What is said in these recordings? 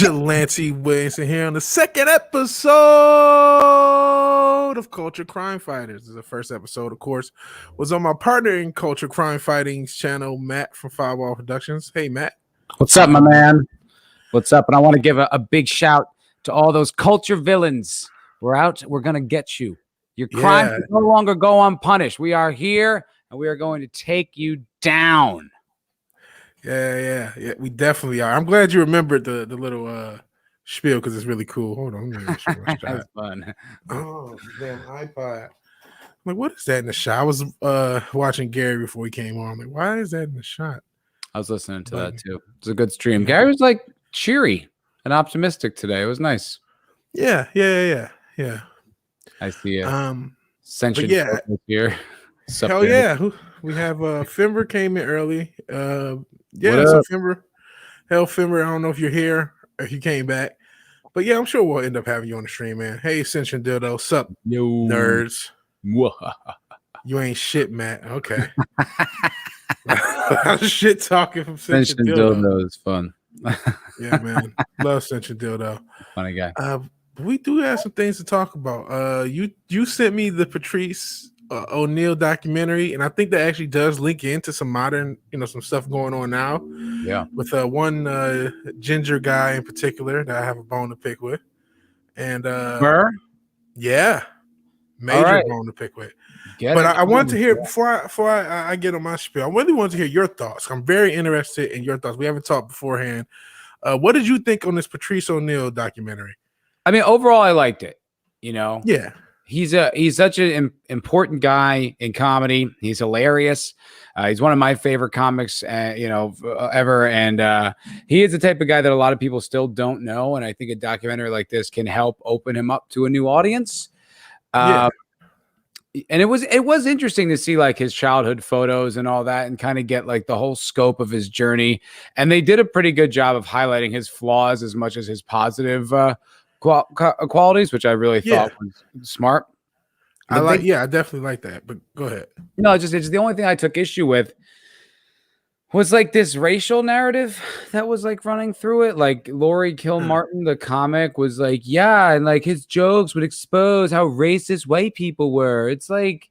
Vigilante Williamson here on the second episode of Culture Crime Fighters. This is the first episode, of course, was on my partner in Culture Crime Fighting's channel, Matt from Foulball Productions. Hey, Matt. What's up, my man? What's up? And I want to give a big shout to all those culture villains. We're out. We're going to get you. Your crimes no longer go unpunished. We are here, and we are going to take you down. Yeah, we definitely are. I'm glad you remembered the little spiel because it's really cool. Hold on. That's fun. Oh, damn iPod. I'm like, what is that in the shot? I was watching Gary before he came on. I'm like, why is that in the shot? I was listening to that too. It was a good stream. Gary was like cheery and optimistic today. It was nice. Yeah. I see it. Sentient here. Hell yeah. We have Fimber came in early. So Fimber. Hell, Fimber, I don't know if you're here or if you came back. But yeah, I'm sure we'll end up having you on the stream, man. Hey, Sentient Dildo. Sup, nerds? You ain't shit, Matt. Okay. Shit talking from Sentient Dildo is fun. Yeah, man. Love Sentient Dildo. Funny guy. We do have some things to talk about. You sent me the Patrice O'Neal documentary, and I think that actually does link into some modern, some stuff going on now. Yeah. With one ginger guy in particular that I have a bone to pick with. And yeah. Major bone to pick with. I want to hear before I get on my spiel. I really want to hear your thoughts. I'm very interested in your thoughts. We haven't talked beforehand. What did you think on this Patrice O'Neal documentary? I mean, overall, I liked it. Yeah, he's such an important guy in comedy. He's hilarious. He's one of my favorite comics, ever. And he is the type of guy that a lot of people still don't know. And I think a documentary like this can help open him up to a new audience. And it was interesting to see like his childhood photos and all that and kind of get like the whole scope of his journey. And they did a pretty good job of highlighting his flaws as much as his positive qualities, which I really thought was smart. I definitely like that, but go ahead. No, it's the only thing I took issue with was like this racial narrative that was like running through it. Like Laurie Kilmartin, the comic, was like, yeah, and like his jokes would expose how racist white people were. It's like,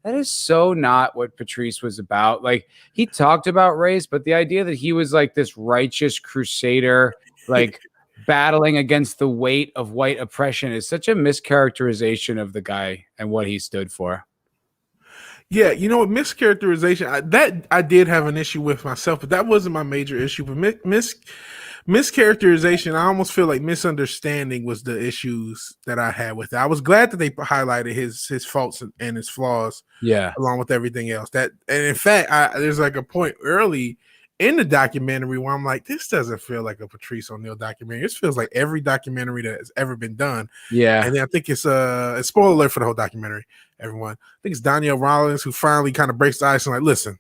that is so not what Patrice was about. Like, he talked about race, but the idea that he was like this righteous crusader, like battling against the weight of white oppression, is such a mischaracterization of the guy and what he stood for. Yeah, mischaracterization, that I did have an issue with myself, but that wasn't my major issue. But mischaracterization, I almost feel like misunderstanding was the issues that I had with it. I was glad that they highlighted his faults and his flaws, along with everything else. And in fact, there's like a point early in the documentary where I'm like, this doesn't feel like a Patrice O'Neal documentary. This feels like every documentary that has ever been done. Yeah. And then I think it's a spoiler alert for the whole documentary, everyone. I think it's Danielle Rollins who finally kind of breaks the ice and like, listen,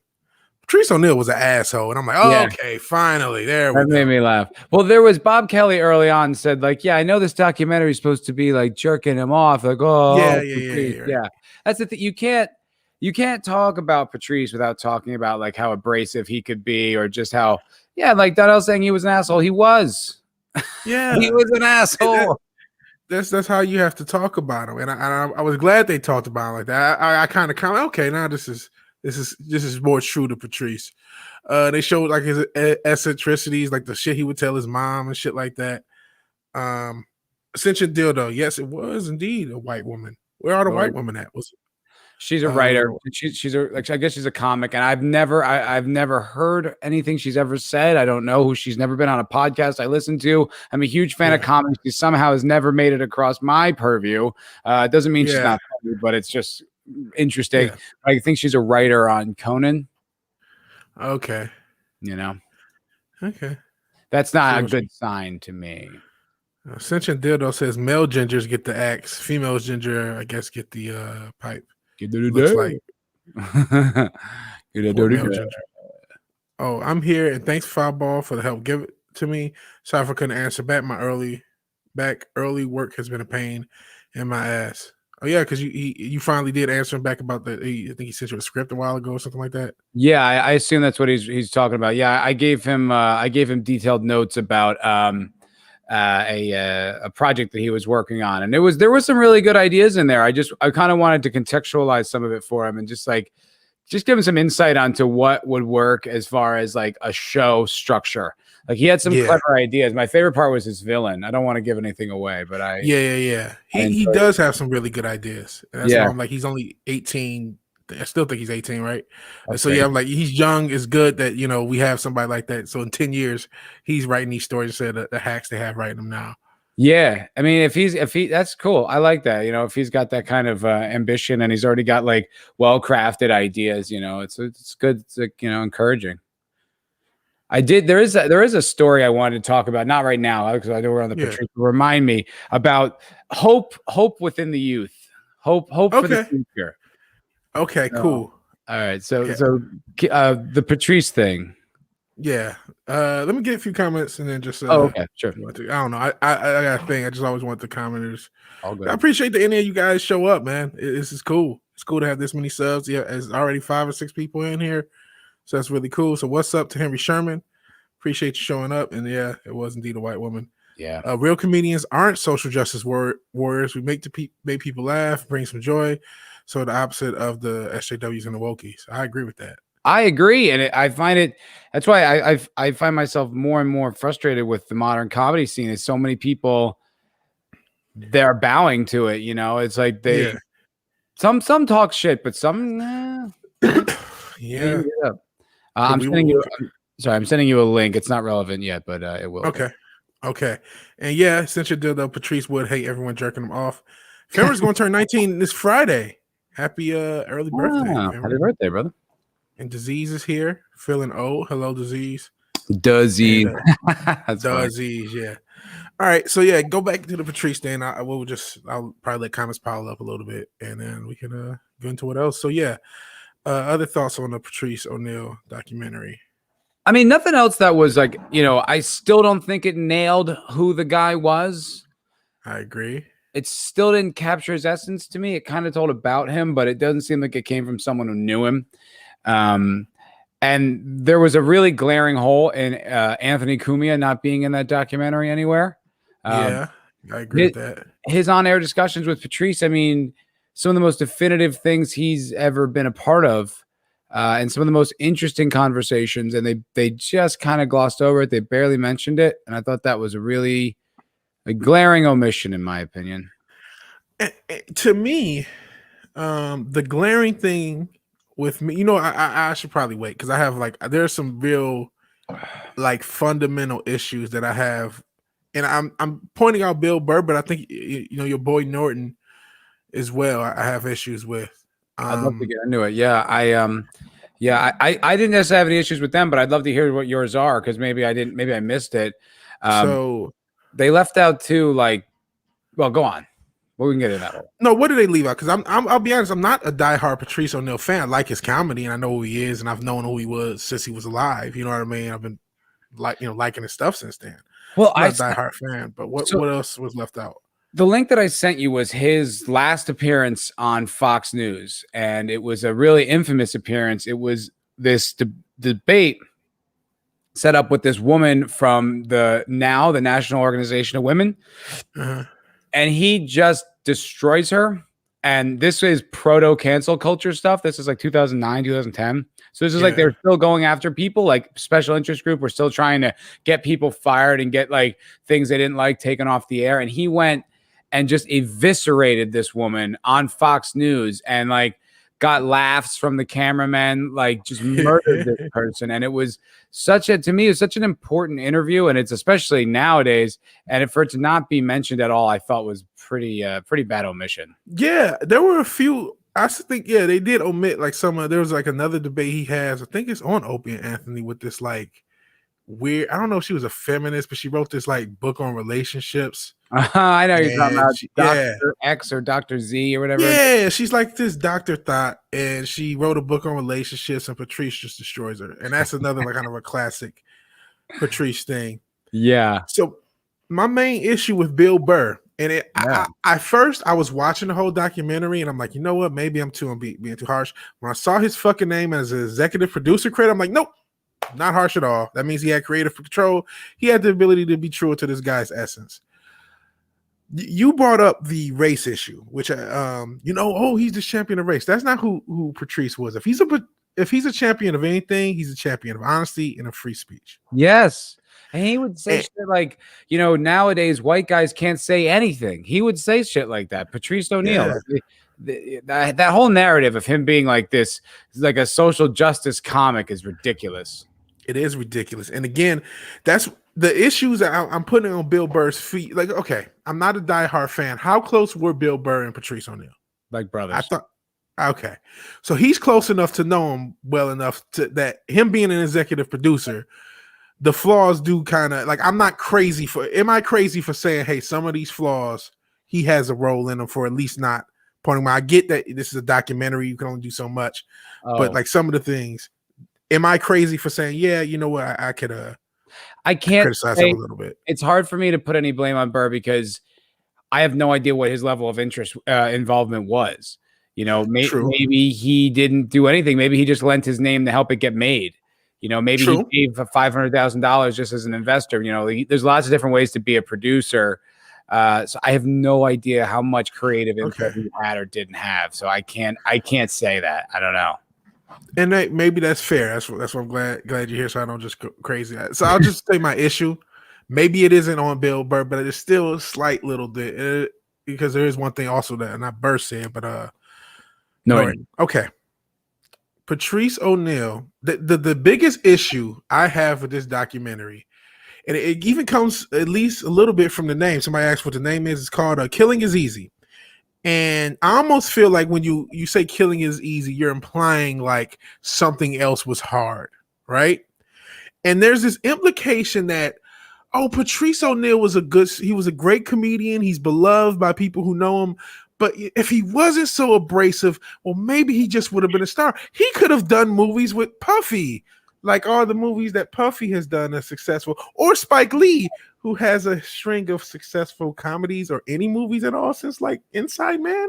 Patrice O'Neal was an asshole. And I'm like, okay, finally. There we go. That made me laugh. Well, there was Bob Kelly early on said like, yeah, I know this documentary is supposed to be like jerking him off. Like, yeah. That's the thing. You can't talk about Patrice without talking about like how abrasive he could be, or just how, like Donnell saying he was an asshole. He was. Yeah. He was an asshole. That's how you have to talk about him. And I was glad they talked about him like that. I kind of okay, now this is more true to Patrice. They showed like his eccentricities, like the shit he would tell his mom and shit like that. Sentient Dildo, yes, it was indeed a white woman. Where are the white women at? Was it? She's a writer. I guess she's a comic, and I've never heard anything she's ever said. I don't know who she's never been on a podcast I listen to. I'm a huge fan of comics. She somehow has never made it across my purview. It doesn't mean she's not funny, but it's just interesting. Yeah. I think she's a writer on Conan. Okay. Okay. That's not a good sign to me. Sentient Dildo says male gingers get the axe, female ginger, I guess, get the pipe. Looks like I'm here, and thanks Foulball for the help. Give it to me. Sorry if I couldn't answer back. My early work has been a pain in my ass. Oh yeah, because you finally did answer him back about I think he sent you a script a while ago or something like that. Yeah, I assume that's what he's talking about. Yeah, I gave him detailed notes about a project that he was working on, and there was some really good ideas in there. I kind of wanted to contextualize some of it for him and just give him some insight onto what would work as far as like a show structure. Like he had some clever ideas. My favorite part was his villain. I don't want to give anything away, but he does have some really good ideas. And that's why I'm like, he's only 18. I still think he's 18, right? Okay. So I'm like, he's young. It's good that we have somebody like that. So in 10 years, he's writing these stories instead of the hacks they have writing them now. Yeah, I mean, if he, that's cool. I like that. If he's got that kind of ambition and he's already got like well-crafted ideas, it's good. It's encouraging. There is a story I wanted to talk about, not right now because I know we're on the Patrice. Remind me about hope within the youth, hope for the future. Okay, cool. All right, so the Patrice thing. Yeah. Let me get a few comments and then just okay, sure. I don't know. I got a thing. I just always want the commenters. I appreciate that any of you guys show up, man. This is cool. It's cool to have this many subs. Yeah, there's already 5 or 6 people in here. So that's really cool. So what's up to Henry Sherman? Appreciate you showing up. And yeah, it was indeed a white woman. Yeah. Real comedians aren't social justice warriors. We make people laugh, bring some joy. So the opposite of the SJWs and the wokies. I agree with that. I agree, and I find it. That's why I find myself more and more frustrated with the modern comedy scene. Is so many people they're bowing to it. It's like they some talk shit, but some yeah. I'm sending you. Sorry, I'm sending you a link. It's not relevant yet, but it will. Okay, and since you did, though, Patrice would hate everyone jerking him off. Cameron's going to turn 19 this Friday. Happy early birthday! Happy birthday, brother! And Disease is here, feeling old. Hello, Disease. Disease. Disease, yeah. All right, so go back to the Patrice then. I'll probably let comments pile up a little bit, and then we can go into what else. So other thoughts on the Patrice O'Neal documentary? I mean, nothing else that was like, I still don't think it nailed who the guy was. I agree. It still didn't capture his essence to me. It kind of told about him, but it doesn't seem like it came from someone who knew him. And there was a really glaring hole in Anthony Cumia not being in that documentary anywhere. I agree with that. His on-air discussions with Patrice, I mean, some of the most definitive things he's ever been a part of, and some of the most interesting conversations, and they just kind of glossed over it. They barely mentioned it, and I thought that was a really glaring omission, in my opinion. To me, the glaring thing with me, I should probably wait because I have there's some real fundamental issues that I have, and I'm pointing out Bill Burr, but I think your boy Norton as well. I have issues with. I'd love to get into it. Yeah, I didn't necessarily have any issues with them, but I'd love to hear what yours are because maybe I missed it. So they left out too. Well, go on. We can get into that. No, what did they leave out? Because I'll be honest, I'm not a diehard Patrice O'Neal fan. I like his comedy, and I know who he is, and I've known who he was since he was alive. You know what I mean? I've been liking his stuff since then. Well, I'm not a diehard fan, but what else was left out? The link that I sent you was his last appearance on Fox News, and it was a really infamous appearance. It was this debate set up with this woman from the National Organization of Women, and he just destroys her. And this is proto cancel culture stuff. This is like 2009, 2010. So this is like they're still going after people, like special interest group. We're still trying to get people fired and get things they didn't like taken off the air. And he went and just eviscerated this woman on Fox News and got laughs from the cameramen, just murdered this person. And it was to me, it was such an important interview. And it's especially nowadays. And for it to not be mentioned at all, I thought was pretty bad omission. Yeah, there were a few. I think, they did omit there was another debate he has. I think it's on Opie and Anthony with this weird. I don't know if she was a feminist, but she wrote this book on relationships. I know you're talking about Dr. X or Dr. Z or whatever. Yeah, she's like this Dr. Thought, and she wrote a book on relationships, and Patrice just destroys her. And that's another kind of a classic Patrice thing. Yeah. So my main issue with Bill Burr, and I first I was watching the whole documentary, and I'm like, you know what? Maybe I'm being too harsh. When I saw his fucking name as an executive producer credit, I'm like, nope. Not harsh at all. That means he had creative control. He had the ability to be true to this guy's essence. You brought up the race issue, which he's the champion of race. That's not who Patrice was. If he's a champion of anything, he's a champion of honesty and of free speech. Yes. And he would say shit like, nowadays white guys can't say anything. He would say shit like that. Patrice O'Neal. Yeah. That whole narrative of him being like this, like a social justice comic, is ridiculous. It is ridiculous. And again, that's the issues that I'm putting on Bill Burr's feet. Like, okay, I'm not a diehard fan. How close were Bill Burr and Patrice O'Neal? Like brothers. I thought, okay. So he's close enough to know him well enough that him being an executive producer, the flaws do kind of like, am I crazy for saying, hey, some of these flaws, he has a role in them for at least not pointing out. I get that this is a documentary. You can only do so much, but like some of the things, am I crazy for saying, yeah, you know what? I can't criticize him a little bit. It's hard for me to put any blame on Burr because I have no idea what his level of involvement was. Maybe he didn't do anything. Maybe he just lent his name to help it get made. Maybe he gave $500,000 just as an investor. There's lots of different ways to be a producer. So I have no idea how much creative input he had or didn't have. So I can't say that. I don't know. And maybe that's fair. That's what I'm glad you're here, so I don't just go crazy. So I'll just say my issue. Maybe it isn't on Bill Burr, but it's still a slight little bit because there is one thing also that not Burr said, but okay. Patrice O'Neal. The biggest issue I have with this documentary, and it even comes at least a little bit from the name. Somebody asked what the name is. It's called "Killing Is Easy." And I almost feel like when you say killing is easy, you're implying like something else was hard, right? And there's this implication that, Patrice O'Neal was a great comedian. He's beloved by people who know him. But if he wasn't so abrasive, well, maybe he just would have been a star. He could have done movies with Puffy, like all the movies that Puffy has done are successful, or Spike Lee, who has a string of successful comedies or any movies at all since like Inside Man.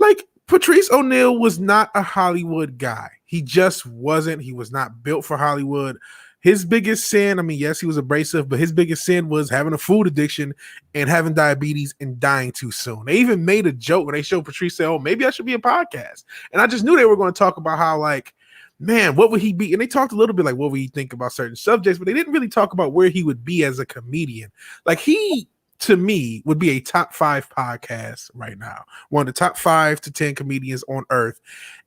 Like Patrice O'Neal was not a Hollywood guy. He just wasn't. He was not built for Hollywood. His biggest sin, I mean, yes, he was abrasive, but his biggest sin was having a food addiction and having diabetes and dying too soon. They even made a joke when they showed Patrice say, maybe I should be a podcast. And I just knew they were going to talk about how like, man, what would he be? And they talked a little bit like, what would he think about certain subjects, but they didn't really talk about where he would be as a comedian. Like he, to me, would be a top 5 podcast right now. One of the top 5 to 10 comedians on earth,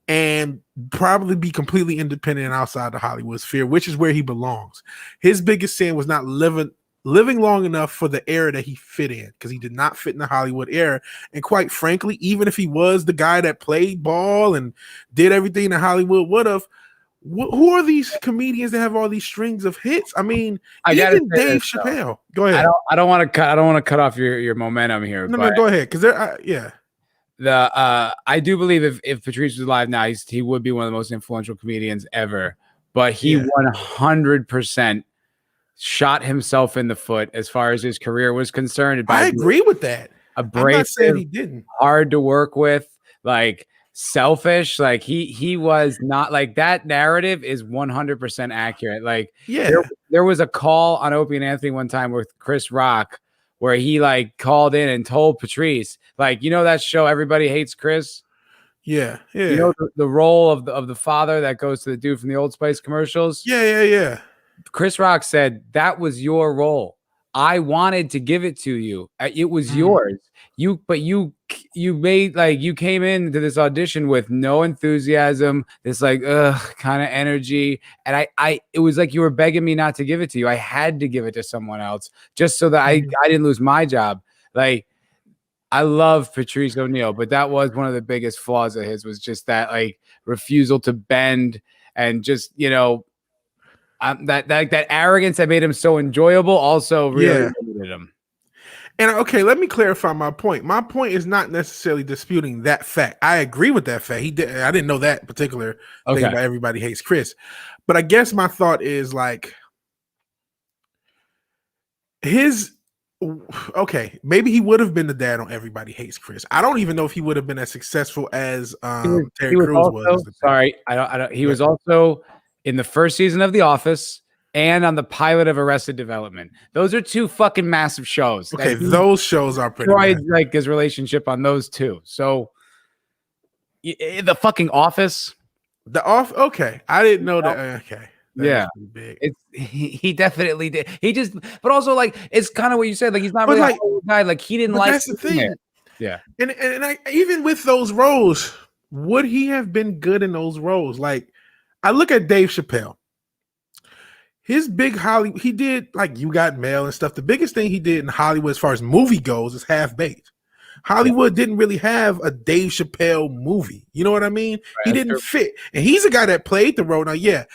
and probably be completely independent and outside the Hollywood sphere, which is where he belongs. His biggest sin was not living long enough for the era that he fit in, because he did not fit in the Hollywood era. And quite frankly, even if he was the guy that played ball and did everything that Hollywood would have, who are these comedians that have all these strings of hits? I mean, even Dave Chappelle. Go ahead. I don't want to cut off your momentum here. No, go ahead, because I do believe if Patrice was alive now, he would be one of the most influential comedians ever. But he 100% shot himself in the foot as far as his career was concerned. I agree with that. I'm not saying he didn't. Hard to work with, like selfish. Like he was not, like, that narrative is 100% accurate. Like there was a call on Opie and Anthony one time with Chris Rock where he like called in and told Patrice, like, that show Everybody Hates Chris? Yeah. The role of the father that goes to the dude from the Old Spice commercials? Yeah. Chris Rock said, that was your role. I wanted to give it to you. It was yours. You made, like, you came into this audition with no enthusiasm, this like kind of energy, and it was like you were begging me not to give it to you. I had to give it to someone else just so that I didn't lose my job. Like, I love Patrice O'Neal, but that was one of the biggest flaws of his, was just that like refusal to bend, and just that arrogance that made him so enjoyable also really limited him. And okay, let me clarify my point. My point is not necessarily disputing that fact. I agree with that fact. I didn't know that particular thing about Everybody Hates Chris. But I guess my thought is like maybe he would have been the dad on Everybody Hates Chris. I don't even know if he would have been as successful as Terry Crews was. Sorry, I don't. He was also in the first season of The Office and on the pilot of Arrested Development. Those are two fucking massive shows. Okay, those shows are pretty massive. Like his relationship on those two. So the fucking Office. Okay, I didn't know that. Okay. Yeah, big. He definitely did. He just, but also like it's kind of what you said. Like he's not really like a guy. Like he didn't like. That's the thing. It. Yeah, and I, even with those roles, would he have been good in those roles? Like I look at Dave Chappelle. His big Hollywood, he did like You Got Mail and stuff. The biggest thing he did in Hollywood, as far as movie goes, is Half-Baked. Hollywood didn't really have a Dave Chappelle movie. You know what I mean? Right, he didn't fit, and he's a guy that played the role. Now, yeah.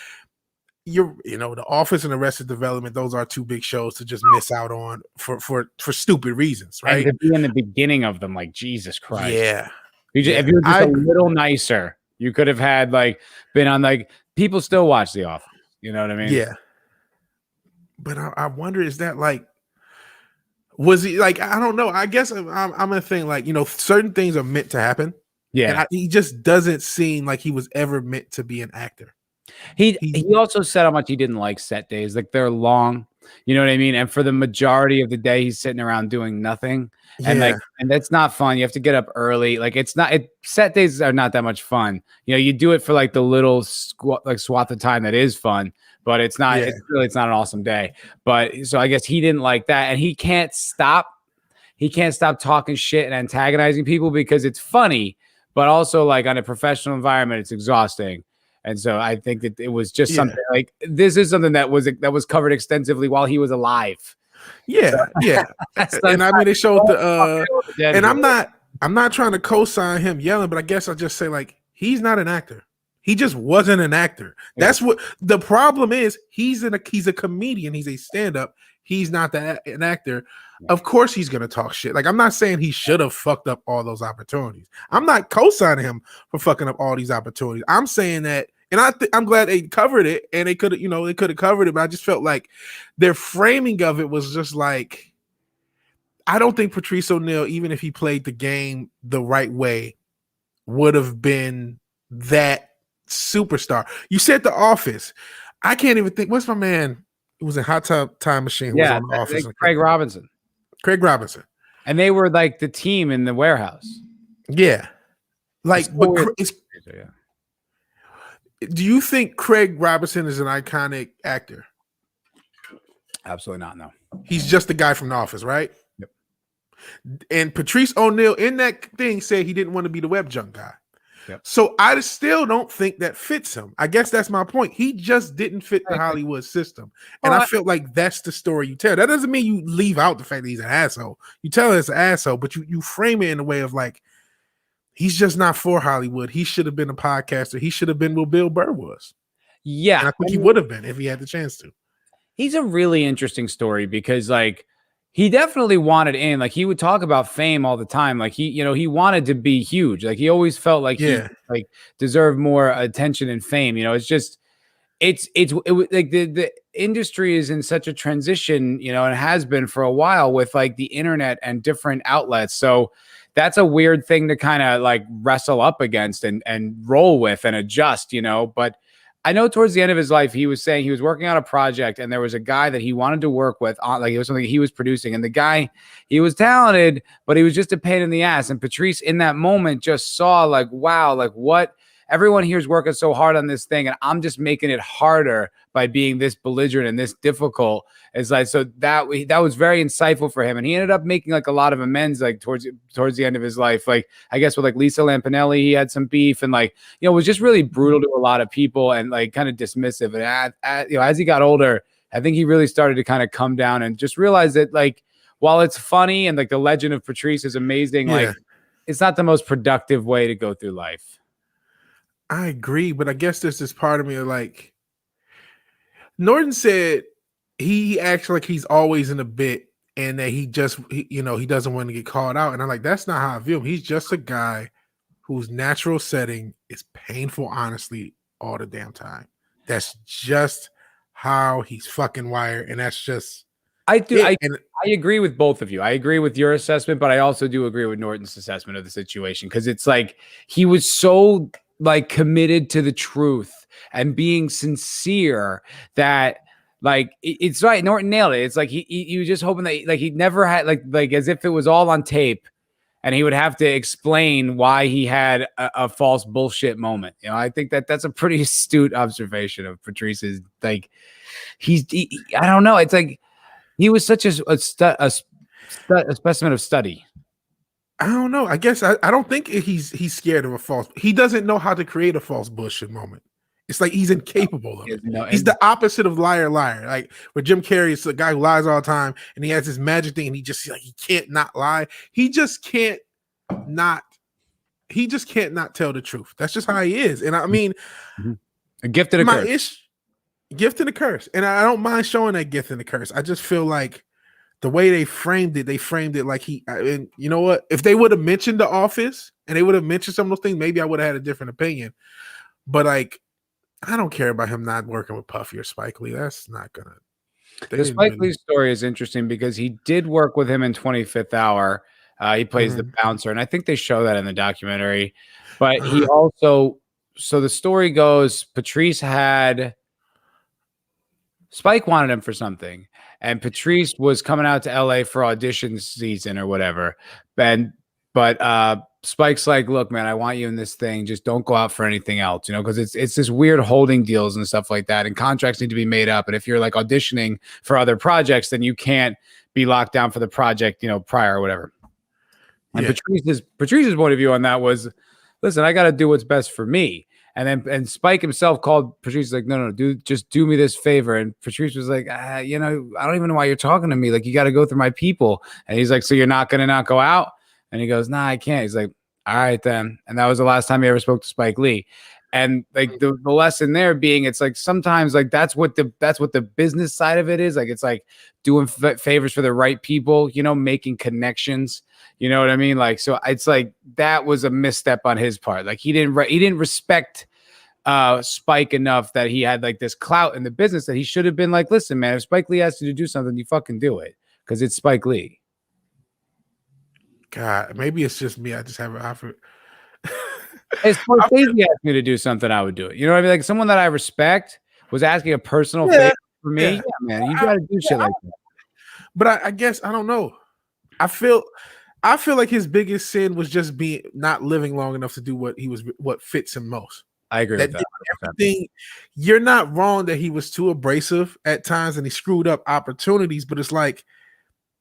The Office and Arrested Development, those are two big shows to just miss out on for stupid reasons, right? And to be in the beginning of them, like Jesus Christ. Yeah. If you were just a little nicer, you could have had like been on like people still watch The Office. You know what I mean? Yeah. But I wonder, is that like, was he like, I don't know. I guess I'm gonna think like, certain things are meant to happen. Yeah. And he just doesn't seem like he was ever meant to be an actor. He also said how much he didn't like set days. Like they're long, you know what I mean? And for the majority of the day, he's sitting around doing nothing. And and that's not fun. You have to get up early. Like set days are not that much fun. You do it for like the little swath of time that is fun, but it's not, it's not an awesome day. But so I guess he didn't like that. And he can't stop talking shit and antagonizing people because it's funny, but also like on a professional environment, it's exhausting. And so I think that it was just something like this is something that was covered extensively while he was alive. Yeah, yeah. And I mean, they showed and I'm not trying to co-sign him yelling, but I guess I'll just say like he's not an actor. He just wasn't an actor. That's what the problem is. He's a comedian. He's a stand-up. He's not an actor. Of course he's gonna talk shit. Like I'm not saying he should have fucked up all those opportunities. I'm not co-signing him for fucking up all these opportunities. I'm saying that, and I'm glad they covered it, and they could have covered it, but I just felt like their framing of it was just like, I don't think Patrice O'Neal, even if he played the game the right way, would have been that superstar. You said The Office. I can't even think. What's my man? It was in Hot Tub Time Machine. Who was on The Office. Craig Robinson. And they were like the team in the warehouse. Yeah. Like, do you think Craig Robinson is an iconic actor? Absolutely not. No. He's just the guy from The Office, right? Yep. And Patrice O'Neal in that thing said he didn't want to be the web junk guy. Yep. So I still don't think that fits him. I guess that's my point. He just didn't fit the Hollywood system. And I feel like that's the story you tell. That doesn't mean you leave out the fact that he's an asshole. You tell it's an asshole, but you frame it in a way of like, he's just not for Hollywood. He should have been a podcaster. He should have been what Bill Burr was. Yeah. And I think he would have been if he had the chance to. He's a really interesting story because like he definitely wanted in. Like he would talk about fame all the time. Like he wanted to be huge. Like he always felt like he like deserved more attention and fame. It's just it like the industry is in such a transition, and has been for a while with like the internet and different outlets. So that's a weird thing to kind of like wrestle up against and roll with and adjust, but I know towards the end of his life, he was saying he was working on a project and there was a guy that he wanted to work with on, like it was something he was producing. And the guy, he was talented, but he was just a pain in the ass. And Patrice in that moment just saw like, wow, like what everyone here is working so hard on this thing. And I'm just making it harder by being this belligerent and this difficult. It's like, so that was very insightful for him. And he ended up making like a lot of amends, like towards the end of his life. Like, I guess with like Lisa Lampanelli, he had some beef and like, it was just really brutal to a lot of people and like kind of dismissive. And as he got older, I think he really started to kind of come down and just realize that like, while it's funny and like the legend of Patrice is amazing, like it's not the most productive way to go through life. I agree, but I guess there's this part of me like Norton said he acts like he's always in a bit and that he doesn't want to get called out. And I'm like, that's not how I view him. He's just a guy whose natural setting is painful, honestly, all the damn time. That's just how he's fucking wired. And that's just I agree with both of you. I agree with your assessment, but I also do agree with Norton's assessment of the situation because it's like he was so like committed to the truth and being sincere that like it's right. Norton nailed it. It's like he was just hoping that like he never had like as if it was all on tape and he would have to explain why he had a false bullshit moment. You know, I think that's a pretty astute observation of Patrice's. Like I don't know. It's like he was such a specimen of study. I don't know. I guess I don't think he's scared of a false. He doesn't know how to create a false bullshit moment. It's like he's incapable of it. He's the opposite of liar. Like with Jim Carrey, it's the guy who lies all the time, and he has this magic thing, and he just like he can't not lie. He just can't not tell the truth. That's just how he is. And I mean, a gift and a curse. Gift and a curse. And I don't mind showing that gift and a curse. I just feel like the way they framed it like and you know what? If they would have mentioned The Office and they would have mentioned some of those things, maybe I would have had a different opinion. But like, I don't care about him not working with Puffy or Spike Lee. That's not gonna. The Spike Lee story is interesting because he did work with him in 25th Hour. He plays the bouncer, and I think they show that in the documentary. But he also, so the story goes, Spike wanted him for something, and Patrice was coming out to LA for audition season or whatever. But Spike's like, look, man, I want you in this thing. Just don't go out for anything else, you know, because it's this weird holding deals and stuff like that. And contracts need to be made up. And if you're like auditioning for other projects, then you can't be locked down for the project, you know, prior or whatever. And Patrice's point of view on that was, listen, I got to do what's best for me. And Spike himself called Patrice like, no, just do me this favor. And Patrice was like, you know, I don't even know why you're talking to me. Like, you got to go through my people. And he's like, so you're not going to not go out? And he goes, nah, I can't. He's like, all right, then. And that was the last time he ever spoke to Spike Lee. And like the lesson there being, it's like sometimes like that's what the business side of it is. Like, it's like doing favors for the right people, you know, making connections. You know what I mean? Like, so it's like that was a misstep on his part. Like he didn't respect Spike enough that he had like this clout in the business that he should have been like, listen, man, if Spike Lee asks you to do something, you fucking do it because it's Spike Lee. God, maybe it's just me. I just have an offer. If Scorsese asked me to do something, I would do it. You know what I mean? Like someone that I respect was asking a personal favor for me. Yeah, man, you got to do shit like that. But I guess I don't know. I feel like his biggest sin was just not living long enough to do what fits him most. I agree with that. Everything, you're not wrong that he was too abrasive at times and he screwed up opportunities, but it's like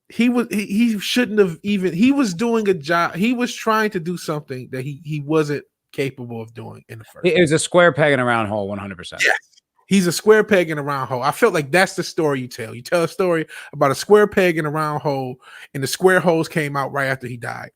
he shouldn't have even. He was doing a job. He was trying to do something that he wasn't capable of doing in the first. It was a square peg in a round hole, 100%. Yes. He's a square peg in a round hole. I felt like that's the story you tell. You tell a story about a square peg in a round hole, and the square holes came out right after he died.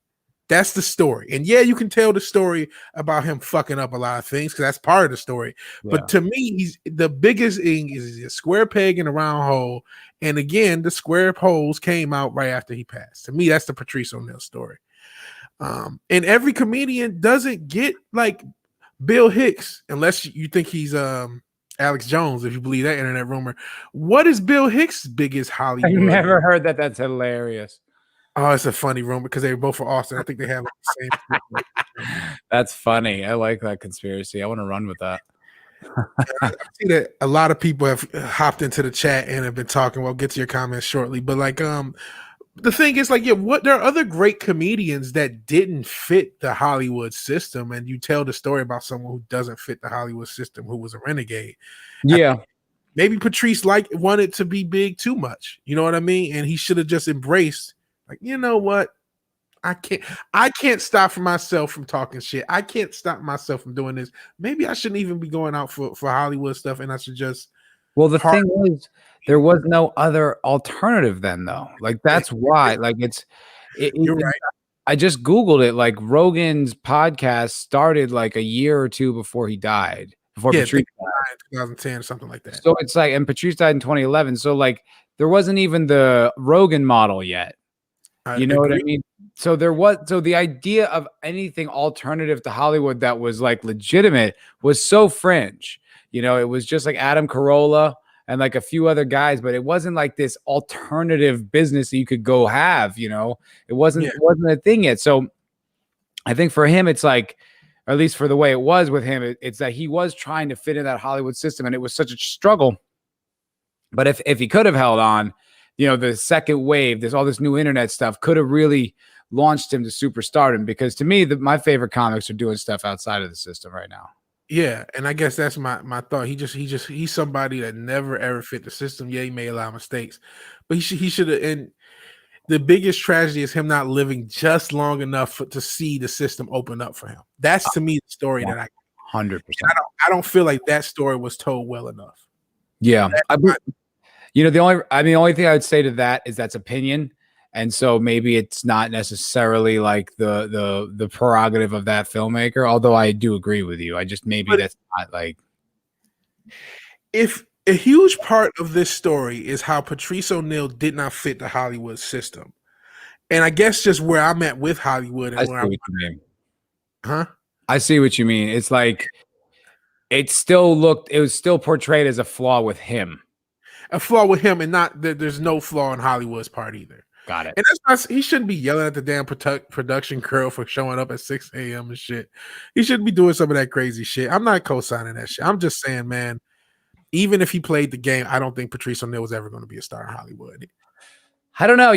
That's the story. And yeah, you can tell the story about him fucking up a lot of things because that's part of the story. Yeah. But to me, the biggest thing is a square peg in a round hole. And again, the square holes came out right after he passed. To me, that's the Patrice O'Neal story. And every comedian doesn't get like Bill Hicks, unless you think he's Alex Jones, if you believe that internet rumor. What is Bill Hicks' biggest Hollywood? I've never heard that. That's hilarious. Oh, it's a funny rumor because they were both from Austin. I think they have like the same. That's funny. I like that conspiracy. I want to run with that. I see that a lot of people have hopped into the chat and have been talking. We'll get to your comments shortly. But like, the thing is, like, yeah, there are other great comedians that didn't fit the Hollywood system, and you tell the story about someone who doesn't fit the Hollywood system, who was a renegade. Yeah, maybe Patrice wanted to be big too much. You know what I mean? And he should have just embraced. Like, you know what? I can't stop myself from talking shit. I can't stop myself from doing this. Maybe I shouldn't even be going out for Hollywood stuff, and I should just. Well, the thing is, there was no other alternative then, though. Like, that's why. Like, you're right. I just Googled it. Like, Rogan's podcast started like a year or two before he died. Before Patrice died in 2010 or something like that. So it's like, and Patrice died in 2011. So like, there wasn't even the Rogan model yet. You know what I mean? So the idea of anything alternative to Hollywood that was like legitimate was so fringe. You know, it was just like Adam Carolla and like a few other guys, but it wasn't like this alternative business that you could go have, you know, it wasn't a thing yet. So I think for him, it's like or at least for the way it was with him, it's that he was trying to fit in that Hollywood system, and it was such a struggle. But if he could have held on, the second wave, there's all this new internet stuff, could have really launched him to superstardom. Because to me, my favorite comics are doing stuff outside of the system right now. Yeah, and I guess that's my thought. He's somebody that never ever fit the system. Yeah, he may allow mistakes, but he should have. And the biggest tragedy is him not living just long enough to see the system open up for him. That's to me the story that 100%. I don't feel like that story was told well enough. Yeah, the only thing I would say to that is that's opinion. And so maybe it's not necessarily like the prerogative of that filmmaker, although I do agree with you. That's not like. If a huge part of this story is how Patrice O'Neal did not fit the Hollywood system, and I guess just where I'm at with Hollywood and where I see what you mean. It's like it was still portrayed as a flaw with him. A flaw with him, and not that there's no flaw in Hollywood's part either. Got it. And that's not, he shouldn't be yelling at the damn production girl for showing up at 6 a.m. and shit. He shouldn't be doing some of that crazy shit. I'm not co-signing that shit. I'm just saying, man, even if he played the game, I don't think Patrice O'Neal was ever going to be a star in Hollywood. I don't know.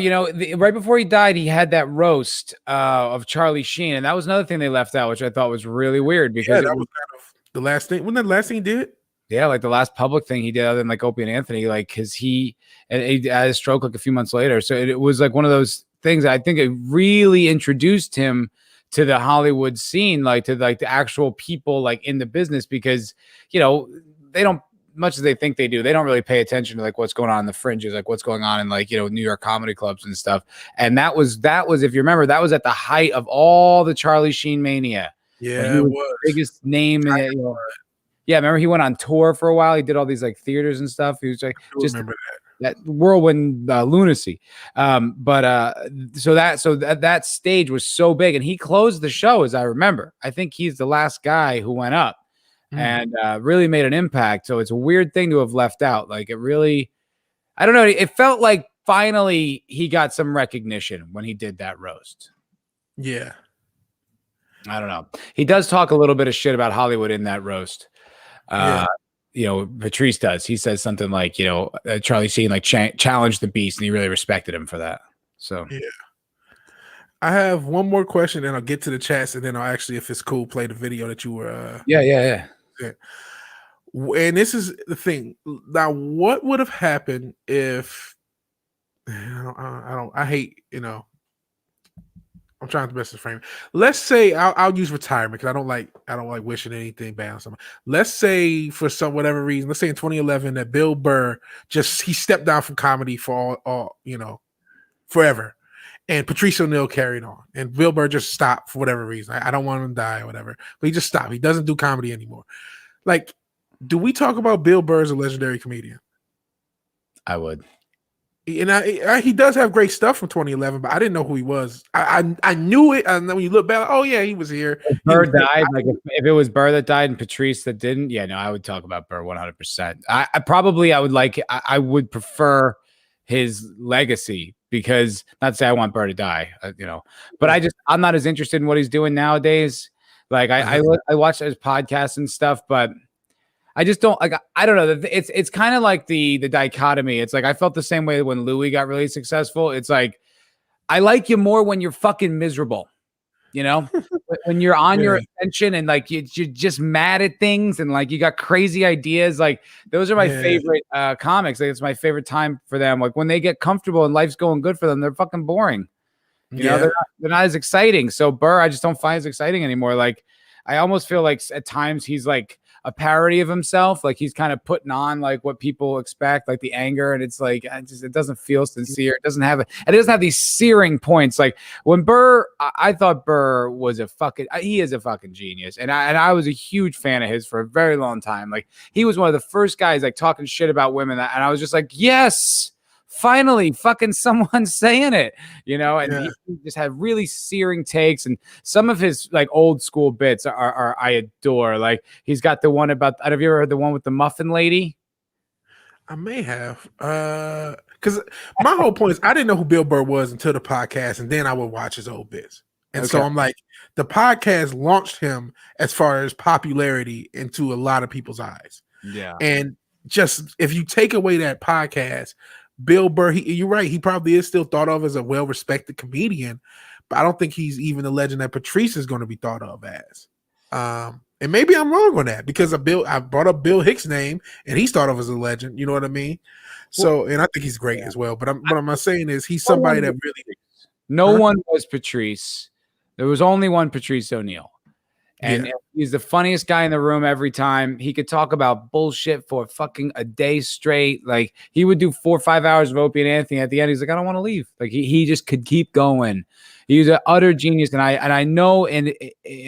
Right before he died, he had that roast of Charlie Sheen, and that was another thing they left out, which I thought was really weird because that was kind of the last thing. Wasn't that the last thing he did? Yeah, like the last public thing he did, other than like Opie and Anthony, like because he had a stroke like a few months later. So it was like one of those things. I think it really introduced him to the Hollywood scene, like to like the actual people like in the business, because they don't, much as they think they do, they don't really pay attention to like what's going on in the fringes, like what's going on in like New York comedy clubs and stuff. And that was if you remember, that was at the height of all the Charlie Sheen mania. Yeah, it was the biggest name in it. Yeah, remember he went on tour for a while. He did all these like theaters and stuff. He was like just remember that whirlwind lunacy. So that stage was so big, and he closed the show, as I remember. I think he's the last guy who went up and really made an impact. So it's a weird thing to have left out. Like it really, I don't know. It felt like finally he got some recognition when he did that roast. Yeah. I don't know. He does talk a little bit of shit about Hollywood in that roast. Patrice does. He says something like, Charlie Sheen like challenged the beast, and he really respected him for that. So yeah. I have one more question, and I'll get to the chats, and then I'll actually, if it's cool, play the video that you were. Yeah. And this is the thing. Now, what would have happened if I hate, I'm trying to best to frame it. Let's say I'll use retirement because I don't like wishing anything bad on someone. Let's say for some whatever reason, let's say in 2011 that Bill Burr he stepped down from comedy for all forever, and Patrice O'Neal carried on, and Bill Burr just stopped for whatever reason. I don't want him to die or whatever, but he just stopped. He doesn't do comedy anymore. Like, do we talk about Bill Burr as a legendary comedian? I would. And he does have great stuff from 2011, but I didn't know who he was. I knew it, and then when you look back, oh yeah, he was here. If Burr died, like if it was Burr that died and Patrice that didn't, I would talk about Burr 100%. I would prefer his legacy, because not to say I want Burr to die, but I'm not as interested in what he's doing nowadays. Like I watch his podcasts and stuff, but I just don't like. I don't know. It's kind of like the dichotomy. It's like I felt the same way when Louis got really successful. It's like I like you more when you're fucking miserable, when you're on your ascension and like you're just mad at things and like you got crazy ideas. Like those are my favorite comics. Like it's my favorite time for them. Like when they get comfortable and life's going good for them, they're fucking boring. They're not as exciting. So Burr, I just don't find as exciting anymore. Like I almost feel like at times he's like a parody of himself, like he's kind of putting on like what people expect, like the anger, and it's like it doesn't feel sincere. It doesn't have these searing points. Like when Burr, I thought Burr was he is a fucking genius, and I was a huge fan of his for a very long time. Like he was one of the first guys like talking shit about women, and I was just like, yes, finally fucking someone saying it, and he just had really searing takes, and some of his like old school bits are I adore. Like he's got the one about, have you ever heard the one with the muffin lady? I may have, because my whole point is I didn't know who Bill Burr was until the podcast, and then I would watch his old bits. And so I'm like, the podcast launched him as far as popularity into a lot of people's eyes. Yeah. And just if you take away that podcast, Bill Burr, you're right, he probably is still thought of as a well-respected comedian, but I don't think he's even the legend that Patrice is going to be thought of as. And maybe I'm wrong on that because I brought up Bill Hicks' name and he's thought of as a legend. You know what I mean? So, and I think he's great as well. But what I'm saying is he's somebody that really. No one was Patrice. There was only one Patrice O'Neal. And he's the funniest guy in the room every time. He could talk about bullshit for fucking a day straight. Like he would do 4 or 5 hours of Opie and Anthony. At the end, he's like, I don't want to leave. Like he just could keep going. He was an utter genius. And I know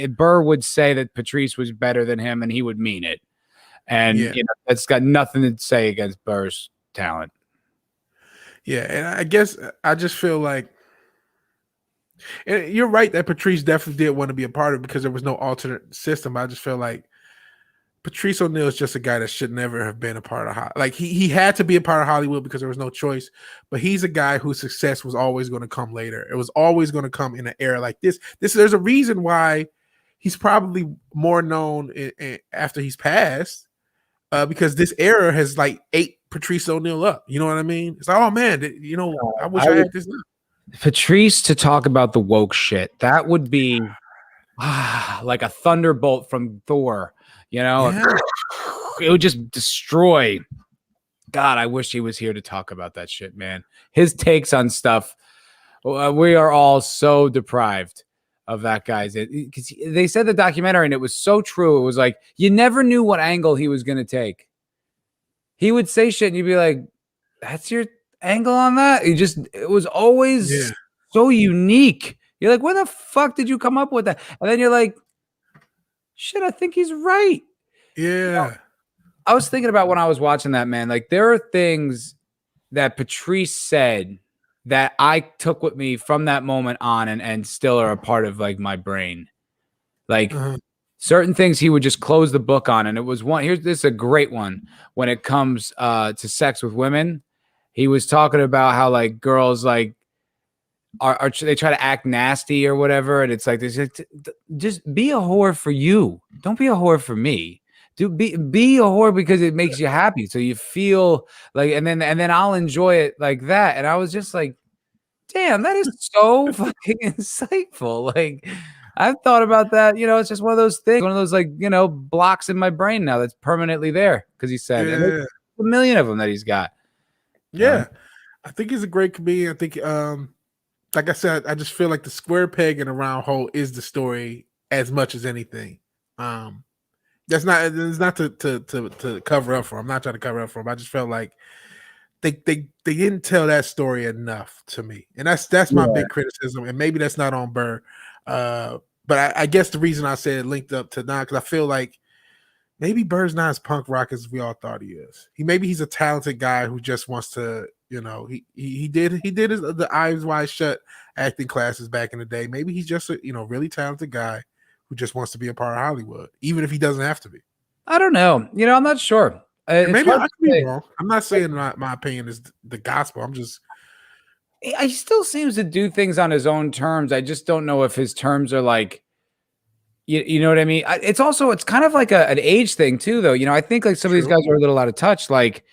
Burr would say that Patrice was better than him and he would mean it. And you know, that's got nothing to say against Burr's talent. Yeah, and I guess I just feel like, and you're right that Patrice definitely did want to be a part of it because there was no alternate system. I just feel like Patrice O'Neal is just a guy that should never have been a part of Hollywood. Like he had to be a part of Hollywood because there was no choice. But he's a guy whose success was always going to come later. It was always going to come in an era like this. There's a reason why he's probably more known after he's passed, because this era has like ate Patrice O'Neal up. You know what I mean? It's like, oh man, you know, I wish I had this now. Patrice to talk about the woke shit, that would be like a thunderbolt from Thor, you know? It would just destroy. God, I wish he was here to talk about that shit, man. His takes on stuff, we are all so deprived of that guy's. Because they said the documentary, and it was so true. It was like, you never knew what angle he was going to take. He would say shit, and you'd be like, that's your angle on that? It was always so unique. You're like, where the fuck did you come up with that? And then you're like, shit, I think he's right. Yeah. You know, I was thinking about when I was watching that, man. Like, there are things that Patrice said that I took with me from that moment on and still are a part of like my brain. Like certain things he would just close the book on. And it was one, this is a great one when it comes to sex with women. He was talking about how like girls like are they try to act nasty or whatever, and it's like this, just be a whore for you. Don't be a whore for me. Be a whore because it makes you happy, so you feel like, and then I'll enjoy it like that. And I was just like, damn, that is so fucking insightful. Like I've thought about that. You know, it's just one of those things, one of those like, you know, blocks in my brain now that's permanently there because he said, and there's a million of them that he's got. Yeah, I think he's a great comedian. I think, like I said, I just feel like the square peg in a round hole is the story as much as anything. It's not to cover up for him. I'm not trying to cover up for him. I just felt like they didn't tell that story enough to me, and that's my big criticism. And maybe that's not on Burr, but I guess the reason I said it linked up to now because I feel like maybe Burr's not as punk rock as we all thought he is. He's a talented guy who just wants to, you know, he did the Eyes Wide Shut acting classes back in the day. Maybe he's just a, you know, really talented guy who just wants to be a part of Hollywood, even if he doesn't have to be. I don't know. You know, I'm not sure. Maybe I could be wrong. I'm not saying my opinion is the gospel. I'm just. He still seems to do things on his own terms. I just don't know if his terms are like, you know what I mean? It's kind of like an age thing too, though. You know, I think like some of these guys are a little out of touch. Like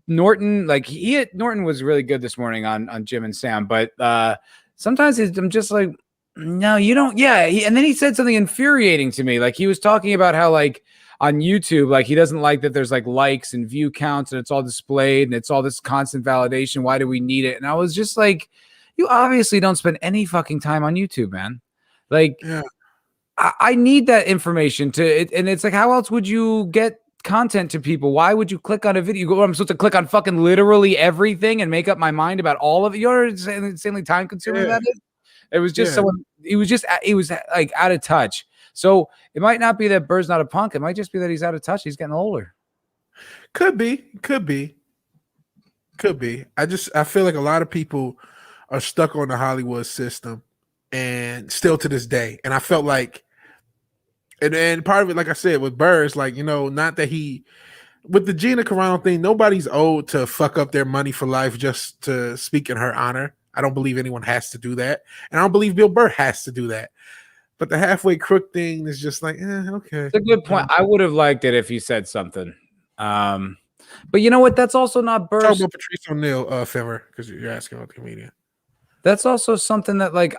Norton, like Norton was really good this morning on Jim and Sam, but sometimes I'm just like, no, you don't. Yeah. And then he said something infuriating to me. Like he was talking about how like on YouTube, like he doesn't like that there's like likes and view counts and it's all displayed and it's all this constant validation. Why do we need it? And I was just like, you obviously don't spend any fucking time on YouTube, man. Like, I need that information and it's like, how else would you get content to people? Why would you click on a video? I'm supposed to click on fucking literally everything and make up my mind about all of it. You know what insanely time consuming that is? It was just someone, he was like out of touch. So it might not be that Burr's not a punk. It might just be that he's out of touch. He's getting older. Could be. I feel like a lot of people are stuck on the Hollywood system and still to this day. And I felt like, and part of it, like I said, with Burr, it's like, you know, not that with the Gina Carano thing, nobody's owed to fuck up their money for life just to speak in her honor. I don't believe anyone has to do that, and I don't believe Bill Burr has to do that. But the halfway crook thing is just like, okay. It's a good point. I would have liked it if he said something. But you know what? That's also not Burr's. Talk about Patrice O'Neal, Fimmer, because you're asking about the comedian. That's also something that like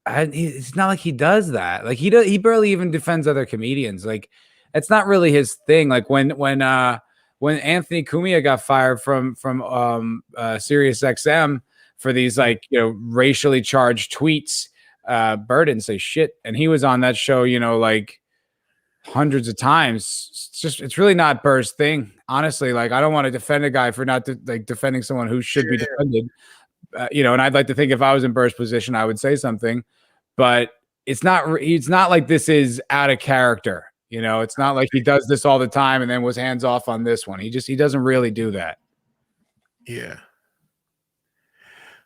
it's not like he does that. Like he barely even defends other comedians. Like it's not really his thing. Like when Anthony Cumia got fired from Sirius XM for these like, you know, racially charged tweets, Burr didn't say shit, and he was on that show, you know, like hundreds of times. It's really not Burr's thing, honestly. Like I don't want to defend a guy for not defending someone who should be defended. You know, and I'd like to think if I was in Burr's position, I would say something, but it's not like this is out of character. You know, it's not like he does this all the time and then was hands off on this one. He doesn't really do that. Yeah.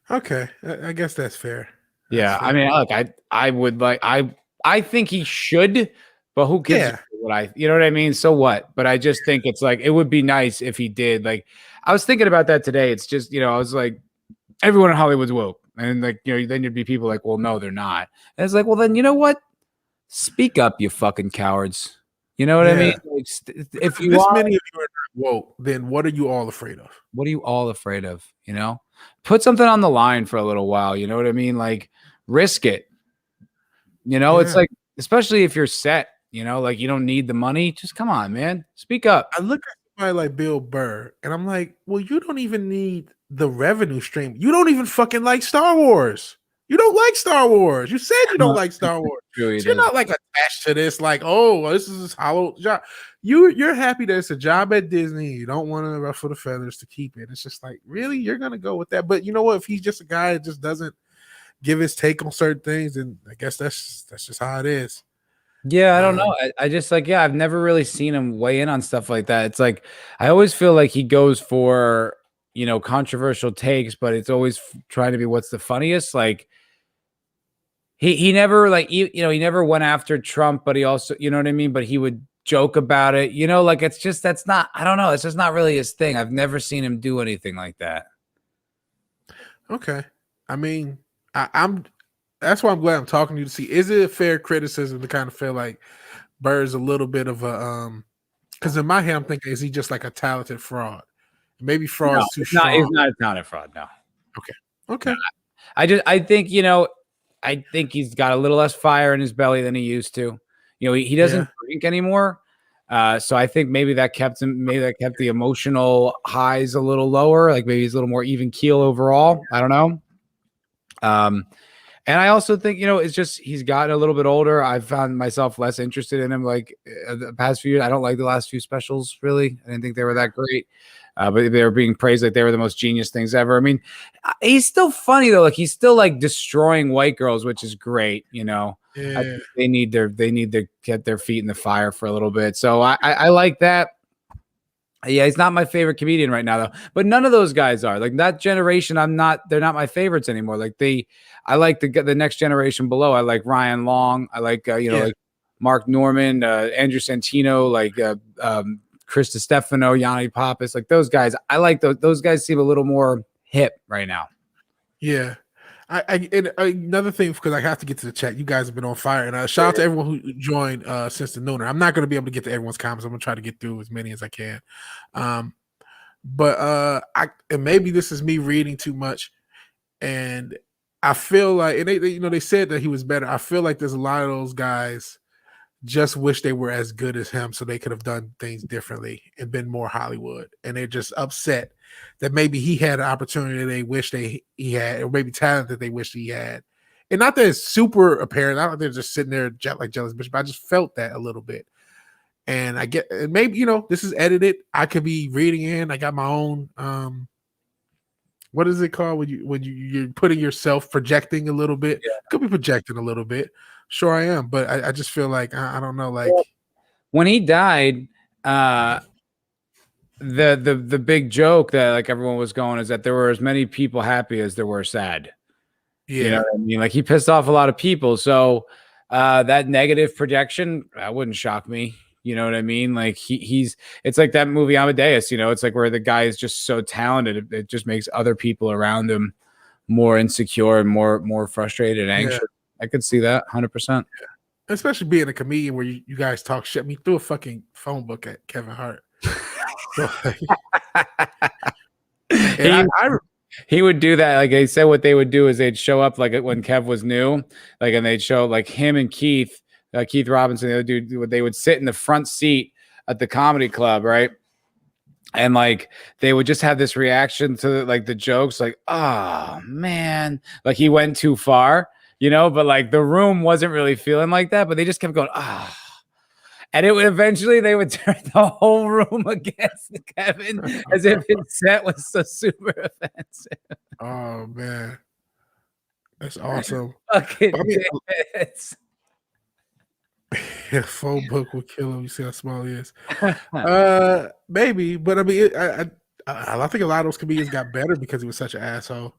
Okay. I guess that's fair. Yeah. I mean, look, I would like, I think he should, but who gives what you know what I mean? So what? But I just think it's like, it would be nice if he did. Like, I was thinking about that today. It's just, you know, I was like, everyone in Hollywood's woke. And like, you know, then you'd be people like, well, no, they're not. And it's like, well, then you know what? Speak up, you fucking cowards. You know what I mean? Like, if you many of you are not woke, then what are you all afraid of? What are you all afraid of? You know, put something on the line for a little while. You know what I mean? Like, risk it. You know, it's like, especially if you're set, you know, like you don't need the money. Just come on, man. Speak up. I look at somebody like Bill Burr, and I'm like, well, you don't even need the revenue stream. You don't even fucking like Star Wars. You don't like Star Wars. You said you don't like Star Wars. So you're not like attached to this, like, oh, this is a hollow job. You're happy that it's a job at Disney. You don't want to ruffle the feathers to keep it. It's just like, really, you're gonna go with that? But you know what? If he's just a guy that just doesn't give his take on certain things, and I guess that's just how it is. Yeah, I don't know. I just like, I've never really seen him weigh in on stuff like that. It's like I always feel like he goes for, you know, controversial takes, but it's always trying to be what's the funniest. Like he never like, you know, he never went after Trump, but he also, you know what I mean? But he would joke about it, you know, like it's just, that's not, I don't know. It's just not really his thing. I've never seen him do anything like that. Okay. I mean, that's why I'm glad I'm talking to you to see, is it a fair criticism to kind of feel like Burr's a little bit of a, because in my head, I'm thinking, is he just like a talented fraud? Maybe fraud is too strong. He's not a talented fraud. No. Okay. No, I think, you know, I think he's got a little less fire in his belly than he used to. You know, he doesn't drink anymore. So I think maybe that kept the emotional highs a little lower. Like maybe he's a little more even keel overall. I don't know. And I also think, you know, it's just he's gotten a little bit older. I've found myself less interested in him like the past few years. I don't like the last few specials, really. I didn't think they were that great. But they were being praised like they were the most genius things ever. I mean, he's still funny, though. Like he's still like destroying white girls, which is great, you know. Yeah. I think they need to get their feet in the fire for a little bit. So I like that. Yeah, he's not my favorite comedian right now, though. But none of those guys are. Like that generation, they're not my favorites anymore. Like I like the next generation below. I like Ryan Long. I like like Mark Norman, Andrew Santino, like Chris DiStefano, Yanni Pappas, like those guys. I like those guys seem a little more hip right now. Yeah. And another thing, because I have to get to the chat. You guys have been on fire, and shout out to everyone who joined since the nooner. I'm not going to be able to get to everyone's comments. I'm going to try to get through as many as I can. But and maybe this is me reading too much, and I feel like, and they said that he was better. I feel like there's a lot of those guys just wish they were as good as him, so they could have done things differently and been more Hollywood, and they're just upset that maybe he had an opportunity they wish he had, or maybe talent that they wish he had. And not that it's super apparent. I don't think they're just sitting there like jealous bitch, but I just felt that a little bit. And I get, maybe, this is edited. I could be reading in. I got my own, what is it called when you're putting yourself projecting a little bit? Yeah. Could be projecting a little bit. Sure I am. But I just feel like, I don't know, like. When he died, the big joke that like everyone was going is that there were as many people happy as there were sad. Yeah. You know what I mean? Like he pissed off a lot of people. So that negative projection, that wouldn't shock me. You know what I mean? Like it's like that movie Amadeus, it's like where the guy is just so talented. It just makes other people around him more insecure and more frustrated and anxious. Yeah. I could see that 100%. Yeah. Especially being a comedian where you guys talk shit. I mean, threw a fucking phone book at Kevin Hart. So, he would do that. Like they said, what they would do is they'd show up like when Kev was new, like, and they'd show like him and Keith Robinson. They would sit in the front seat at the comedy club, right? And like they would just have this reaction to like the jokes, like, oh man, like he went too far, but like the room wasn't really feeling like that, but they just kept going, ah. And eventually they would turn the whole room against Kevin as if his set was so super offensive. Oh man. That's awesome. Fucking yeah, phone book will kill him. You see how small he is. Maybe, but I mean, I think a lot of those comedians got better because he was such an asshole.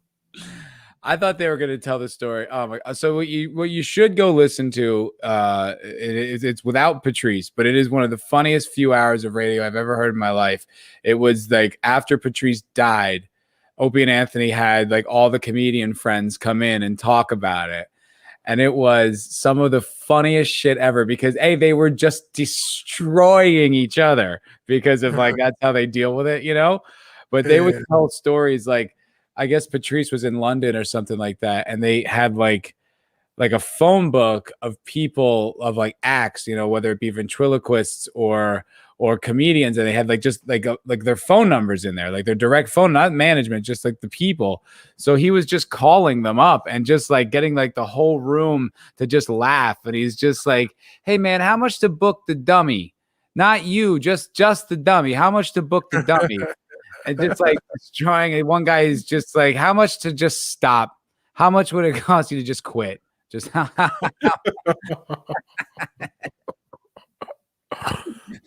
I thought they were going to tell the story. Oh my! So what you should go listen to? It's without Patrice, but it is one of the funniest few hours of radio I've ever heard in my life. It was like after Patrice died, Opie and Anthony had like all the comedian friends come in and talk about it. And it was some of the funniest shit ever because they were just destroying each other because of like, that's how they deal with it, but they would tell stories. Like, I guess Patrice was in London or something like that. And they had like a phone book of people of like acts, whether it be ventriloquists or comedians. And they had like just like their phone numbers in there, like their direct phone, not management, just like the people. So he was just calling them up and just like getting like the whole room to just laugh. And he's just like, hey man, how much to book the dummy? Not you, just the dummy. How much to book the dummy? And just like trying. And one guy is just like, how much to just stop? How much would it cost you to just quit? Just oh,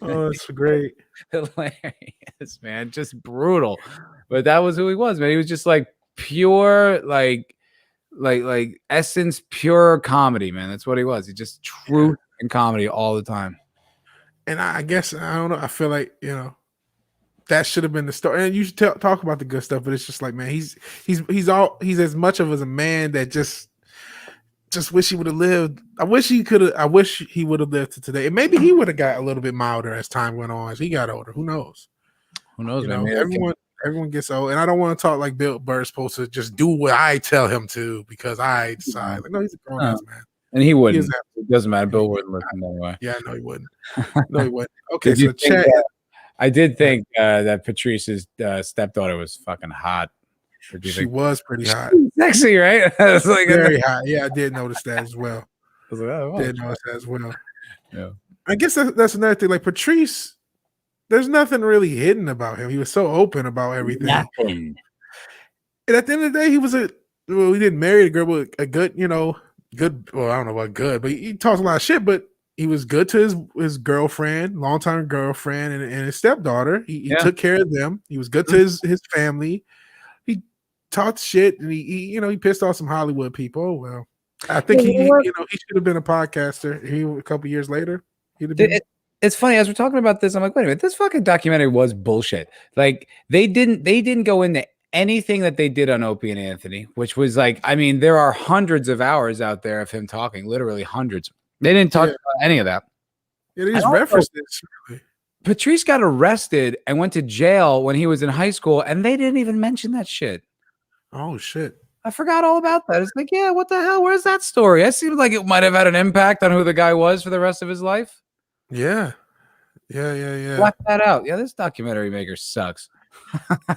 that's great. Hilarious, man. Just brutal. But that was who he was, man. He was just like pure, like essence, pure comedy, man. That's what he was. He just truth and comedy all the time. And I guess, I don't know, I feel like, that should have been the story. And you should talk about the good stuff, but it's just like, man, he's as much of as a man that just wish he would have lived. I wish he would have lived to today. And maybe he would have got a little bit milder as time went on, as he got older. Who knows? Man? Everyone gets old. And I don't want to talk like Bill Burr's supposed to just do what I tell him to because I decide. Like, no, he's a grown ass man. And he wouldn't. It doesn't matter. Bill wouldn't listen anyway. Yeah, no, he wouldn't. No, he wouldn't. Okay, so chat. I did think that Patrice's stepdaughter was fucking hot. She was pretty hot. Sexy, right? It's like very hot. Yeah, I did notice that as well. I was like, oh, wow. Did notice that as well. Yeah. I guess that's another thing. Like Patrice, there's nothing really hidden about him. He was so open about everything. Nothing. And at the end of the day, he was we didn't marry a girl, but a good, good. Well, I don't know about good, but he talks a lot of shit. But he was good to his girlfriend, longtime girlfriend, and his stepdaughter. He took care of them. He was good to his family. He talked shit, and he pissed off some Hollywood people. Oh, well, I think he should have been a podcaster. A couple years later, he'd have been. It's funny as we're talking about this. I'm like, wait a minute, this fucking documentary was bullshit. Like they didn't go into anything that they did on Opie and Anthony, which was like, I mean, there are hundreds of hours out there of him talking, literally hundreds. They didn't talk about any of that. Yeah, they just referenced it. Really. Patrice got arrested and went to jail when he was in high school, and they didn't even mention that shit. Oh shit. I forgot all about that. It's like, yeah, what the hell? Where's that story? It seems like it might have had an impact on who the guy was for the rest of his life. Yeah. Black that out. Yeah, this documentary maker sucks.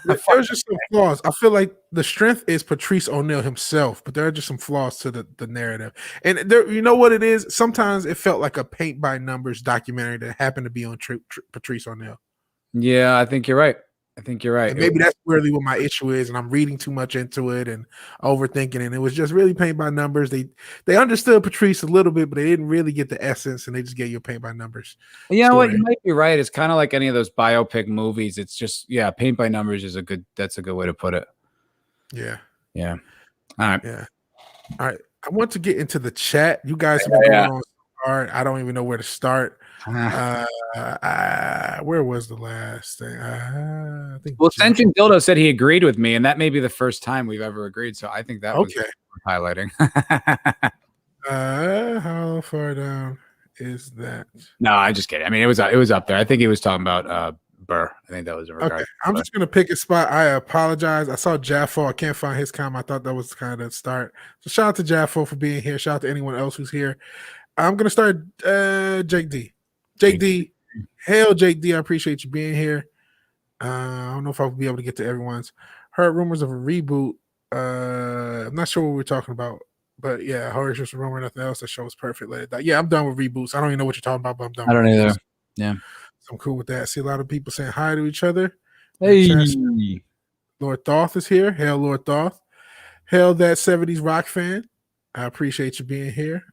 There's just some flaws. I feel like the strength is Patrice O'Neal himself, but there are just some flaws to the narrative. And there, you know what it is? Sometimes it felt like a paint by numbers documentary that happened to be on Patrice O'Neal. Yeah, I think you're right. And maybe that's really what my issue is, and I'm reading too much into it and overthinking. And it was just really paint by numbers. They understood Patrice a little bit, but they didn't really get the essence, and they just gave you a paint by numbers. You know what? You might be right. It's kind of like any of those biopic movies. It's just paint by numbers is that's a good way to put it. Yeah. All right. Yeah. All right. I want to get into the chat. You guys have been going on so hard. I don't even know where to start. Where was the last thing? I think. Well, Sentient Dildo said he agreed with me, and that may be the first time we've ever agreed. So I think that was okay. Highlighting. How far down is that? No, I'm just kidding. I mean, it was up there. I think he was talking about Burr. I think that was in regard. Okay, I'm just gonna pick a spot. I apologize. I saw Jaffo. I can't find his comment. I thought that was kind of the start. So shout out to Jaffo for being here. Shout out to anyone else who's here. I'm gonna start Jake D. Jake D. Hail Jake D. I appreciate you being here. I don't know if I'll be able to get to everyone's. Heard rumors of a reboot. I'm not sure what we're talking about, but yeah, heard just a rumor, nothing else. That show was perfect. Let it die. Yeah, I'm done with reboots. I don't even know what you're talking about, but I'm done. I don't either. Yeah, so I'm cool with that. I see a lot of people saying hi to each other. Hey, Lord Thoth is here. Hail Lord Thoth. Hail that 70s rock fan. I appreciate you being here.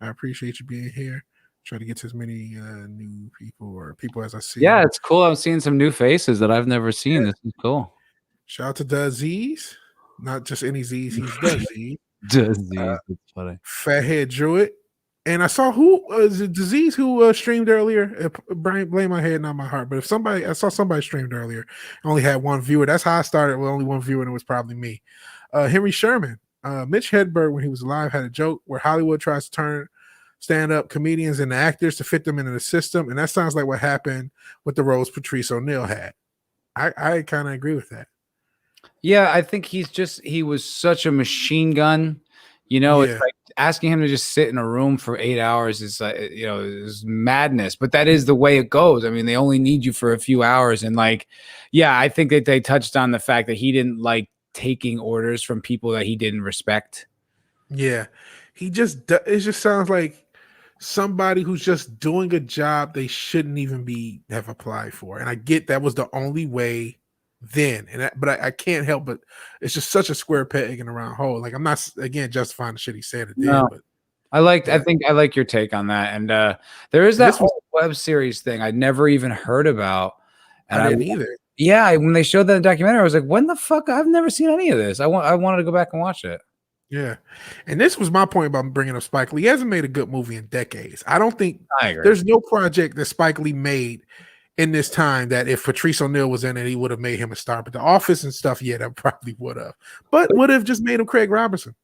Try to get to as many new people or people as I see. Yeah, it's cool. I'm seeing some new faces that I've never seen. Yeah. This is cool. Shout out to Duzzies. Not just any Z's. He's Duzzies. Duzzies. That's funny. Fathead Druid. And I saw who was it Disease who streamed earlier. Blame my head, not my heart. But if I saw somebody streamed earlier, only had one viewer. That's how I started with only one viewer, and it was probably me. Henry Sherman. Mitch Hedberg, when he was alive, had a joke where Hollywood tries to turn stand-up comedians into actors to fit them into the system, and that sounds like what happened with the roles Patrice O'Neal had. I kind of agree with that. Yeah, I think he was such a machine gun. It's like asking him to just sit in a room for 8 hours is is madness, but that is the way it goes. I mean, they only need you for a few hours. And I think that they touched on the fact that he didn't like taking orders from people that he didn't respect. Yeah. It just sounds like somebody who's just doing a job they shouldn't even have applied for. And I get that was the only way then, but I can't help but it's just such a square peg in a round hole. Like I'm not again justifying the shit he said or did, but I think I like your take on that. And there is that whole web series thing I'd never even heard about. And I didn't either. Yeah, when they showed that documentary, I was like, when the fuck? I've never seen any of this. I wanted to go back and watch it. Yeah. And this was my point about bringing up Spike Lee. He hasn't made a good movie in decades. I don't think there's no project that Spike Lee made in this time that if Patrice O'Neal was in it, he would have made him a star. But The Office and stuff, yeah, that probably would have. But would have just made him Craig Robinson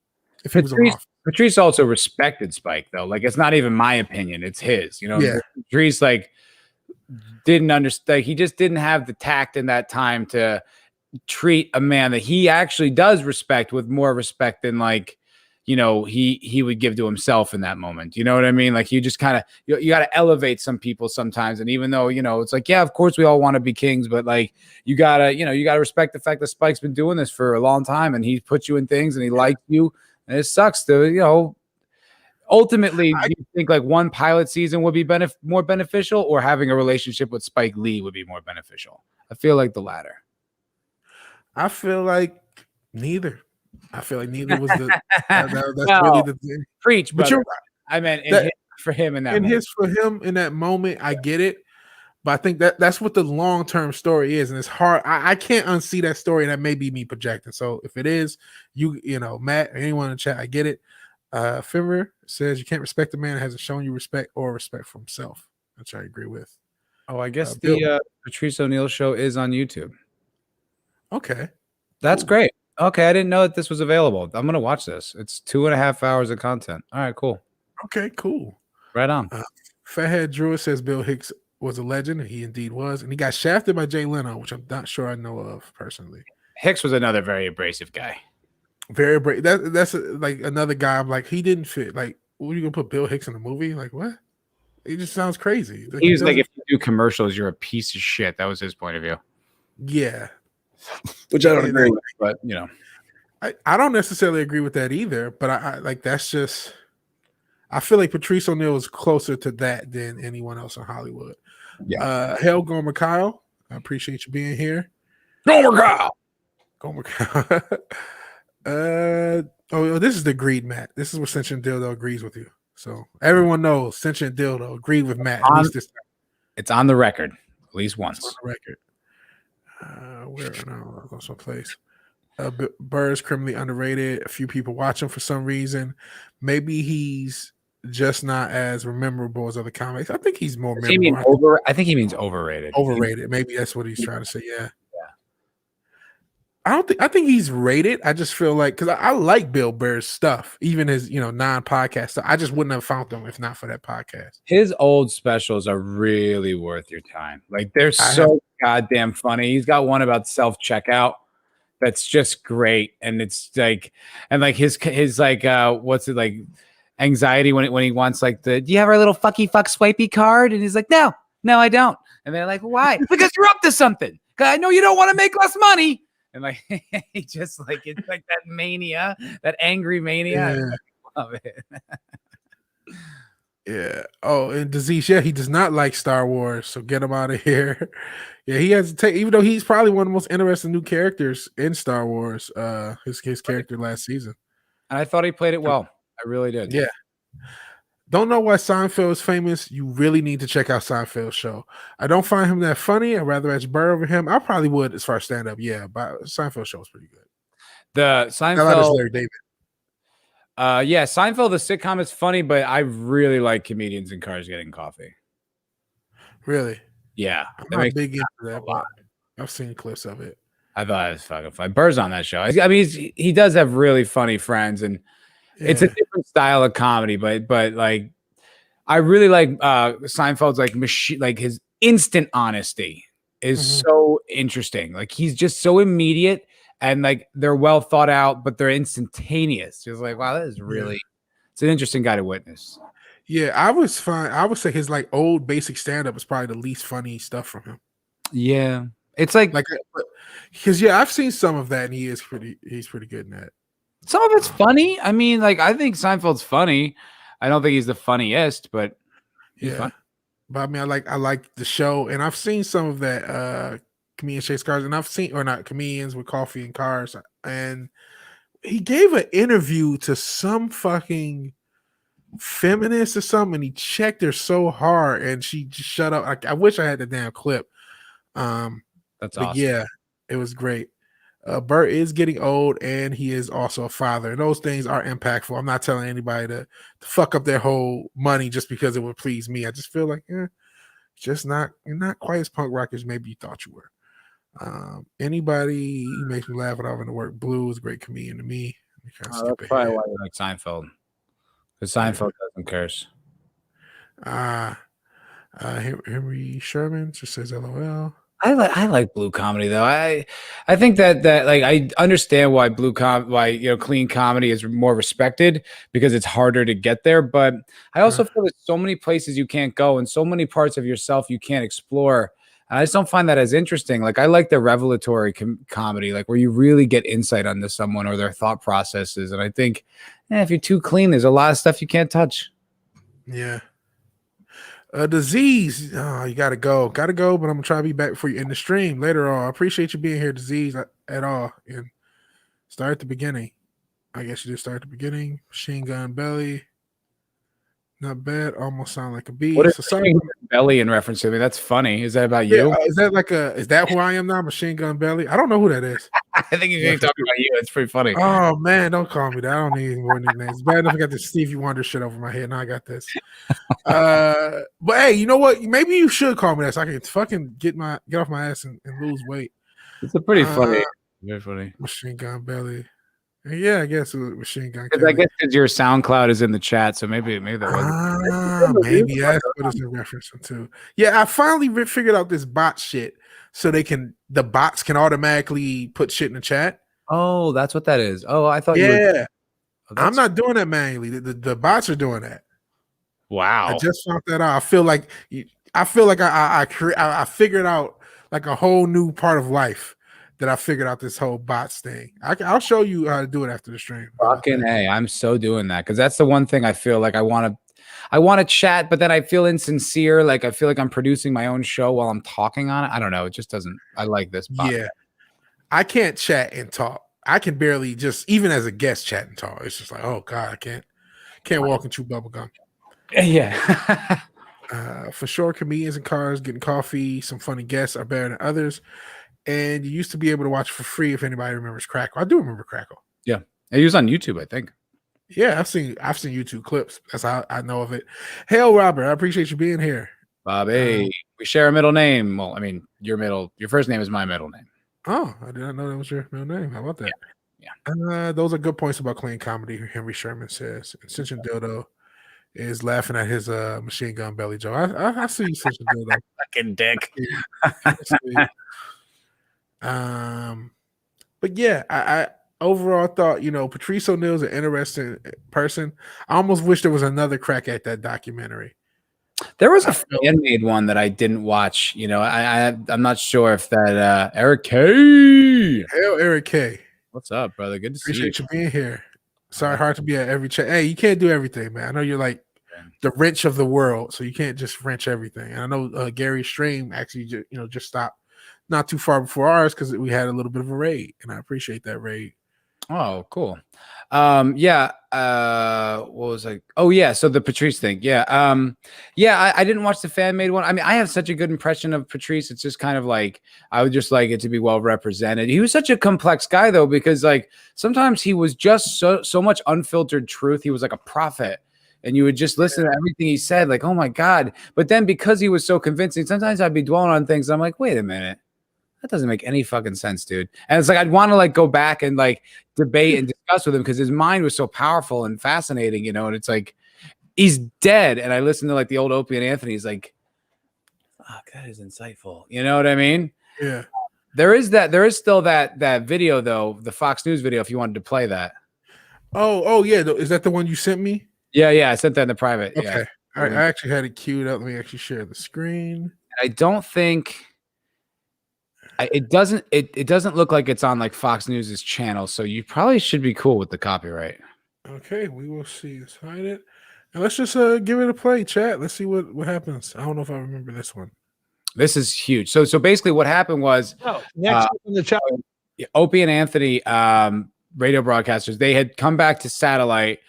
if he was on Office. Patrice also respected Spike, though. Like, it's not even my opinion. It's his. Yeah. Patrice, didn't understand. He just didn't have the tact in that time to treat a man that he actually does respect with more respect than he would give to himself in that moment. You know what I mean? Like, you just kind of you got to elevate some people sometimes. And even though it's like, yeah, of course we all want to be kings, but you gotta respect the fact that Spike's been doing this for a long time and he put you in things and he liked you. And it sucks to ultimately, do you think one pilot season would be more beneficial, or having a relationship with Spike Lee would be more beneficial? I feel like the latter. I feel like neither. Was the that's really the thing. Preach, but you're right. I meant for him in that moment, I get it. But I think that's what the long-term story is, and it's hard. I can't unsee that story, and that may be me projecting. So if it is, Matt, or anyone in the chat, I get it. Fimmer says you can't respect a man that hasn't shown you respect or respect for himself, which I agree with. Oh, I guess the Patrice O'Neal show is on YouTube. Okay. That's great. Okay, I didn't know that this was available. I'm going to watch this. It's 2.5 hours of content. All right, cool. Okay, cool. Right on. Fathead Druid says Bill Hicks was a legend, and he indeed was. And he got shafted by Jay Leno, which I'm not sure I know of personally. Hicks was another very abrasive guy. Very brave. That's another guy. I'm like, he didn't fit. Like, what are you gonna put Bill Hicks in the movie? Like, what? It just sounds crazy. He was like, if you do commercials, you're a piece of shit. That was his point of view. Yeah, which I don't agree with, but I don't necessarily agree with that either. But I like that's just. I feel like Patrice O'Neal is closer to that than anyone else in Hollywood. Yeah. Gomer Kyle, I appreciate you being here. Gomer Kyle. This is the agreed Matt. This is where Sentient Dildo agrees with you. So everyone knows Sentient Dildo agreed with Matt. At least this time. It's on the record, at least once. It's on the record. Where now? I'll go someplace. Burr's criminally underrated. A few people watch him for some reason. Maybe he's just not as memorable as other comics. I think he's more Does he mean memorable. I think he means overrated. Overrated. Maybe that's what he's trying to say. Yeah. I think he's rated. I just feel like because I like Bill Burr's stuff, even his non-podcast stuff. I just wouldn't have found them if not for that podcast. His old specials are really worth your time. Like they're so goddamn funny. He's got one about self-checkout that's just great, and it's like, and like his like what's it like anxiety when he wants like do you have our little fucky fuck swipey card? And he's like, no, I don't. And they're like, why? Because you're up to something. I know you don't want to make less money. And like he just like it's like that mania, that angry mania. Yeah. I love it. Yeah. Oh, and Disease. Yeah, he does not like Star Wars, so get him out of here. Yeah, he has to take, even though he's probably one of the most interesting new characters in Star Wars. His character last season, and I thought he played it well. I really did. Yeah. Don't know why Seinfeld is famous. You really need to check out Seinfeld's show. I don't find him that funny. I'd rather watch Burr over him. I probably would as far as stand up. Yeah, but Seinfeld show is pretty good. The Seinfeld. Larry David. Yeah, Seinfeld, the sitcom is funny, but I really like comedians in cars getting coffee. Really? Yeah. I'm not big into that, but I've seen clips of it. I thought it was fucking fun. Burr's on that show. I mean, he does have really funny friends, and it's a different style of comedy, but like I really like Seinfeld's like machine, like his instant honesty is so interesting. Like he's just so immediate. And like they're well thought out, but they're instantaneous. It's like, wow, that is really it's an interesting guy to witness. Yeah, I was fine. I would say his like old basic stand-up is probably the least funny stuff from him. Yeah. It's like because I've seen some of that and he's pretty good in that. Some of it's funny. I mean, like I think Seinfeld's funny. I don't think he's the funniest, but he's funny. But I mean, I like the show, and I've seen some of that Comedian Chase Cars, and I've seen, or not, Comedians with Coffee and Cars, and he gave an interview to some fucking feminist or something, and he checked her so hard, and she just shut up. I wish I had the damn clip. That's awesome. Yeah, it was great. Bert is getting old, and he is also a father, and those things are impactful. I'm not telling anybody to fuck up their whole money just because it would please me. I just feel like, you're not quite as punk rock as maybe you thought you were. Anybody who makes me laugh when I'm in the work. Blue is a great comedian to me. That's probably why you like Seinfeld, because Seinfeld doesn't curse. Henry Sherman just says LOL. I like blue comedy though. I think that like I understand why clean comedy is more respected because it's harder to get there. But I also feel there's so many places you can't go and so many parts of yourself you can't explore. And I just don't find that as interesting. Like I like the revelatory comedy, like where you really get insight into someone or their thought processes. And I think if you're too clean, there's a lot of stuff you can't touch. Yeah. Disease. Oh, you gotta go. But I'm gonna try to be back for you in the stream later on. I appreciate you being here, Disease, at all. And start at the beginning. I guess you did start at the beginning. Machine Gun Belly. Not bad. Almost sound like a bee. What is Machine Gun Belly in reference to me? That's funny. Is that about you? Is that who I am now? Machine Gun Belly? I don't know who that is. I think he's talking about you. It's pretty funny. Oh man, don't call me that. I don't need any more nicknames. It's bad enough I got this Stevie Wonder shit over my head. Now I got this. But hey, you know what? Maybe you should call me that so I can fucking get off my ass and lose weight. It's a pretty funny. Very funny. Machine Gun Belly. Yeah, I guess it was Machine Gun. I guess because your SoundCloud is in the chat, so maybe that was. Maybe that's what it's in reference to. Yeah, I finally figured out this bot shit, so the bots can automatically put shit in the chat. Oh, that's what that is. Oh, I thought. Yeah, I'm not doing that manually. The bots are doing that. Wow, I just found that out. I feel like I figured out like a whole new part of life. That I figured out this whole bots thing. I'll show you how to do it after the stream. Fucking hey, I'm so doing that because that's the one thing I feel like I want to chat, but then I feel insincere. Like I feel like I'm producing my own show while I'm talking on it. I don't know. It just doesn't. I like this. Bot. Yeah, I can't chat and talk. I can barely just even as a guest chat and talk. It's just like, oh god, I can't walk and chew bubble gum. Yeah. For sure, comedians in cars getting coffee. Some funny guests are better than others. And you used to be able to watch for free if anybody remembers Crackle. I do remember Crackle. Yeah. He was on YouTube, I think. Yeah, I've seen YouTube clips. That's how I know of it. Hail, Robert. I appreciate you being here. Bobby, we share a middle name. Well, I mean, your first name is my middle name. Oh, I did not know that was your middle name. How about that? Yeah. Those are good points about clean comedy. Henry Sherman says. And Cinchin Dildo is laughing at his machine gun belly joke. I see you, Cinchin Dildo. Fucking dick. But yeah, I overall thought, Patrice O'Neal is an interesting person. I almost wish there was another crack at that documentary. There was a fan-made one that I didn't watch. I'm not sure if that Eric K. Hell, Eric K. What's up, brother? Good to see you. Appreciate you being here. Sorry, hard to be at every chat. Hey, you can't do everything, man. I know you're like the wrench of the world, so you can't just wrench everything. And I know Gary's stream actually just stopped not too far before ours because we had a little bit of a raid, and I appreciate that raid. Oh, cool. What was I? Oh yeah, so the Patrice thing. I didn't watch the fan-made one. I mean, I have such a good impression of Patrice. It's just kind of like I would just like it to be well represented. He was such a complex guy though, because like sometimes he was just so much unfiltered truth. He was like a prophet. And you would just listen to everything he said, like, oh my God. But then because he was so convincing, sometimes I'd be dwelling on things. And I'm like, wait a minute. That doesn't make any fucking sense, dude. And it's like I'd want to like go back and like debate and discuss with him because his mind was so powerful and fascinating, and it's like he's dead. And I listened to like the old Opie and Anthony. He's like, fuck, that is insightful. You know what I mean? Yeah. There is still that video though, the Fox News video, if you wanted to play that. Oh yeah. Is that the one you sent me? Yeah. I sent that in the private. Okay. Yeah. All right. I actually had it queued up. Let me actually share the screen. I don't think it doesn't look like it's on like Fox News's channel, so you probably should be cool with the copyright. Okay, we will see. Let's hide it. And let's just give it a play, chat. Let's see what happens. I don't know if I remember this one. This is huge. So basically what happened was next in the chat, Opie and Anthony, radio broadcasters, they had come back to satellite,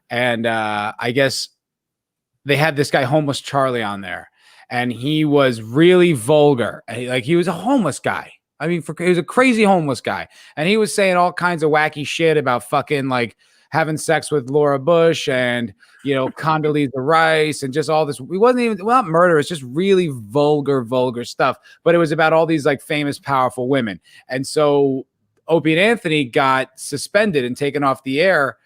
and I guess they had this guy Homeless Charlie on there. And he was really vulgar. He was a homeless guy. I mean, he was a crazy homeless guy. And he was saying all kinds of wacky shit about fucking like having sex with Laura Bush and, Condoleezza Rice and just all this. We wasn't even, not murder. It's just really vulgar stuff. But it was about all these like famous, powerful women. And so Opie and Anthony got suspended and taken off the air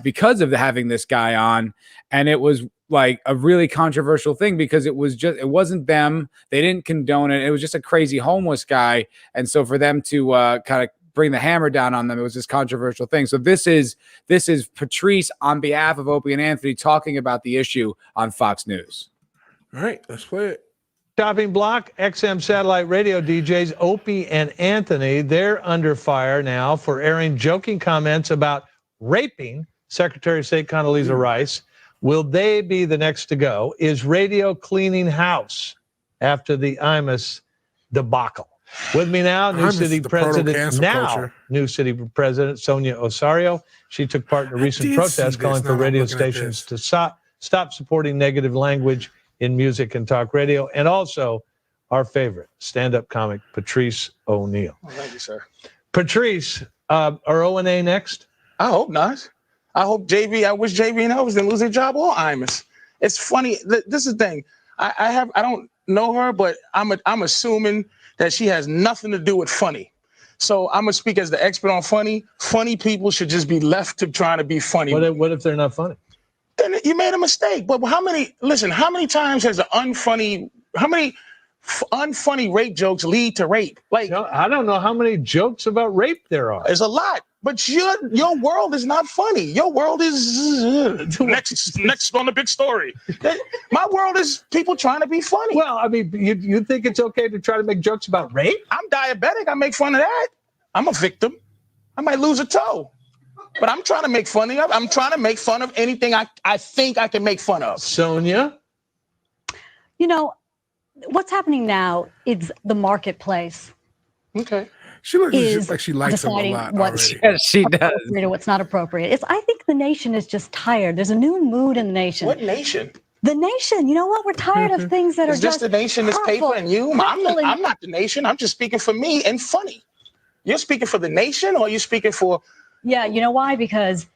because of having this guy on. And it was like a really controversial thing because it wasn't them. They didn't condone it. It was just a crazy homeless guy. And so for them to kind of bring the hammer down on them, it was this controversial thing. So this is Patrice on behalf of Opie and Anthony talking about the issue on Fox News. All right, let's play it. Chopping block, XM satellite radio DJs Opie and Anthony, they're under fire now for airing joking comments about raping Secretary of State Condoleezza Rice. Will they be the next to go? Is radio cleaning house after the Imus debacle? With me now, New City President Sonia Osario. She took part in a recent protest calling for radio stations to stop supporting negative language in music and talk radio. And also our favorite stand-up comic, Patrice O'Neal. Oh, thank you, sir. Patrice, are O&A next? I hope not. I wish JB and Elvis didn't lose their job or Imus. It's funny. This is the thing. I don't know her, but I'm assuming that she has nothing to do with funny. So I'm gonna speak as the expert on funny. Funny people should just be left to trying to be funny. What if they're not funny? Then you made a mistake. But how many times has how many unfunny rape jokes lead to rape? Like, I don't know how many jokes about rape there are. There's a lot. But your world is not funny. Your world is next on the big story. My world is people trying to be funny. Well, I mean, you think it's okay to try to make jokes about rape? I'm diabetic. I make fun of that. I'm a victim. I might lose a toe. But I'm trying to make fun of. I'm trying to make fun of anything I think I can make fun of. Sonia? What's happening now is the marketplace. Okay. She looks like she likes him a lot already. Yes, she does. Or what's not appropriate. I think the nation is just tired. There's a new mood in the nation. What nation? The nation. You know what? We're tired of things that is are just the nation is paper and you? I'm not the nation. I'm just speaking for me and funny. You're speaking for the nation or are you speaking for... Yeah, you know why? Because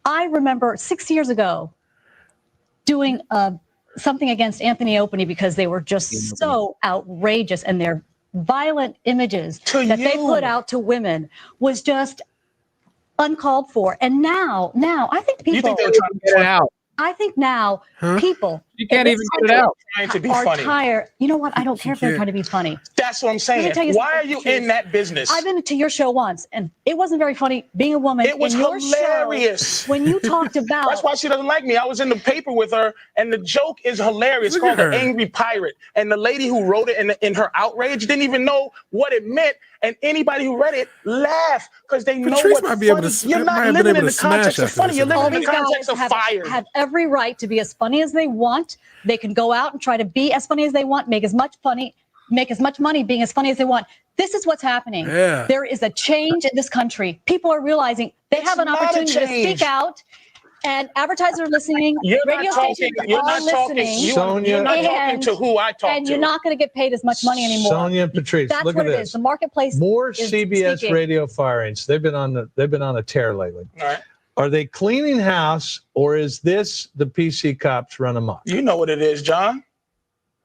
I remember 6 years ago doing something against Anthony Openy because they were just so outrageous, and their violent images that they put out to women was just uncalled for. And now I think people. You think they were trying to get it out? I think now people. You can't even get it out. Trying to be are funny. tired. You know what? I don't care if they're trying to be funny. That's what I'm saying. Why are you in that business? I've been to your show once, and it wasn't very funny being a woman. It was in your hilarious. Show, when you talked about. That's why she doesn't like me. I was in the paper with her, and the joke is hilarious. It's called The Angry Pirate. And the lady who wrote it in her outrage didn't even know what it meant. And anybody who read it laughed because they know Patrice what might be funny. able to, You're not living in the context of funny. You're living All in the these context guys of fire. have every right to be as funny as they want. They can go out and try to be as funny as they want, make as much money being as funny as they want. This is what's happening. Yeah. There is a change in this country. People are realizing they have an opportunity to speak out, and advertisers are listening. Radio stations are listening. You're not talking to who I talk to. And you're not going to get paid as much money anymore. Sonia and Patrice, That's look what at it this. is. The marketplace. More is CBS speaking. radio firings. They've been on a tear lately. All right. Are they cleaning house, or is this the PC cops run amok? You know what it is, John.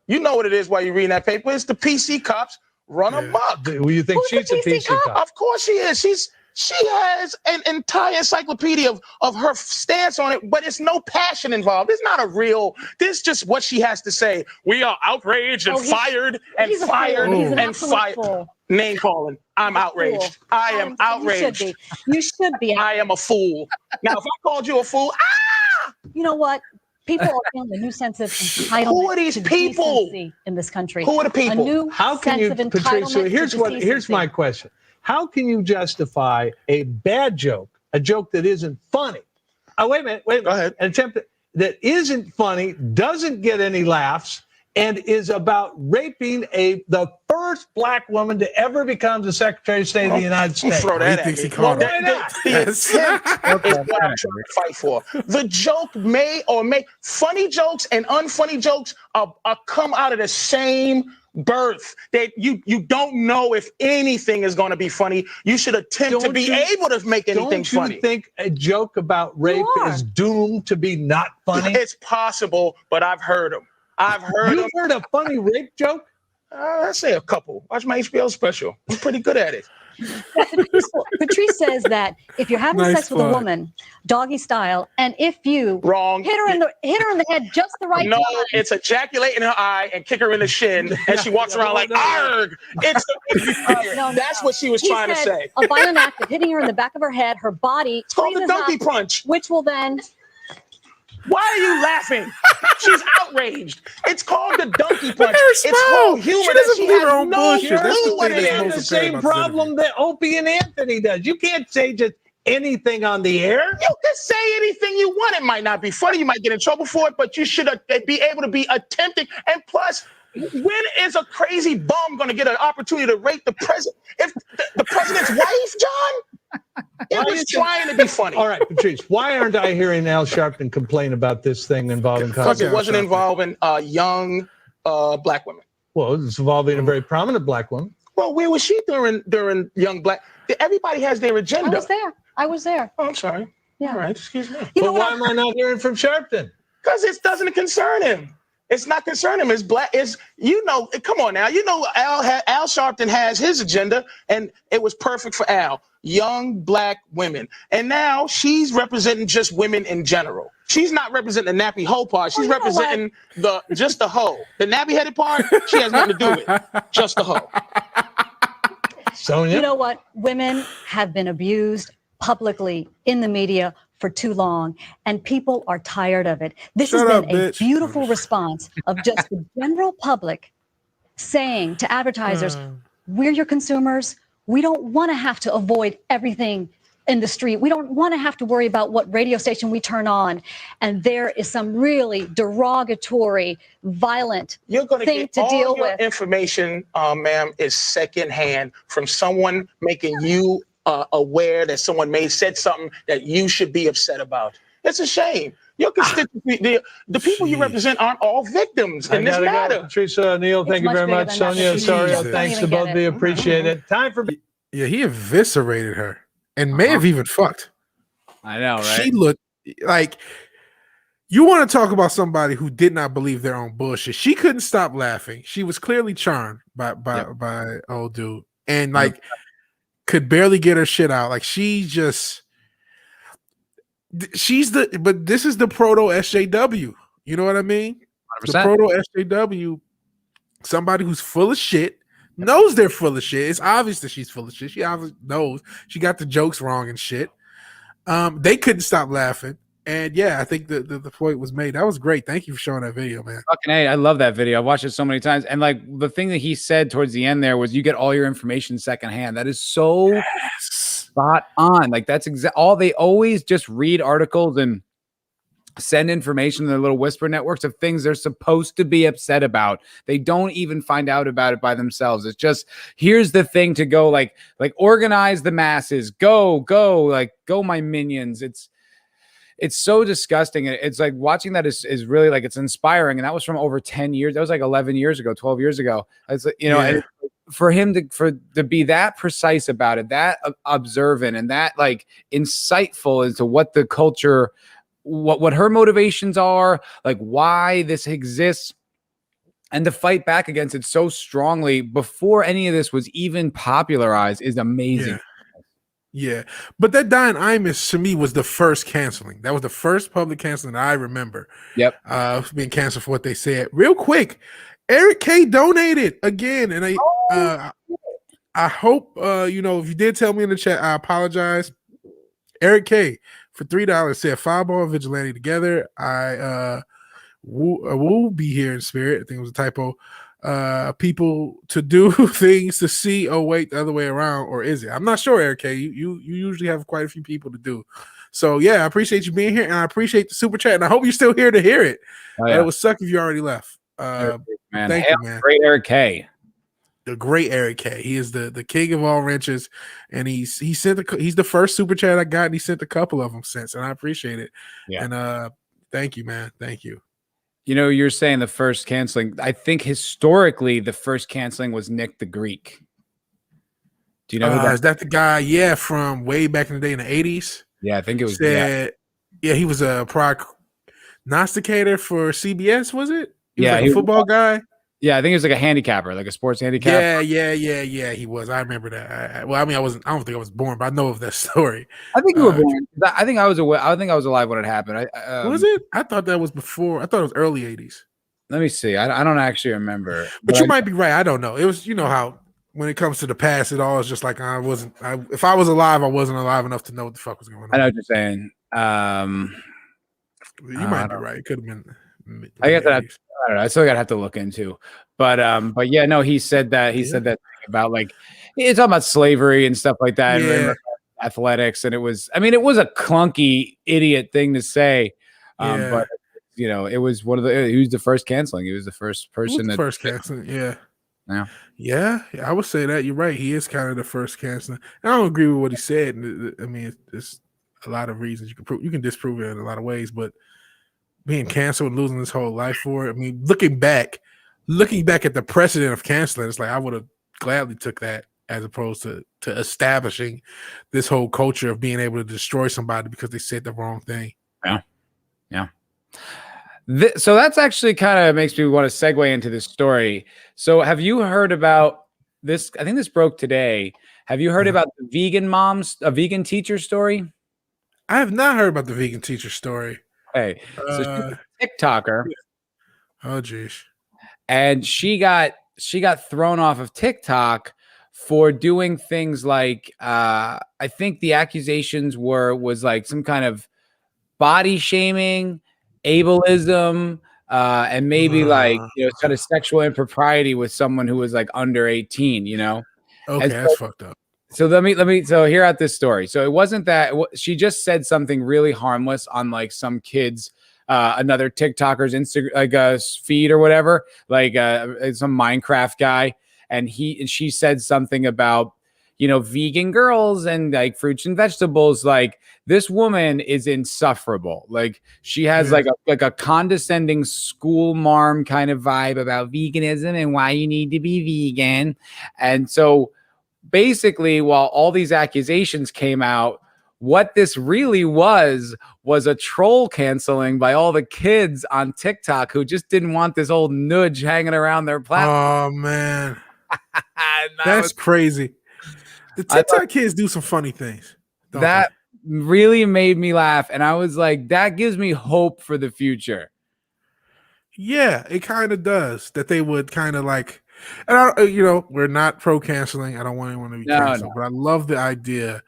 You know what it is while you're reading that paper. It's the PC cops run amok. Do you think she's a PC cop? Of course she is. She has an entire encyclopedia of her stance on it, but it's no passion involved. It's not a real. This is just what she has to say. We are outraged and fired and fired and fired. Name calling. I'm outraged. I am outraged. You should be. I am a fool. Now, if I called you a fool, you know what? People are feeling a new sense of entitlement. Who are these people in this country? Who are the people? A new How can you, sense of Patrice? So entitlement here's my question. How can you justify a bad joke, a joke that isn't funny? Oh, wait a minute. Go ahead. An attempt that isn't funny, doesn't get any laughs, and is about raping the first black woman to ever become the Secretary of State of the United States. Throw that at me. The intent is what I'm trying to fight for. The joke funny jokes and unfunny jokes are come out of the same birth. That you don't know if anything is going to be funny. You should attempt to be able to make anything funny. Don't you think a joke about rape is doomed to be not funny? It's possible, but I've heard them. You've heard a funny rape joke? I'd say a couple. Watch my HBO special. I'm pretty good at it. Patrice says that if you're having sex with a woman, doggy style, and if you hit her in the head just the right time. No, it's ejaculate in her eye and kick her in the shin, and she walks around like arg. That's what she was trying to say. A violent act of hitting her in the back of her head, her body. It's called the donkey punch, which will then. Why are you laughing? She's outraged. It's called the donkey punch. It's called humor. She doesn't believe her own bullshit. That's the same problem that Opie and Anthony does. You can't say just anything on the air. You can say anything you want. It might not be funny. You might get in trouble for it, but you should be able to be attempting. And plus, when is a crazy bum going to get an opportunity to rape the president? If the president's wife, John? It was trying to be funny. All right, Patrice, why aren't I hearing Al Sharpton complain about this thing involving because it wasn't involving young black women. Well, it's involving a very prominent black woman. Well, where was she during young black? Everybody has their agenda. I was there. Oh, I'm sorry. Yeah. All right, excuse me. But why am I not hearing from Sharpton? Because it doesn't concern him. It's not concerning him. It's black. Come on now. Al Sharpton has his agenda, and it was perfect for Al. Young black women. And now she's representing just women in general. She's not representing the nappy hoe part. She's representing just the hoe. The nappy headed part, she has nothing to do with. Just the hoe. Sonia? You know what? Women have been abused publicly in the media for too long, and people are tired of it. This has been a beautiful response of just the general public saying to advertisers, we're your consumers. We don't want to have to avoid everything in the street. We don't want to have to worry about what radio station we turn on. And there is some really derogatory, violent thing to deal with. Information, ma'am, is secondhand from someone making you aware that someone may have said something that you should be upset about. It's a shame. Your constituency, the people you represent aren't all victims in this matter. Patrice O'Neal, thank you very much. Sonia, sorry. Thanks to both of you. Appreciate it. Time for... Yeah, he eviscerated her and may have even fucked. I know, right? She looked like, you want to talk about somebody who did not believe their own bullshit. She couldn't stop laughing. She was clearly charmed by old dude, and like could barely get her shit out. Like she's but this is the proto SJW. You know what I mean? 100%. The proto SJW. Somebody who's full of shit, knows they're full of shit. It's obvious that she's full of shit. She obviously knows she got the jokes wrong and shit. They couldn't stop laughing. And yeah, I think the point was made. That was great. Thank you for showing that video, man. Fucking A, I love that video. I've watched it so many times. And like the thing that he said towards the end there was you get all your information secondhand. That is so spot on. Like that's all they always just read articles and send information to their little whisper networks of things they're supposed to be upset about. They don't even find out about it by themselves. It's just, here's the thing to go like organize the masses, go, like go my minions. It's so disgusting. It's like watching that is really like, it's inspiring. And that was from over 10 years. That was like 11 years ago, 12 years ago. It's, you know, and for him to be that precise about it, that observant and that like insightful into what the culture, what her motivations are, like why this exists, and to fight back against it so strongly before any of this was even popularized is amazing. Yeah. But that Diane Imus to me was the first canceling. That was the first public canceling I remember. Yep. Being canceled for what they said. Real quick, Eric K donated again, and I hope you know, if you did tell me in the chat, I apologize. Eric K for $3 said Foulball and Vigilante together. I will be here in spirit. I think it was a typo. People to do things to see. Oh wait, the other way around, or is it? I'm not sure, Eric K. You usually have quite a few people to do. So yeah, I appreciate you being here, and I appreciate the super chat, and I hope you're still here to hear it. It would suck if you already left. Man, thank you, man. Great Eric K. The great Eric K. He is the king of all wrenches, and he's the first super chat I got, and he sent a couple of them since, and I appreciate it. Yeah. And thank you, man. Thank you. You know, you're saying the first canceling. I think historically the first canceling was Nick the Greek. Do you know who that is? That the guy? Yeah, from way back in the day in the 80s. Yeah, I think it was. Yeah, he was a prognosticator for CBS. Was it? He was like a football guy. Yeah, I think he was like a handicapper, like a sports handicapper. Yeah. He was. I remember that. I don't think I was born, but I know of that story. I think you were born. I think I was alive when it happened. Was it? I thought that was before. I thought it was early 80s. Let me see. I don't actually remember. But you might be right. I don't know. It was, you know how when it comes to the past, it all is just like if I was alive, I wasn't alive enough to know what the fuck was going on. I know what you're saying. You might be right. It could have been. I guess I don't know. I still gotta have to look into, but yeah, no, he said that said that thing about like it's talking about slavery and stuff like that, and athletics, and it was a clunky idiot thing to say, but you know, it was he was the first canceling. He was the first person first canceling. Yeah, I would say that you're right. He is kind of the first canceling. I don't agree with what he said. I mean, there's a lot of reasons you can disprove it in a lot of ways, but being canceled and losing his whole life for it. I mean, looking back at the precedent of canceling, it's like I would have gladly took that as opposed to establishing this whole culture of being able to destroy somebody because they said the wrong thing. Yeah. So that's actually kind of makes me want to segue into this story. So have you heard about this? I think this broke today. Have you heard about the vegan teacher story? I have not heard about the vegan teacher story. Hey, so she's a TikToker. Oh geez. And she got thrown off of TikTok for doing things like I think the accusations was like some kind of body shaming, ableism, and maybe like, you know, kind of sexual impropriety with someone who was like under 18, you know. Okay, that's fucked up. So let me hear out this story. So it wasn't that she just said something really harmless on like some kid's another TikToker's Instagram like feed or whatever, like some Minecraft guy, and she said something about, you know, vegan girls and like fruits and vegetables. Like this woman is insufferable. Like she has like a condescending school marm kind of vibe about veganism and why you need to be vegan, and so. Basically, while all these accusations came out, what this really was a troll canceling by all the kids on TikTok who just didn't want this old nudge hanging around their platform. Oh man, that's crazy. The TikTok kids do some funny things. That really made me laugh, and I was like, that gives me hope for the future. Yeah, it kind of does. That they would kind of like, and we're not pro canceling. I don't want anyone to be canceled, but I love the idea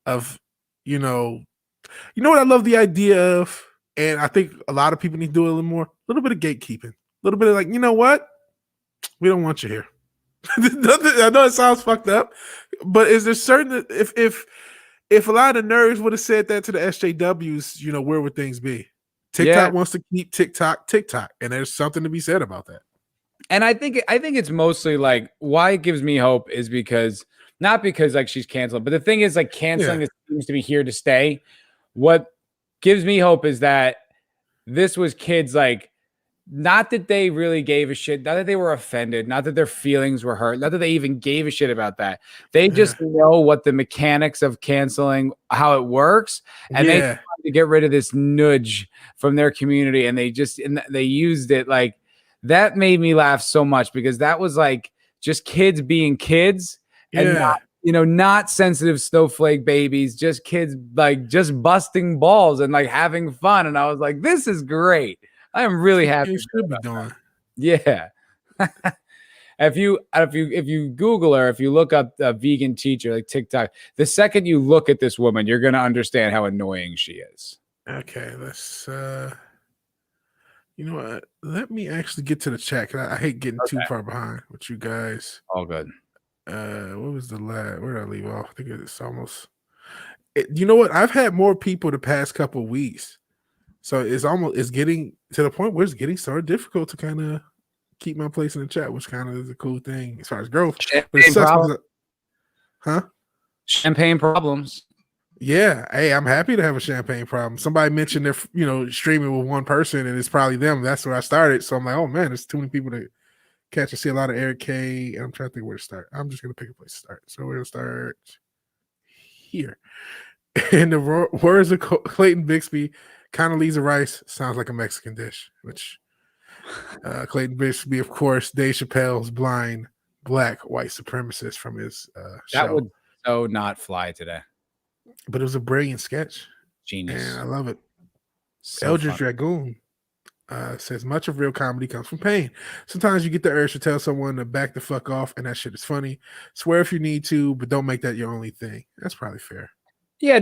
of, you know what I love the idea of, and I think a lot of people need to do it a little more. A little bit of gatekeeping, a little bit of like, you know what, we don't want you here. I know it sounds fucked up, but is there certain if a lot of the nerds would have said that to the SJWs, where would things be? TikTok wants to keep TikTok, and there's something to be said about that. And I think it's mostly like why it gives me hope is because not because like she's canceled, but the thing is like canceling seems to be here to stay. What gives me hope is that this was kids like, not that they really gave a shit, not that they were offended, not that their feelings were hurt, not that they even gave a shit about that. They just know what the mechanics of canceling, how it works, and they tried to get rid of this nudge from their community, and they used it. Like, that made me laugh so much because that was like just kids being kids and not sensitive snowflake babies, just kids like just busting balls and like having fun. And I was like, this is great. I am really happy. You should be doing. Yeah. If you Google her, if you look up a vegan teacher like TikTok, the second you look at this woman, you're gonna understand how annoying she is. Okay, let's. You know what? Let me actually get to the chat. I hate getting too far behind with you guys. All good. What was the last? Where did I leave off? I think it's almost. You know what? I've had more people the past couple of weeks. So it's getting to the point where it's getting sort of difficult to kind of keep my place in the chat, which kind of is a cool thing as far as growth. Champagne problems. Yeah. Hey, I'm happy to have a champagne problem. Somebody mentioned they're streaming with one person and it's probably them. That's where I started. So I'm like, oh man, there's too many people to catch. I see a lot of Eric K. And I'm trying to think where to start. I'm just going to pick a place to start. So we're going to start here. In the words of Clayton Bixby, Condoleezza Rice sounds like a Mexican dish, which Clayton Bixby, of course, Dave Chappelle's blind black white supremacist from his show. That would so not fly today. But it was a brilliant sketch. Genius. And I love it. So Eldridge Dragoon says, much of real comedy comes from pain. Sometimes you get the urge to tell someone to back the fuck off, and that shit is funny. Swear if you need to, but don't make that your only thing. That's probably fair. Yeah,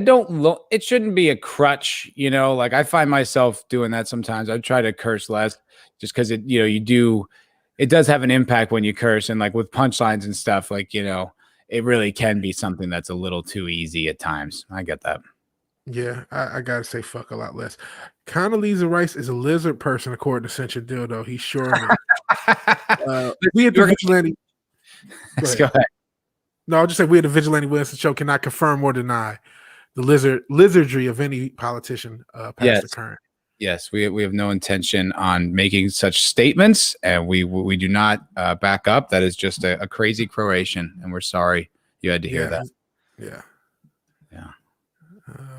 it shouldn't be a crutch, like I find myself doing that sometimes. I try to curse less just because it does have an impact when you curse, and like with punchlines and stuff, like, it really can be something that's a little too easy at times. I get that. Yeah, I gotta say fuck a lot less. Condoleezza Rice is a lizard person, according to Central Dildo. He's sure of it. We at the Vigilante. Let's go ahead. No, I'll just say we at the Vigilante Wilson Show cannot confirm or deny the lizardry of any politician past or current. Yes, we have no intention on making such statements, and we do not back up. That is just a crazy Croatian, and we're sorry you had to hear that. Yeah.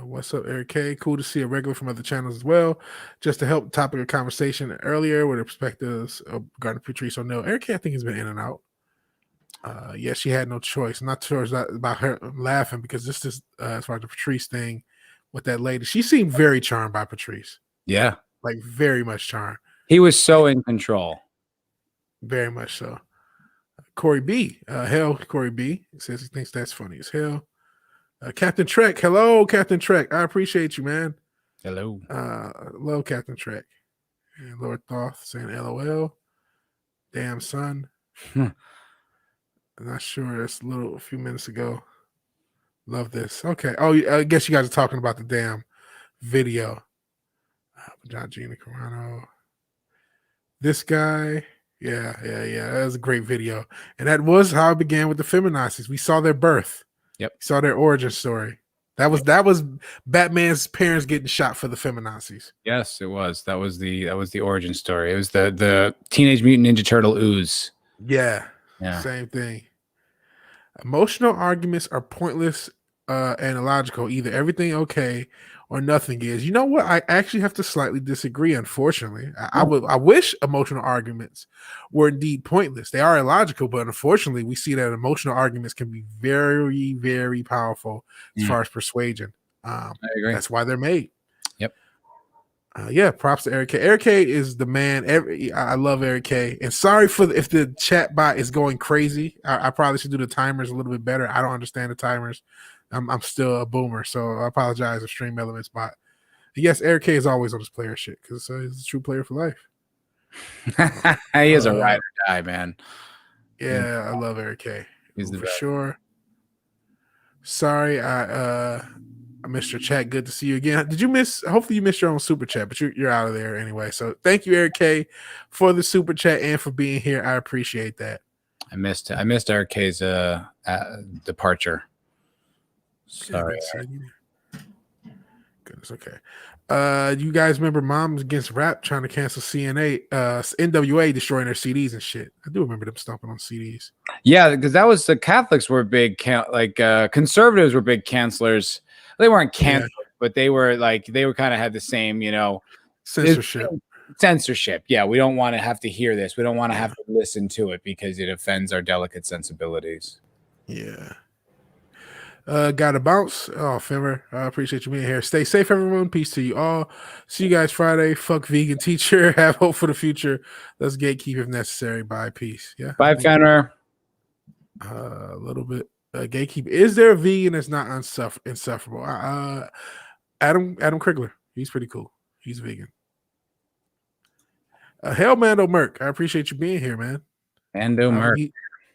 What's up, Eric K? Cool to see a regular from other channels as well. Just to help the topic of conversation earlier with the perspectives regarding Patrice O'Neal. Eric K, I think, has been in and out. Yeah, she had no choice. I'm not sure about her laughing because this is as far as the Patrice thing with that lady. She seemed very charmed by Patrice. Yeah, like very much charmed. He was so in control. Very much so. Corey B. Corey B. says he thinks that's funny as hell. Captain Trek. Hello, Captain Trek. I appreciate you, man. Hello. Love Captain Trek. And Lord Thoth saying LOL. Damn son. I'm not sure. That's a few minutes ago. Love this. Okay. Oh, I guess you guys are talking about the damn video. John Gina Carano. This guy. Yeah. That was a great video. And that was how it began with the feminazis. We saw their birth. Yep. We saw their origin story. That was Batman's parents getting shot for the feminazis. Yes, it was. That was the origin story. It was the Teenage Mutant Ninja Turtle ooze. Yeah. Same thing. Emotional arguments are pointless and illogical. Either everything okay or nothing is. You know what? I actually have to slightly disagree. Unfortunately, I wish emotional arguments were indeed pointless. They are illogical, but unfortunately, we see that emotional arguments can be very, very powerful as far as persuasion. I agree. That's why they're made. Yep. Yeah, props to Eric K. Eric K is the man. I love Eric K. And sorry if the chat bot is going crazy. I probably should do the timers a little bit better. I don't understand the timers. I'm still a boomer, so I apologize if Stream Elements bot. And yes, Eric K is always on his player shit because he's a true player for life. He is a ride or die, man. Yeah, I love Eric K. He's the for best. Sure. Sorry, I missed your chat. Good to see you again. Did you miss? Hopefully, you missed your own super chat, but you're out of there anyway. So thank you, Eric K, for the super chat and for being here. I appreciate that. I missed Eric K's departure. Sorry. Goodness. Okay. You guys remember Moms Against Rap trying to cancel NWA destroying their CDs and shit? I do remember them stomping on CDs. Yeah, because that was the Catholics were big, conservatives were big cancelers. They weren't canceled, but they were kind of had the same, censorship. Yeah, we don't want to have to hear this. We don't want to have to listen to it because it offends our delicate sensibilities. Yeah. Got to bounce. Oh, Fimmer, I appreciate you being here. Stay safe, everyone. Peace to you all. See you guys Friday. Fuck vegan teacher. Have hope for the future. Let's gatekeep if necessary. Bye. Peace. Yeah. Bye, Fenner. A little bit. Gatekeep. Is there a vegan that's not insufferable? Adam Krigler. He's pretty cool. He's vegan. Hell, Mando Merc. I appreciate you being here, man. Mando Merc.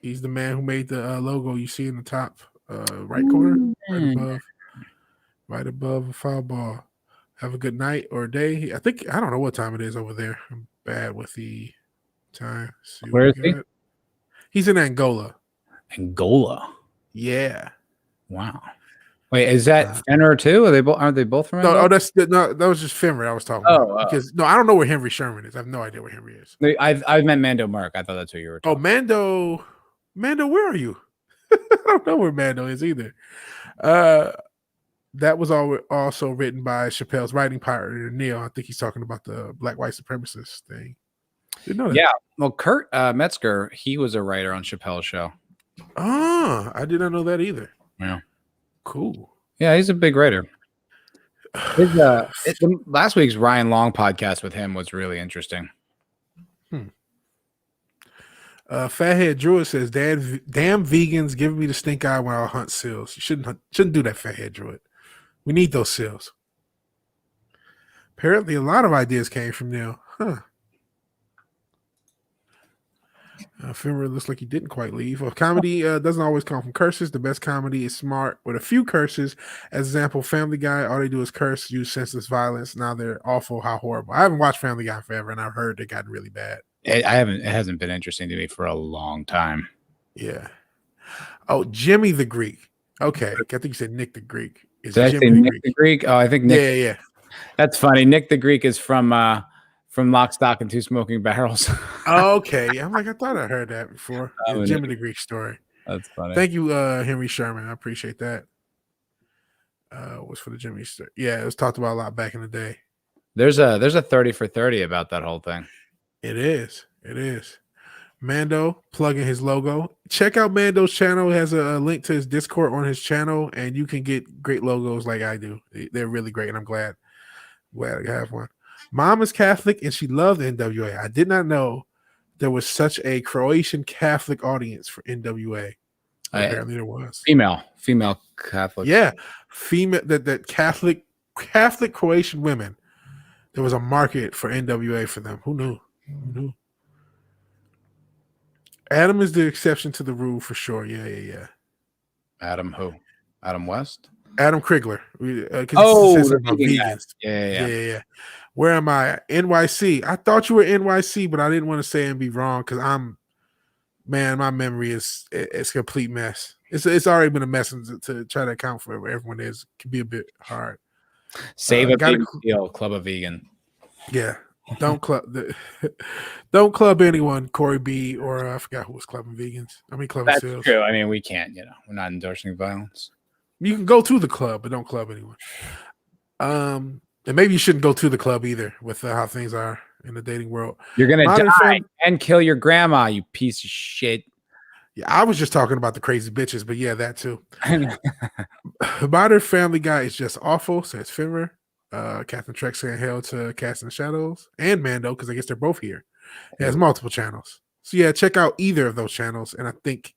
He's the man who made the logo you see in the top right corner, right above Foulball. Have a good night or day. I don't know what time it is over there. I'm bad with the time. Where is he? He's in Angola. Angola. Yeah. Wow. Wait, is that Fenner too? Aren't they both from Angola? That was just Fenner I was talking about. Because I don't know where Henry Sherman is. I have no idea where Henry is. I've met Mando Merc. I thought that's who you were talking about. Mando, where are you? I don't know where Mando is either. That was also written by Chappelle's writing partner, Neil. I think he's talking about the black white supremacist thing. Didn't know that. Yeah. Well, Kurt Metzger, he was a writer on Chappelle's show. Oh, I did not know that either. Yeah. Cool. Yeah, he's a big writer. Last week's Ryan Long podcast with him was really interesting. Fathead Druid says, "Damn vegans giving me the stink eye when I hunt seals. You shouldn't do that, Fathead Druid. We need those seals." Apparently, a lot of ideas came from Neil. Fimmer looks like he didn't quite leave. Well, comedy doesn't always come from curses. The best comedy is smart with a few curses. As example, Family Guy, all they do is curse, use senseless violence. Now they're awful. How horrible. I haven't watched Family Guy forever, and I've heard they got really bad. It hasn't been interesting to me for a long time. Yeah. Oh, Jimmy the Greek. Okay. I think you said Nick the Greek. Did I say Nick the Greek? Oh, I think Nick. Yeah. That's funny. Nick the Greek is from Lock, Stock, and Two Smoking Barrels. Okay. I'm like, I thought I heard that before. Jimmy the Greek story. That's funny. Thank you, Henry Sherman. I appreciate that. Was for the Jimmy story. Yeah, it was talked about a lot back in the day. There's a 30 for 30 about that whole thing. It is. Mando plugging his logo. Check out Mando's channel. He has a link to his Discord on his channel, and you can get great logos like I do. They're really great, and I'm glad I have one. Mom is Catholic, and she loved NWA. I did not know there was such a Croatian Catholic audience for NWA. Apparently, there was female Catholic. Yeah, female that Catholic Croatian women. There was a market for NWA for them. Who knew? Adam is the exception to the rule for sure. Yeah. Adam who? Adam West? Adam Krigler. The vegans. Yeah. Where am I? NYC. I thought you were NYC, but I didn't want to say and be wrong because my memory is a complete mess. It's already been a mess to try to account for where everyone is. It can be a bit hard. Save a vegan deal, club a vegan. Yeah. Don't club anyone, Corey B, or I forgot who was clubbing vegans. Clubbing That's sales. True. I mean, we can't, we're not endorsing violence. You can go to the club, but don't club anyone. And maybe you shouldn't go to the club either with how things are in the dating world. You're gonna die and kill your grandma, you piece of shit. Yeah, I was just talking about the crazy bitches, but yeah, that too. Modern Family Guy is just awful, says Fimmer. Catherine Trex saying hell to Cast in the Shadows and Mando, because I guess they're both here. It has multiple channels. So yeah, check out either of those channels. And I think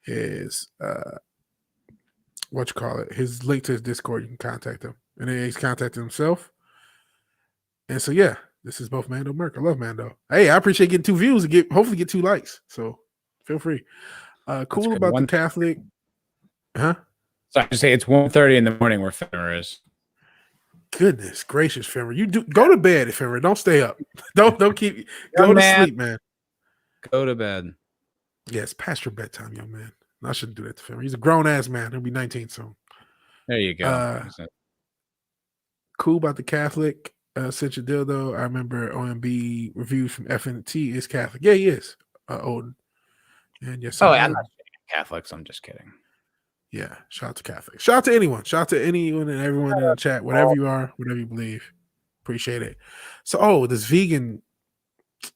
his his link to his Discord, you can contact him. And then he's contacted himself. And so yeah, this is both Mando Merc. I love Mando. Hey, I appreciate getting 2 views and hopefully get 2 likes. So feel free. Cool about the Catholic. Huh? So I just say it's 1:30 in the morning where Fimmer is. Goodness gracious, Fimmer. You do go to bed, Fimmer. Don't stay up. Don't keep go to sleep, man. Go to bed. Yes, past your bedtime, young man. I shouldn't do that to Fimmer. He's a grown ass man. He'll be 19 soon. There you go. Cool about the Catholic. Sent your dildo. I remember OMB reviews from FNT is Catholic. Yeah, he is. Odin. And yes, I'm not Catholics. I'm just kidding. Yeah, shout out to Catholics. Shout out to anyone. Shout out to anyone and everyone in the chat. Whatever you are, whatever you believe. Appreciate it. So, this vegan,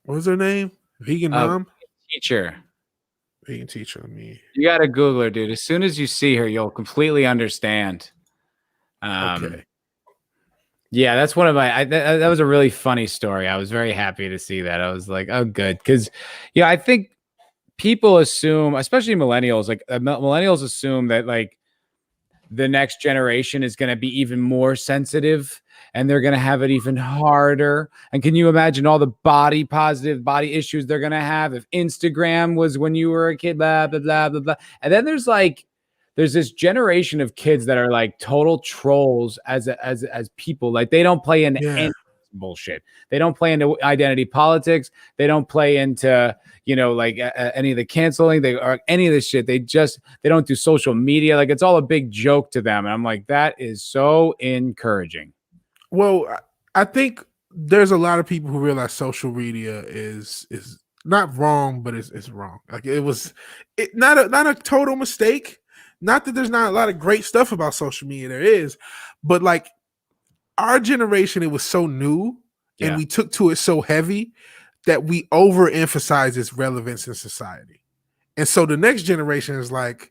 what was her name? Vegan mom? Teacher. Vegan teacher. You got to Google her, dude. As soon as you see her, you'll completely understand. Okay. Yeah, that's one of my. That was a really funny story. I was very happy to see that. I was like, oh, good, because I think people assume, especially millennials, millennials assume that like the next generation is going to be even more sensitive and they're going to have it even harder. And can you imagine all the body positive body issues they're going to have if Instagram was when you were a kid, blah, blah, blah, blah, blah. And then there's this generation of kids that are like total trolls as people. Like they don't play in any bullshit. They don't play into identity politics. They don't play into, any of the canceling. Any of this shit. They don't do social media. Like it's all a big joke to them. And I'm like, that is so encouraging. Well, I think there's a lot of people who realize social media is not wrong, but it's wrong. Like it was not a total mistake. Not that there's not a lot of great stuff about social media. There is, but like our generation, it was so new and we took to it so heavy that we overemphasize its relevance in society. And so the next generation is like,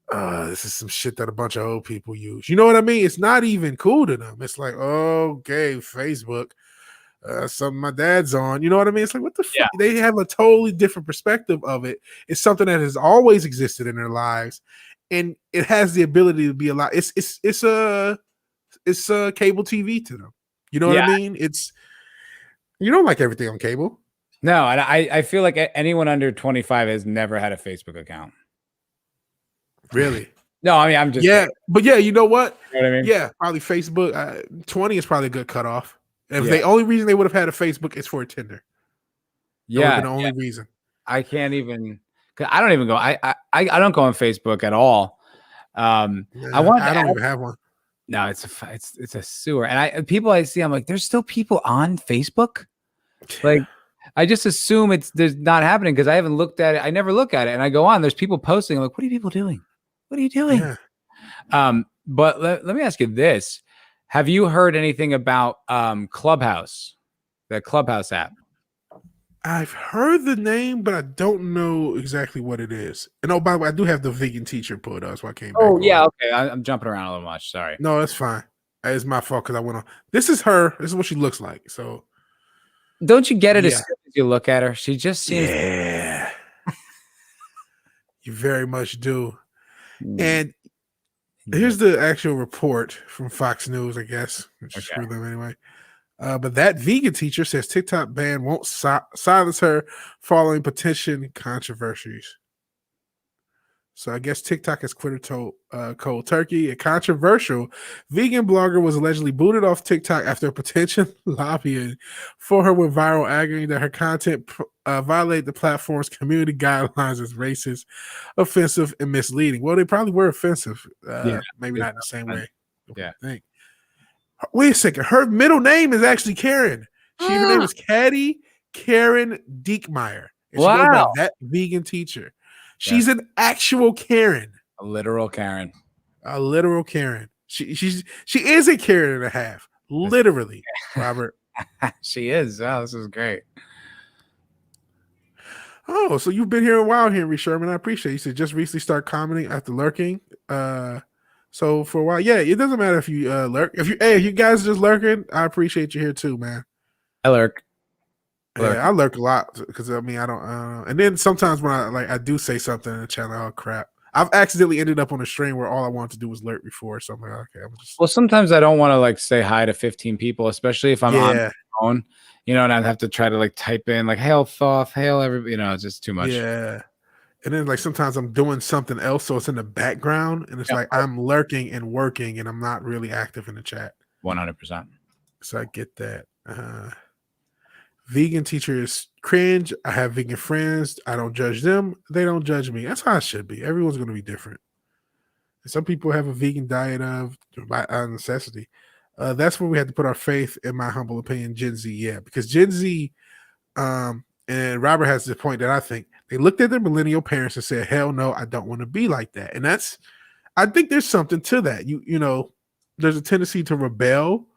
this is some shit that a bunch of old people use. You know what I mean? It's not even cool to them. It's like, okay, Facebook, something my dad's on. You know what I mean? It's like, what the fuck? They have a totally different perspective of it. It's something that has always existed in their lives. And it has the ability to be a lot. It's a cable TV to them. You know what I mean? You don't like everything on cable. No, and I feel like anyone under 25 has never had a Facebook account. Really? No, I mean I'm just but you know what? You know what I mean? Yeah, probably Facebook. 20 is probably a good cutoff. If the only reason they would have had a Facebook is for a Tinder. Yeah, the only reason. I can't even. I don't even go. I don't go on Facebook at all. I don't even have one. No, it's a sewer. And people I see, I'm like, there's still people on Facebook. Like, I just assume there's not happening because I haven't looked at it. I never look at it, and I go on. There's people posting. I'm like, what are people doing? What are you doing? Yeah. But let me ask you this: have you heard anything about Clubhouse, the Clubhouse app? I've heard the name, but I don't know exactly what it is. And by the way, I do have the vegan teacher pulled up, so I came back. Oh, yeah, okay. I'm jumping around a little much. Sorry. No, that's fine. It's my fault because I went on. This is her. This is what she looks like. So, don't you get it as soon as you look at her? She just seems. Yeah. You very much do. And here's the actual report from Fox News, I guess. Screw them anyway. But that vegan teacher says TikTok ban won't silence her following petition controversies. So I guess TikTok has quit cold turkey. A controversial vegan blogger was allegedly booted off TikTok after a petition lobbying for her with viral arguing that her content violated the platform's community guidelines as racist, offensive, and misleading. Well, they probably were offensive. Maybe not in the same way. Yeah. I think. Wait a second. Her middle name is actually Karen. Her name is Karen Diekmeyer. And she goes by that vegan teacher. She's an actual Karen. A literal Karen. A literal Karen. She is a Karen and a half. Literally, Robert. She is. Oh, this is great. Oh, so you've been here a while, Henry Sherman. I appreciate it. You said just recently start commenting after lurking. So for a while, yeah, it doesn't matter if you lurk. If you guys are just lurking, I appreciate you here too, man. I lurk. Yeah, I lurk a lot because I mean I don't. And then sometimes when I do say something in the channel, oh crap, I've accidentally ended up on a stream where all I wanted to do was lurk before. So I'm like, okay, I'm just. Well, sometimes I don't want to like say hi to 15 people, especially if I'm on my phone, you know, and I'd have to try to like type in like hail Thoth, hail everybody, you know, it's just too much. Yeah. And then like sometimes I'm doing something else, so it's in the background, and it's like I'm lurking and working, and I'm not really active in the chat. 100%. So I get that. Vegan teachers cringe. I have vegan friends. I don't judge them. They don't judge me. That's how it should be. Everyone's going to be different. Some people have a vegan diet by necessity. That's where we had to put our faith, in my humble opinion, Gen Z. Yeah, because Gen Z, and Robert has the point that I think they looked at their millennial parents and said, hell no, I don't want to be like that. And I think there's something to that. You know, there's a tendency to rebel.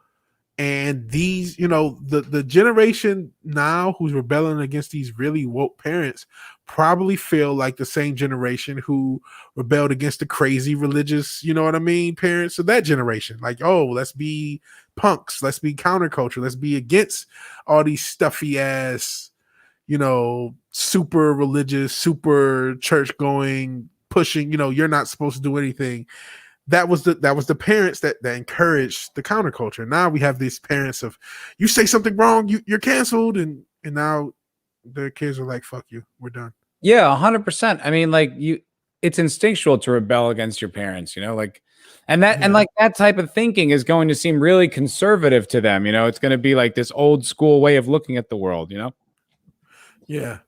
And these, you know, the generation now who's rebelling against these really woke parents probably feel like the same generation who rebelled against the crazy religious, you know what I mean, parents of that generation. Like, oh, let's be punks, let's be counterculture, let's be against all these stuffy ass, you know, super religious, super church going, pushing, you know, you're not supposed to do anything. That was the parents that encouraged the counterculture. Now we have these parents of, you say something wrong, you're canceled, and now their kids are like, fuck you, we're done. Yeah, 100%. I mean, like it's instinctual to rebel against your parents, you know, like, and like that type of thinking is going to seem really conservative to them. You know, it's going to be like this old school way of looking at the world, you know? Yeah.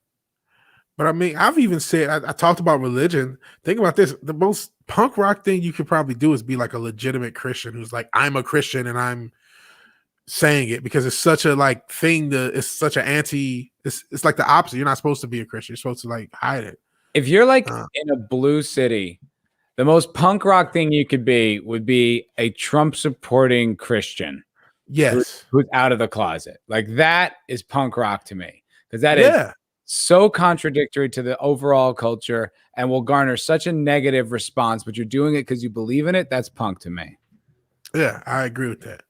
But I mean, I've even said, I talked about religion. Think about this. The most punk rock thing you could probably do is be like a legitimate Christian who's like, I'm a Christian and I'm saying it, because it's such a like thing it's such an it's like the opposite. You're not supposed to be a Christian. You're supposed to like hide it. If you're like in a blue city, the most punk rock thing you could be would be a Trump supporting Christian. Yes. Who's out of the closet. Like that is punk rock to me. Because that is so contradictory to the overall culture and will garner such a negative response, but you're doing it because you believe in it. That's punk to me. Yeah, I agree with that.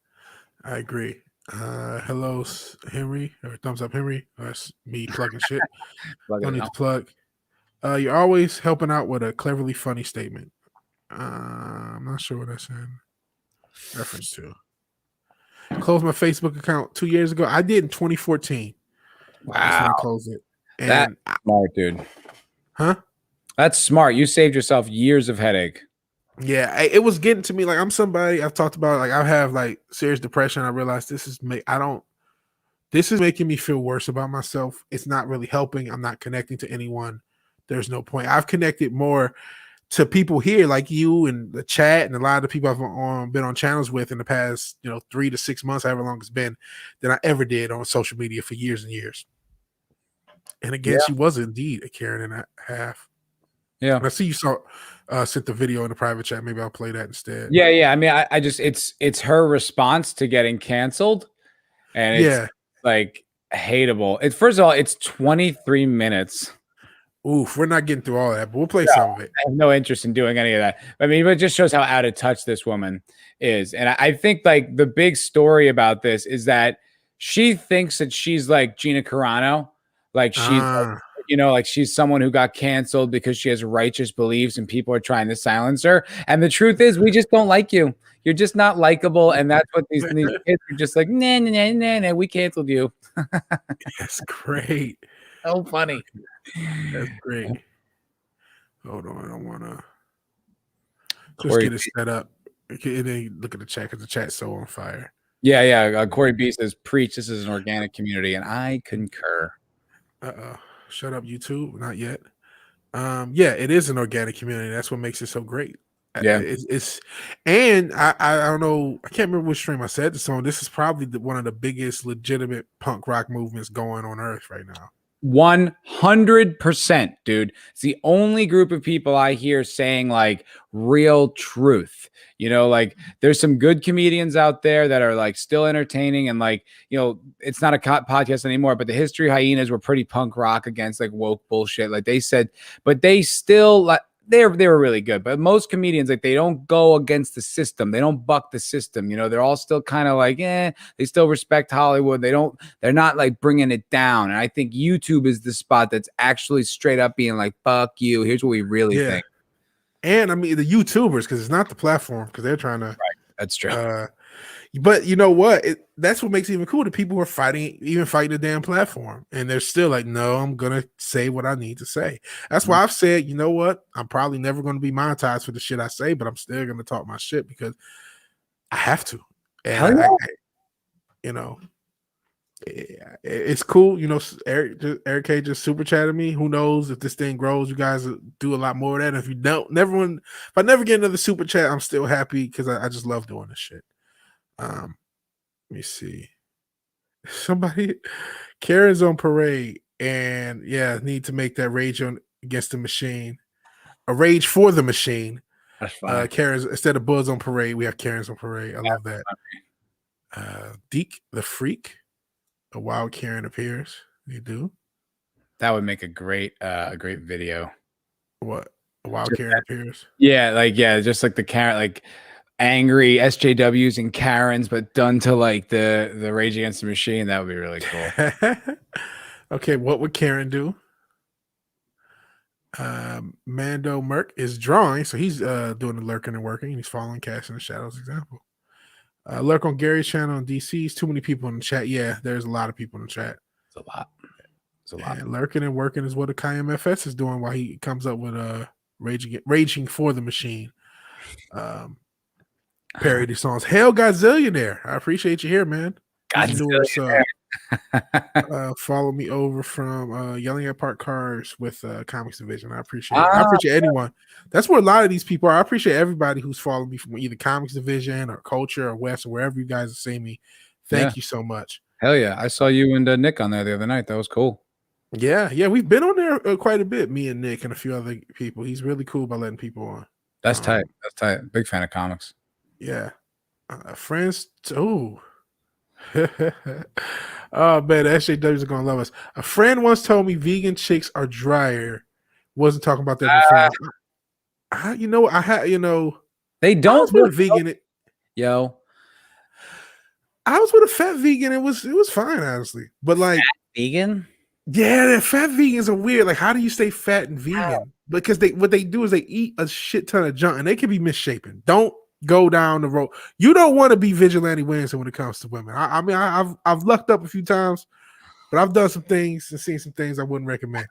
I agree. Hello, Henry, or thumbs up, Henry. That's me plugging shit. Don't need to plug. You're always helping out with a cleverly funny statement. I'm not sure what that's in reference to. Closed my Facebook account 2 years ago. I did in 2014. Wow. That's when I closed it. And that's smart, dude. Huh? That's smart. You saved yourself years of headache. Yeah, it was getting to me. Like, I'm somebody I've talked about. Like, I have like serious depression. I realized this is making me feel worse about myself. It's not really helping. I'm not connecting to anyone. There's no point. I've connected more to people here, like you and the chat, and a lot of the people I've been on channels with in the past, 3 to 6 months, however long it's been, than I ever did on social media for years and years. And again, she was indeed a Karen and a half. Yeah. And I see you sent the video in the private chat. Maybe I'll play that instead. Yeah. I mean, I just it's her response to getting canceled, and it's like hateable. First of all, it's 23 minutes. Oof, we're not getting through all that, but we'll play some of it. I have no interest in doing any of that. I mean, it just shows how out of touch this woman is. And I think like the big story about this is that she thinks that she's like Gina Carano, like she's like she's someone who got canceled because she has righteous beliefs and people are trying to silence her. And the truth is, we just don't like you. You're just not likable. And that's what these kids are just like, nah, we canceled you. That's great. So funny. That's great. Hold on, I don't want to just get it set up. And then look at the chat because the chat's so on fire. Yeah. Corey B says, "Preach. This is an organic community," and I concur. Shut up, YouTube. Not yet. Yeah, it is an organic community. That's what makes it so great. Yeah, and I don't know. I can't remember which stream I said this on. This is probably one of the biggest legitimate punk rock movements going on Earth right now. 100%, dude. It's the only group of people I hear saying like real truth. You know, like there's some good comedians out there that are like still entertaining and like, you know, it's not a podcast anymore, but the History Hyenas were pretty punk rock against like woke bullshit. Like they said, but they still like they were really good. But most comedians, like they don't go against the system. They don't buck the system. You know, they're all still kind of like, they still respect Hollywood. They're not like bringing it down. And I think YouTube is the spot that's actually straight up being like, fuck you. Here's what we really think. And I mean, the YouTubers, because it's not the platform, because they're trying to. Right. That's true. But you know what? That's what makes it even cool. The people who are fighting the damn platform. And they're still like, no, I'm going to say what I need to say. That's why I've said, you know what? I'm probably never going to be monetized for the shit I say, but I'm still going to talk my shit because I have to. And you know, it's cool. You know, Eric K just super chatted me. Who knows if this thing grows? You guys do a lot more of that. And if you don't, if I never get another super chat, I'm still happy because I just love doing this shit. Let me see. Somebody, Karen's on parade, and need to make that rage against the machine, a rage for the machine. That's fine. Karen's instead of Buzz on parade, we have Karen's on parade. I love that. Deke the Freak, a wild Karen appears. You do. That would make a great video. What? A wild Karen appears? Yeah, just like the Karen, like angry SJWs and Karens, but done to like the Rage Against the Machine. That would be really cool. Okay, what would Karen do? Mando Merc is drawing, so he's doing the lurking and working. He's following Cash in the Shadows example. Lurk on Gary's channel on DC's. Too many people in the chat. Yeah, there's a lot of people in the chat. It's a lot. It's a lot. And lurking and working is what Akayam FS is doing while he comes up with raging for the machine. Parody songs. Hell Godzillionaire. I appreciate you here, man. Godzillionaire. Follow me over from Yelling at Park Cars with Comics Division. I appreciate it. I appreciate anyone. That's where a lot of these people are. I appreciate everybody who's following me from either Comics Division or Culture or West or wherever you guys are seeing me. Thank you so much. Hell yeah. I saw you and Nick on there the other night. That was cool. Yeah, we've been on there quite a bit, me and Nick and a few other people. He's really cool about letting people on. That's tight. That's tight. Big fan of comics. Yeah. Friends too. Oh man, the SJWs are gonna love us. A friend once told me vegan chicks are drier. Wasn't talking about that before. They don't with vegan. I was with a fat vegan. It was fine, honestly. But like vegan, the fat vegans are weird. Like, how do you stay fat and vegan? Because what they do is they eat a shit ton of junk and they can be misshapen. Don't go down the road. You don't want to be Vigilante Wednesday when it comes to women. I mean, I've lucked up a few times, but I've done some things and seen some things I wouldn't recommend.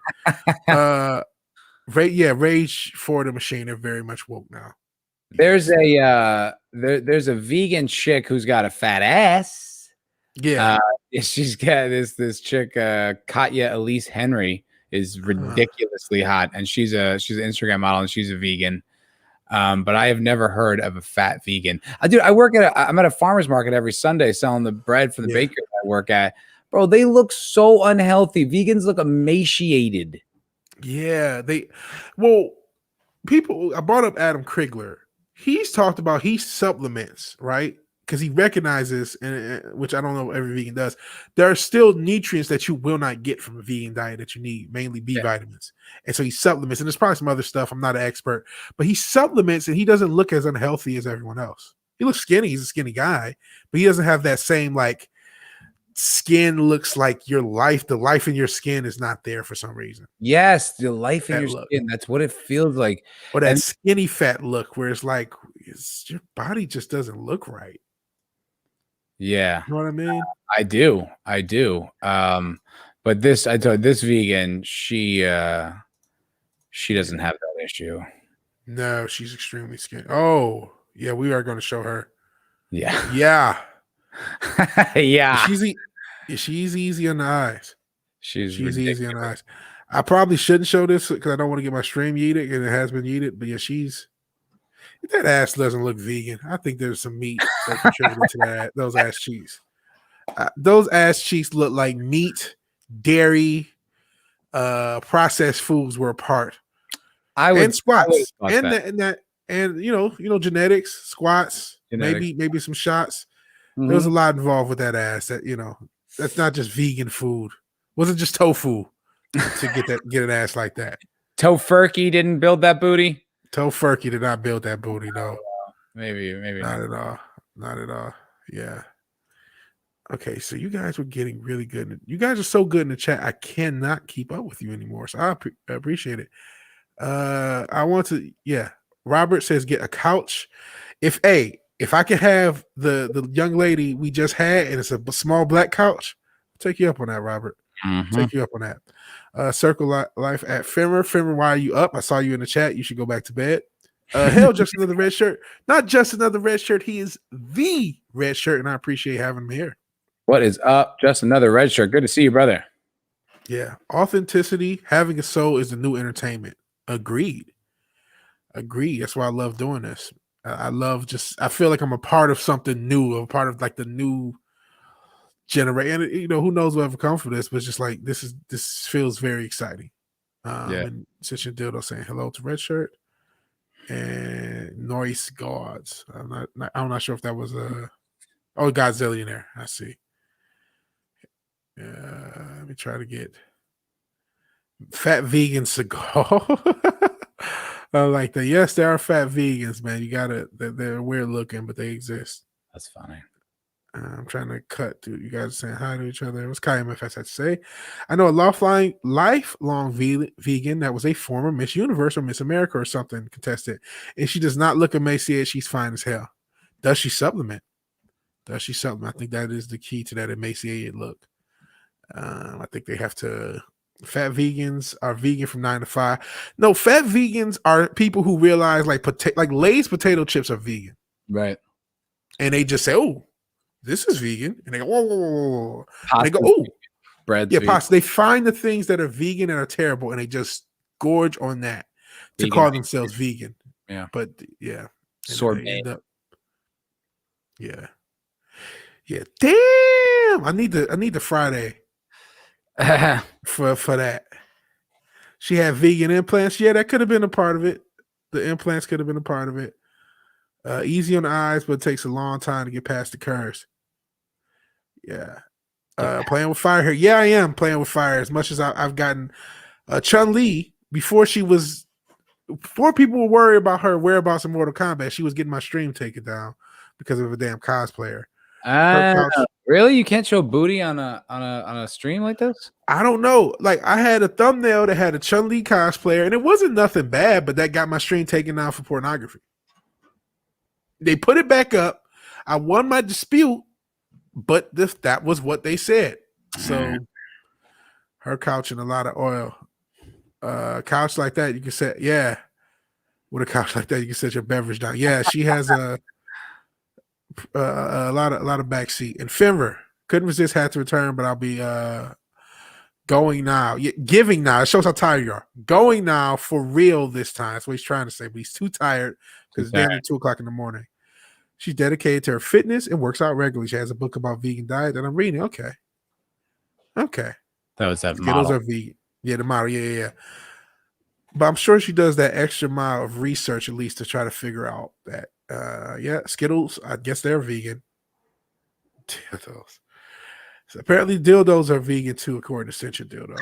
Rage for the Machine are very much woke now. There's there's a vegan chick who's got a fat ass. Yeah, she's got this chick, Katya Elise Henry, is ridiculously hot, and she's an Instagram model and she's a vegan. But I have never heard of a fat vegan. Dude, I'm at a farmer's market every Sunday selling the bread for the bakery I work at. Bro, they look so unhealthy. Vegans look emaciated. Yeah, I brought up Adam Krigler. He's talked about he supplements, right? Because he recognizes, which I don't know if every vegan does, there are still nutrients that you will not get from a vegan diet that you need, mainly B vitamins. And so he supplements, and there's probably some other stuff. I'm not an expert, but he supplements, and he doesn't look as unhealthy as everyone else. He looks skinny. He's a skinny guy, but he doesn't have that same like skin looks like your life. The life in your skin is not there for some reason. Yes, the life in your skin. That's what it feels like. Or that skinny fat look where it's like your body just doesn't look right. Yeah. You know what I mean? I do. But this vegan, she doesn't have that issue. No, she's extremely skinny. Oh, yeah, we are going to show her. Yeah. Yeah. Yeah. She's easy on the eyes. She's easy on the eyes. I probably shouldn't show this because I don't want to get my stream yeeted, and it has been yeeted. But yeah, that ass doesn't look vegan. I think there's some meat that contributed to that. Those ass cheeks. Those ass cheeks look like meat, dairy, processed foods were a part. And squats and genetics, squats, maybe some shots. Mm-hmm. There was a lot involved with that ass. That's not just vegan food. Wasn't just tofu to get an ass like that. Tofurkey didn't build that booty. Tofurkey did not build that booty, no. Maybe not at all. Not at all. Yeah. Okay, so you guys were getting really good. You guys are so good in the chat. I cannot keep up with you anymore. So I appreciate it. I want to. Yeah. Robert says get a couch. If I can have the young lady we just had and it's a small black couch, I'll take you up on that, Robert. Mm-hmm. Take you up on that. Circle Life at Fimmer. Fimmer, why are you up? I saw you in the chat. You should go back to bed. Hell, just another red shirt. Not just another red shirt. He is the red shirt, and I appreciate having him here. What is up? Just another red shirt. Good to see you, brother. Yeah. Authenticity, having a soul is the new entertainment. Agreed. That's why I love doing this. I feel like I'm a part of something new, a part of like the new generation. And who knows what ever comes from this, but it's just like this feels very exciting. And Sitchin Dildo saying hello to Red Shirt and Noise Gods. I'm not sure if that was Godzillionaire. I see. Let me try to get fat vegan cigar. I like that. Yes, there are fat vegans, man. You gotta. They're weird looking, but they exist. That's funny. I'm trying to cut to you guys saying hi to each other. What's KMFS had to say? I know a lifelong vegan that was a former Miss Universe or Miss America or something contestant, and she does not look emaciated. She's fine as hell. Does she supplement? I think that is the key to that emaciated look. I think they have to. Fat vegans are vegan from 9 to 5. No, fat vegans are people who realize like Lay's potato chips are vegan, right? And they just say, "Oh, this is vegan," and they go, "Whoa!" And they go, "Oh, bread." Yeah, pasta. They find the things that are vegan and are terrible, and they just gorge on that to call themselves vegan. Yeah, but yeah, sorbet. Yeah. Damn, I need the Friday. for that. She had vegan implants. Yeah, that could have been a part of it. The implants could have been a part of it. Easy on the eyes, but it takes a long time to get past the curves. Yeah. Playing with fire here. Yeah, I am playing with fire as much as I've gotten Chun-Li before people were worried about her whereabouts in Mortal Kombat. She was getting my stream taken down because of a damn cosplayer. Really? You can't show booty on a stream like this? I don't know. Like I had a thumbnail that had a Chun-Li cosplayer, and it wasn't nothing bad, but that got my stream taken down for pornography. They put it back up. I won my dispute, but that was what they said. So her couch and a lot of oil. Couch like that, you can set. Yeah, with a couch like that, you can set your beverage down. Yeah, she has a lot of backseat. And Fimmer couldn't resist, had to return, but I'll be going now. Giving now. It shows how tired you are. Going now for real this time. That's what he's trying to say, but he's too tired because it's damn near 2:00 in the morning. She's dedicated to her fitness and works out regularly. She has a book about vegan diet that I'm reading. Okay. That was that model. Those are vegan. Yeah, the model. Yeah. But I'm sure she does that extra mile of research at least to try to figure out that. Skittles, I guess they're vegan. Dildos. So apparently dildos are vegan too, according to Cincha Dildo.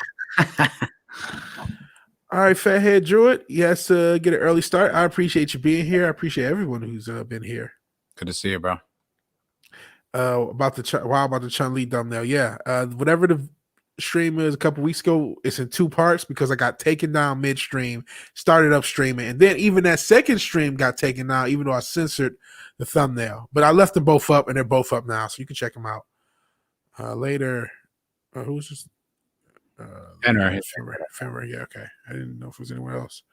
All right, Fathead Druid. Yes, get an early start. I appreciate you being here. I appreciate everyone who's been here. Good to see you, bro. About the Chun-Li thumbnail. Yeah. Whatever the stream is a couple weeks ago, it's in 2 parts because I got taken down midstream, started up streaming, and then even that second stream got taken down, even though I censored the thumbnail. But I left them both up, and they're both up now, so you can check them out. Later, who's this? Fenrir. Yeah, okay. I didn't know if it was anywhere else.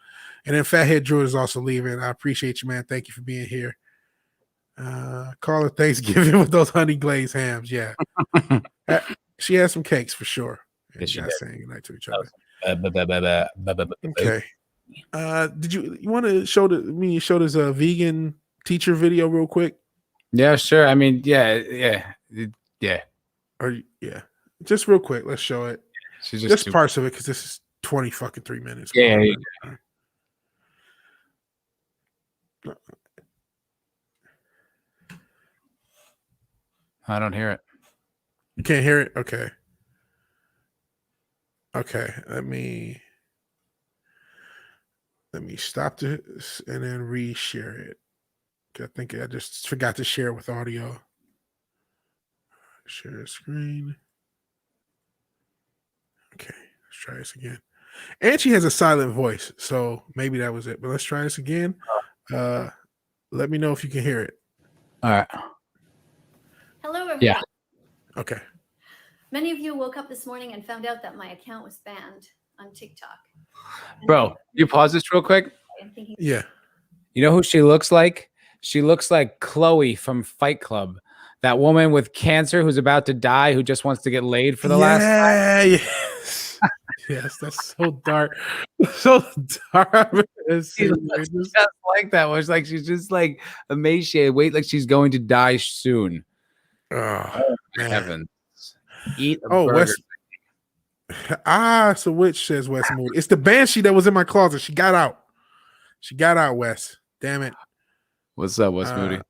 And then Fathead Druid is also leaving. I appreciate you, man. Thank you for being here. Call it Thanksgiving with those honey glazed hams. Yeah. She has some cakes for sure. And you guys saying goodnight to each other. Okay. Did you want to show this vegan teacher video real quick? Yeah, sure. I mean, yeah. Or yeah, just real quick. Let's show it. She's just parts of it because this is 20 fucking 3 minutes. Yeah. I don't hear it. You can't hear it? Okay. Okay. Let me stop this and then reshare it. I think I just forgot to share it with audio. Share screen. Okay, let's try this again. And she has a silent voice, so maybe that was it. But let's try this again. Let me know if you can hear it. All right. Hello, everyone. Yeah. Okay. Many of you woke up this morning and found out that my account was banned on TikTok. Bro, you pause this real quick? Yeah. You know who she looks like? She looks like Chloe from Fight Club. That woman with cancer who's about to die, who just wants to get laid for the last time. Yes. Yes, that's so dark. So dark. She looks just like that. It's like she's just like emaciated. Wait, like she's going to die soon. Oh, heavens. Eat a burger. So which says Wes Moody. It's the Banshee that was in my closet. She got out. Wes. Damn it. What's up, Wes Moody?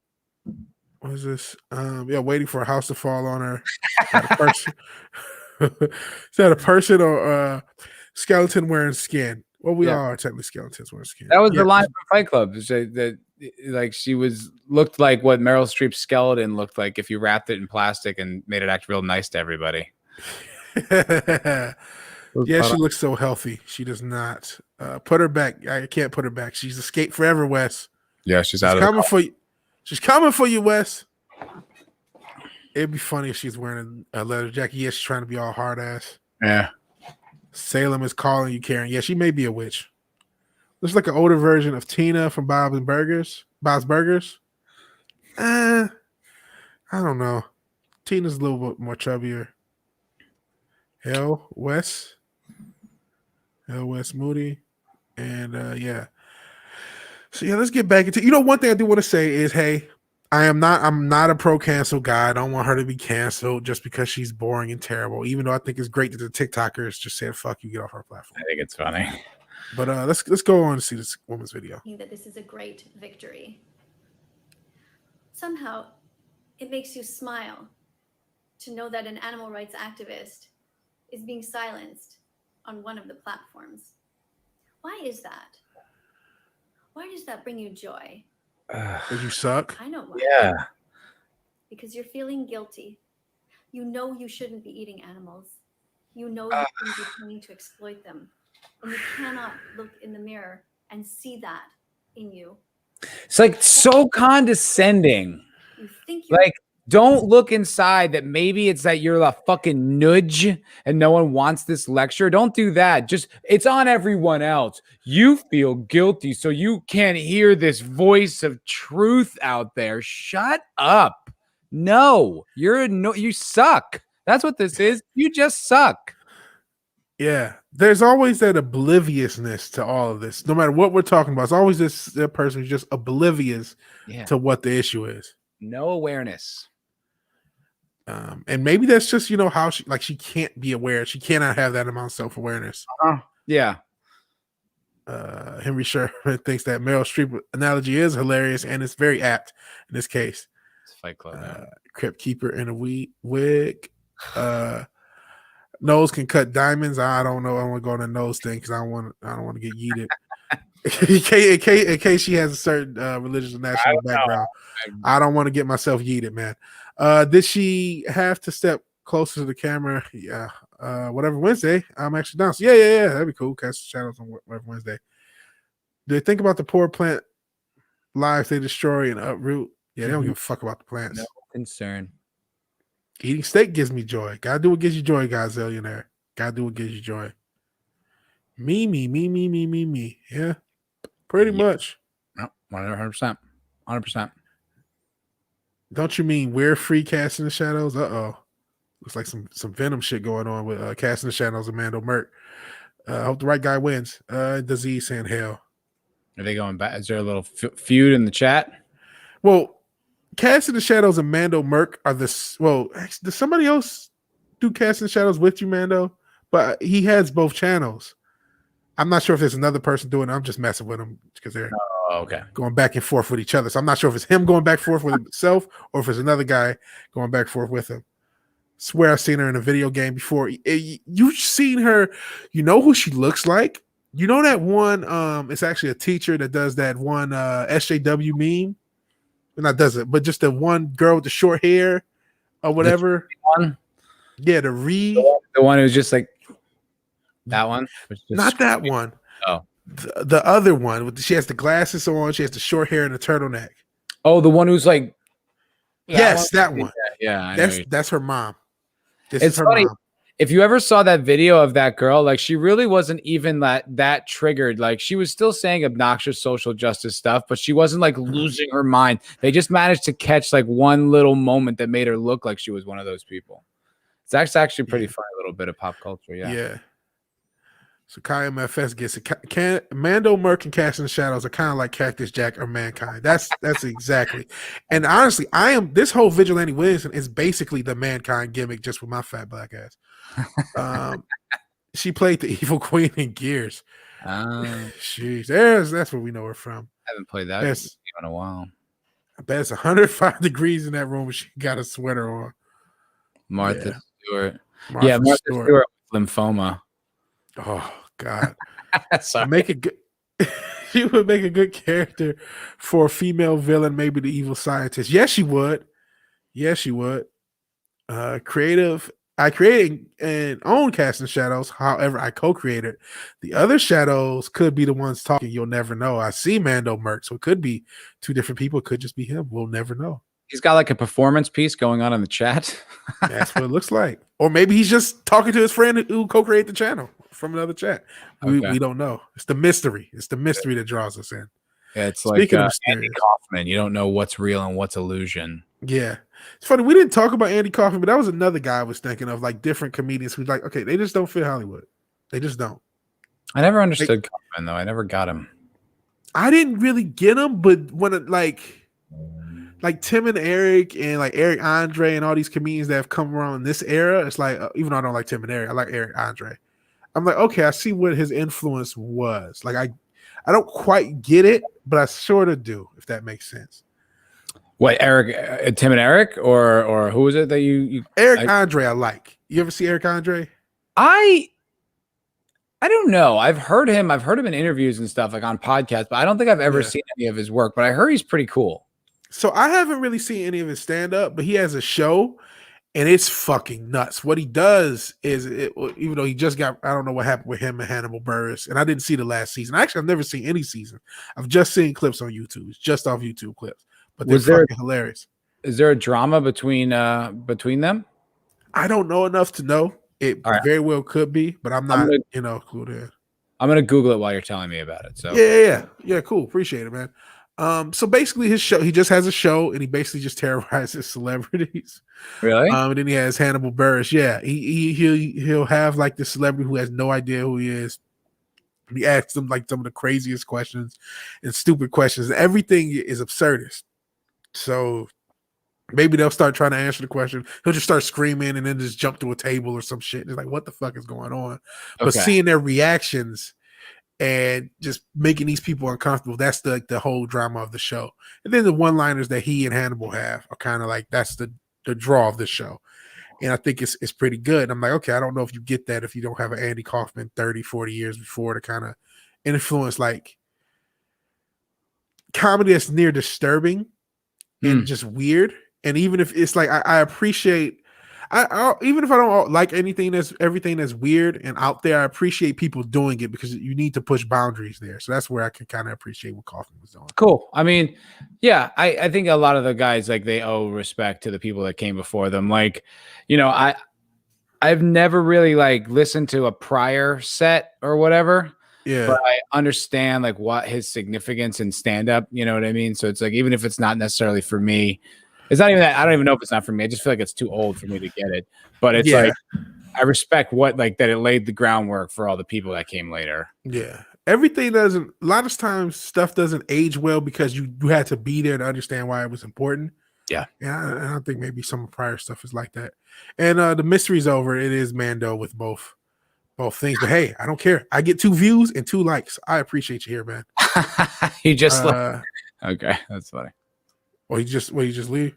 What is this? Waiting for a house to fall on her. Is that a person or skeleton wearing skin? Well, we all are technically skeletons wearing skin. That was the line from Fight Club. That like she looked like what Meryl Streep's skeleton looked like if you wrapped it in plastic and made it act real nice to everybody. Yeah, she looks so healthy. She does not. Put her back. I can't put her back. She's escaped forever, Wes. Yeah, she's out of coming for you. She's coming for you, Wes. It'd be funny if she's wearing a leather jacket. Yeah, she's trying to be all hard ass. Yeah. Salem is calling you, Karen. Yeah, she may be a witch. Looks like an older version of Tina from Bob's Burgers. I don't know. Tina's a little bit more chubbier. Wes Moody. And So let's get back into one thing I do want to say is, hey, I'm not a pro cancel guy. I don't want her to be canceled just because she's boring and terrible, even though I think it's great that the TikTokers just said fuck you, get off our platform. I think it's funny. But let's go on and see this woman's video. That this is a great victory. Somehow it makes you smile to know that an animal rights activist is being silenced on one of the platforms. Why is that? Why does that bring you joy? Because you suck? I know why. Yeah. Because you're feeling guilty. You know you shouldn't be eating animals. You know you shouldn't be trying to exploit them. And you cannot look in the mirror and see that in you. It's like so condescending. You think you're like, don't look inside that maybe it's that you're a fucking nudge and no one wants this lecture. Don't do that. Just, it's on everyone else. You feel guilty, so you can't hear this voice of truth out there. Shut up. No, you suck. That's what this is. You just suck. Yeah. There's always that obliviousness to all of this. No matter what we're talking about, it's always that person who's just oblivious to what the issue is. No awareness. And maybe that's just, how she can't be aware. She cannot have that amount of self-awareness. Yeah. Henry Sherman thinks that Meryl Streep analogy is hilarious and it's very apt in this case. It's Fight Club. Crypt keeper in a wig. Nose can cut diamonds. I don't know. I want to go on the nose thing because I don't want to get yeeted. in case she has a certain religious and national background. I don't want to get myself yeeted, man. Did she have to step closer to the camera? Yeah. Whatever Wednesday, I'm actually down. So yeah. That'd be cool. Cast shadows on whatever Wednesday. Do they think about the poor plant lives they destroy and uproot? Yeah, they don't give a fuck about the plants. No concern. Eating steak gives me joy. Gotta do what gives you joy, guys. Zillionaire. Gotta do what gives you joy. Me. Yeah. Pretty much. No, 100%. 100%. Don't you mean we're free casting the shadows? Looks like some Venom shit going on with casting the shadows of Mando Merc. I hope the right guy wins. Disease saying hell. Are they going back? Is there a little feud in the chat? Well, casting the shadows and Mando Merc are this. Well, actually, does somebody else do casting the shadows with you, Mando? But he has both channels. I'm not sure if there's another person doing it. I'm just messing with them because they're going back and forth with each other. So I'm not sure if it's him going back and forth with himself or if it's another guy going back and forth with him. Swear I've seen her in a video game before. You've seen her. You know who she looks like? You know that one? It's actually a teacher that does that one SJW meme. Not does it, but just the one girl with the short hair or whatever. Yeah, the one who's just like that one. Not that one. Oh, the other one. She has the glasses on. She has the short hair and the turtleneck. Oh, the one who's like. That one. Yeah, that's her mom. It's funny. Mom. If you ever saw that video of that girl, like she really wasn't even that triggered. Like she was still saying obnoxious social justice stuff, but she wasn't like losing her mind. They just managed to catch like one little moment that made her look like she was one of those people. It's actually pretty funny little bit of pop culture. Yeah. So Kai MFS gets it. Mando, Merc, and Cast in the Shadows are kind of like Cactus Jack or Mankind. That's exactly. And honestly, this whole Vigilante Williamson is basically the Mankind gimmick, just with my fat black ass. She played the evil queen in Gears. Jeez, that's where we know her from. I haven't played that in a while. I bet it's 105 degrees in that room, and she got a sweater on. Martha Stewart. Martha Stewart with lymphoma. Oh God! Make a good. She would make a good character for a female villain, maybe the evil scientist. Yes, she would. Yes, she would. Creative. I created and own Cast in Shadows. However, I co-created. The other shadows could be the ones talking. You'll never know. I see Mando Merc, so it could be two different people. It could just be him. We'll never know. He's got like a performance piece going on in the chat. That's what it looks like. Or maybe he's just talking to his friend who co-created the channel from another chat. We don't know. It's the mystery. It's the mystery that draws us in. Yeah, it's like Andy Kaufman. You don't know what's real and what's illusion. Yeah. It's funny. We didn't talk about Andy Kaufman, but that was another guy I was thinking of, like different comedians who's like, okay, they just don't fit Hollywood. They just don't. I never understood Kaufman, though. I never got him. I didn't really get him, but when it like Tim and Eric and like Eric Andre and all these comedians that have come around in this era, it's like, even though I don't like Tim and Eric, I like Eric Andre. I'm like, okay, I see what his influence was. Like, I don't quite get it, but I sort of do, if that makes sense. What, Eric, Tim and Eric, or who is it that you Eric Andre, I like. You ever see Eric Andre? I don't know. I've heard him in interviews and stuff, like on podcasts, but I don't think I've ever seen any of his work, but I heard he's pretty cool. So I haven't really seen any of his stand-up, but he has a show, and it's fucking nuts. What he does is, even though he just got, I don't know what happened with him and Hannibal Buress, and I didn't see the last season. Actually, I've never seen any season. I've just seen clips on YouTube. It's just off YouTube clips, but they're fucking hilarious. Is there a drama between them? I don't know enough to know. It very well could be, but I'm not, clued in. I'm gonna Google it while you're telling me about it. So yeah, cool. Appreciate it, man. So basically his show, he just has a show and he basically just terrorizes celebrities. Really? And then he has Hannibal Buress. Yeah. He'll have like the celebrity who has no idea who he is. He asks them like some of the craziest questions and stupid questions. Everything is absurdist. So maybe they'll start trying to answer the question. He'll just start screaming and then just jump to a table or some shit. It's like, what the fuck is going on? But seeing their reactions and just making these people uncomfortable, that's the whole drama of the show. And then the one-liners that he and Hannibal have are kind of like, that's the draw of the show. And I think it's pretty good. And I'm like, okay, I don't know if you get that if you don't have an Andy Kaufman 30, 40 years before to kind of influence like comedy that's near disturbing and just weird. And even if it's like, I appreciate, even if I don't like everything that's weird and out there, I appreciate people doing it because you need to push boundaries there. So that's where I can kind of appreciate what Kaufman was doing. Cool. I mean, yeah, I think a lot of the guys, like, they owe respect to the people that came before them. Like, I've never really like listened to a prior set or whatever. Yeah. But I understand like what his significance in stand-up, you know what I mean? So it's like, even if it's not necessarily for me, it's not even that. I don't even know if it's not for me. I just feel like it's too old for me to get it. But it's like, I respect that it laid the groundwork for all the people that came later. Yeah. Everything a lot of times stuff doesn't age well because you had to be there to understand why it was important. Yeah. And I think maybe some prior stuff is like that. And the mystery's over. It is Mando with both both things. But hey, I don't care. I get 2 views and 2 likes. I appreciate you here, man. You just okay, that's funny. Well, you just leave?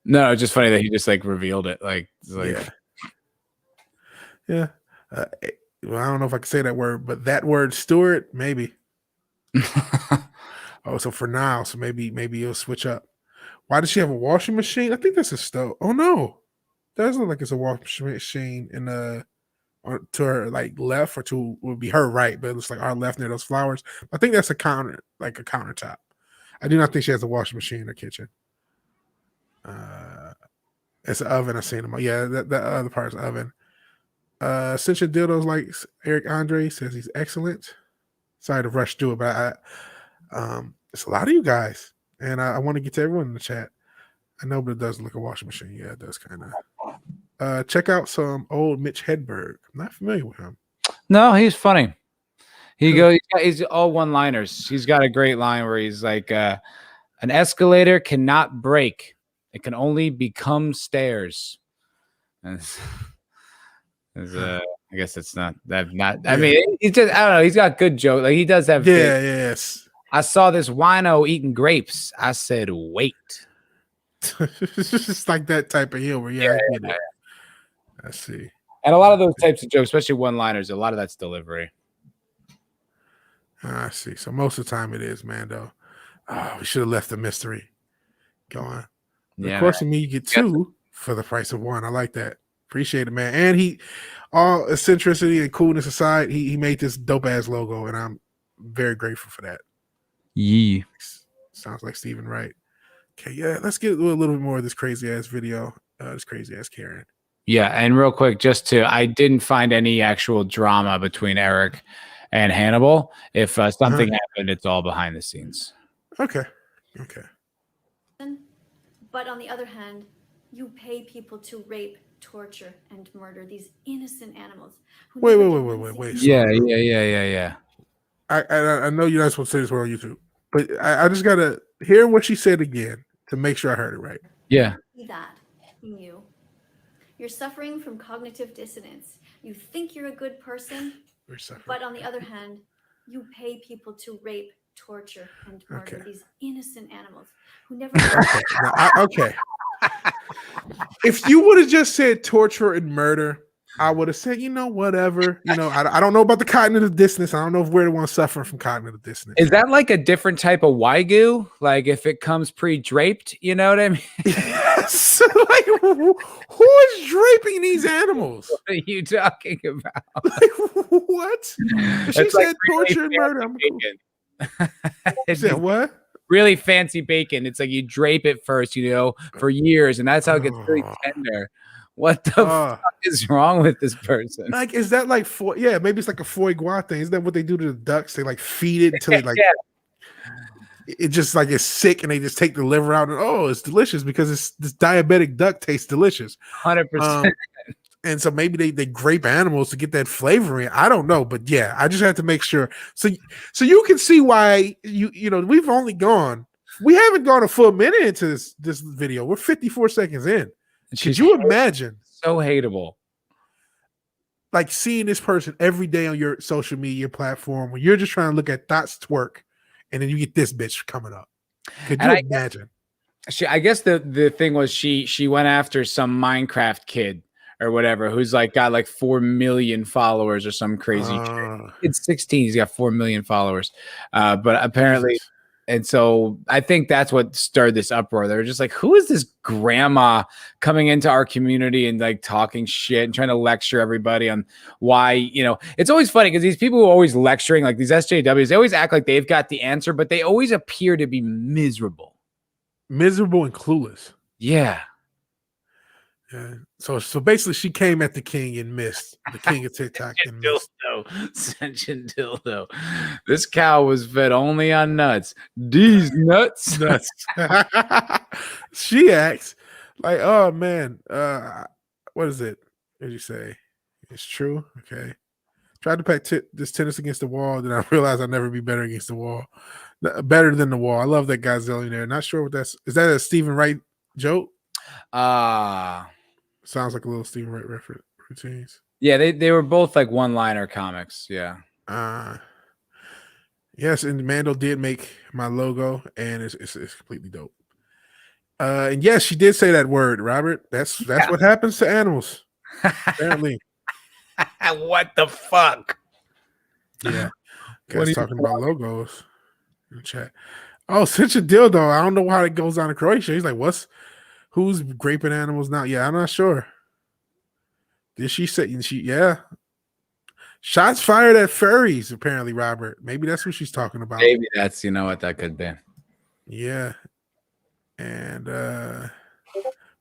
No, it's just funny that he just like revealed it. Like yeah. Well, I don't know if I can say that word, but that word, Stewart, maybe. Oh, so for now, so maybe you'll switch up. Why does she have a washing machine? I think that's a stove. Oh no, that doesn't look like it's a washing machine in to her like left, or to would be her right, but it looks like our left near those flowers. I think that's a countertop. I do not think she has a washing machine in her kitchen. It's an oven. I've seen them. Yeah, that other part's oven. Cincha Dildos likes Eric Andre, says he's excellent. Sorry to rush through it, but it's a lot of you guys, and I want to get to everyone in the chat. I know, but it does look like a washing machine. Yeah, it does kind of. Check out some old Mitch Hedberg. I'm not familiar with him. No, he's funny. He's all one-liners. He's got a great line where he's like, an escalator cannot break. It can only become stairs. I guess it's not that. I mean, he's just, I don't know. He's got good jokes. Like he does have. Yeah, yes. I saw this wino eating grapes. I said, wait. It's just like that type of humor. Yeah, I get it. I see. And a lot of those types of jokes, especially one-liners, a lot of that's delivery. I see. So most of the time it is, Mando. Oh, we should have left the mystery going. Yeah, of course, me, you get 2 for the price of 1. I like that. Appreciate it, man. And he, all eccentricity and coolness aside, he made this dope ass logo, and I'm very grateful for that. Yeah. Sounds like Stephen Wright. Okay, yeah, let's get a little bit more of this crazy ass video. This crazy ass Karen. Yeah, and real quick, I didn't find any actual drama between Eric and Hannibal. If something happened, it's all behind the scenes. Okay. But on the other hand, you pay people to rape, torture, and murder these innocent animals. Wait. Yeah. I know you're not supposed to say this word on YouTube, but I just gotta hear what she said again to make sure I heard it right. Yeah. That in you. You're suffering from cognitive dissonance. You think you're a good person, but on the other hand, you pay people to rape, torture, and murder these innocent animals who never. Okay. If you would have just said torture and murder, I would have said, whatever. I don't know about the cognitive dissonance. I don't know if we're the ones suffering from cognitive dissonance. Is that like a different type of wagyu? Like if it comes pre-draped, you know what I mean? Yes. Like, who is draping these animals? What are you talking about? Like, what? She said torture and murder. I'm cool. She said what? Really fancy bacon. It's like you drape it first, for years, and that's how it gets really tender. What the fuck is wrong with this person? Like, is that like maybe it's like a foie gras thing. Isn't that what they do to the ducks? They like feed it until it like it just like it's sick, and they just take the liver out, and it's delicious because this diabetic duck tastes delicious. 100%. And so maybe they grape animals to get that flavoring. I don't know, but yeah, I just have to make sure. So you can see why we haven't gone a full minute into this video. We're 54 seconds in. Could you imagine? So hateable. Like seeing this person every day on your social media platform when you're just trying to look at thoughts twerk, and then you get this bitch coming up. Could you imagine? I guess the thing was she went after some Minecraft kid or whatever who's got like 4 million followers or some crazy it's 16. He's got 4 million followers. But apparently. And so I think that's what stirred this uproar. They were just like, who is this grandma coming into our community and like talking shit and trying to lecture everybody on why, it's always funny because these people who are always lecturing, like these SJWs, they always act like they've got the answer, but they always appear to be miserable. Miserable and clueless. Yeah. Yeah. So basically she came at the king and missed. The king of TikTok and missed. Dildo. This cow was fed only on nuts. These nuts. She acts like, oh man, what is it? What did you say? It's true. Okay. Tried to pack this tennis against the wall, then I realized I'll never be better against the wall. Better than the wall. I love that guy Zillionaire. Not sure what is that a Stephen Wright joke? Sounds like a little Stephen Wright reference routines. Yeah, they were both like one-liner comics. Yeah. Yes, and Mando did make my logo, and it's completely dope. And yes, she did say that word, Robert. That's what happens to animals. Apparently. What the fuck? Yeah. Guys talking about logos in the chat. Oh, such a dildo. I don't know how it goes on in Croatia. He's like, who's raping animals now? Yeah, I'm not sure. Did she say yeah. Shots fired at furries, apparently, Robert. Maybe that's what she's talking about. Maybe that's what that could be. Yeah. And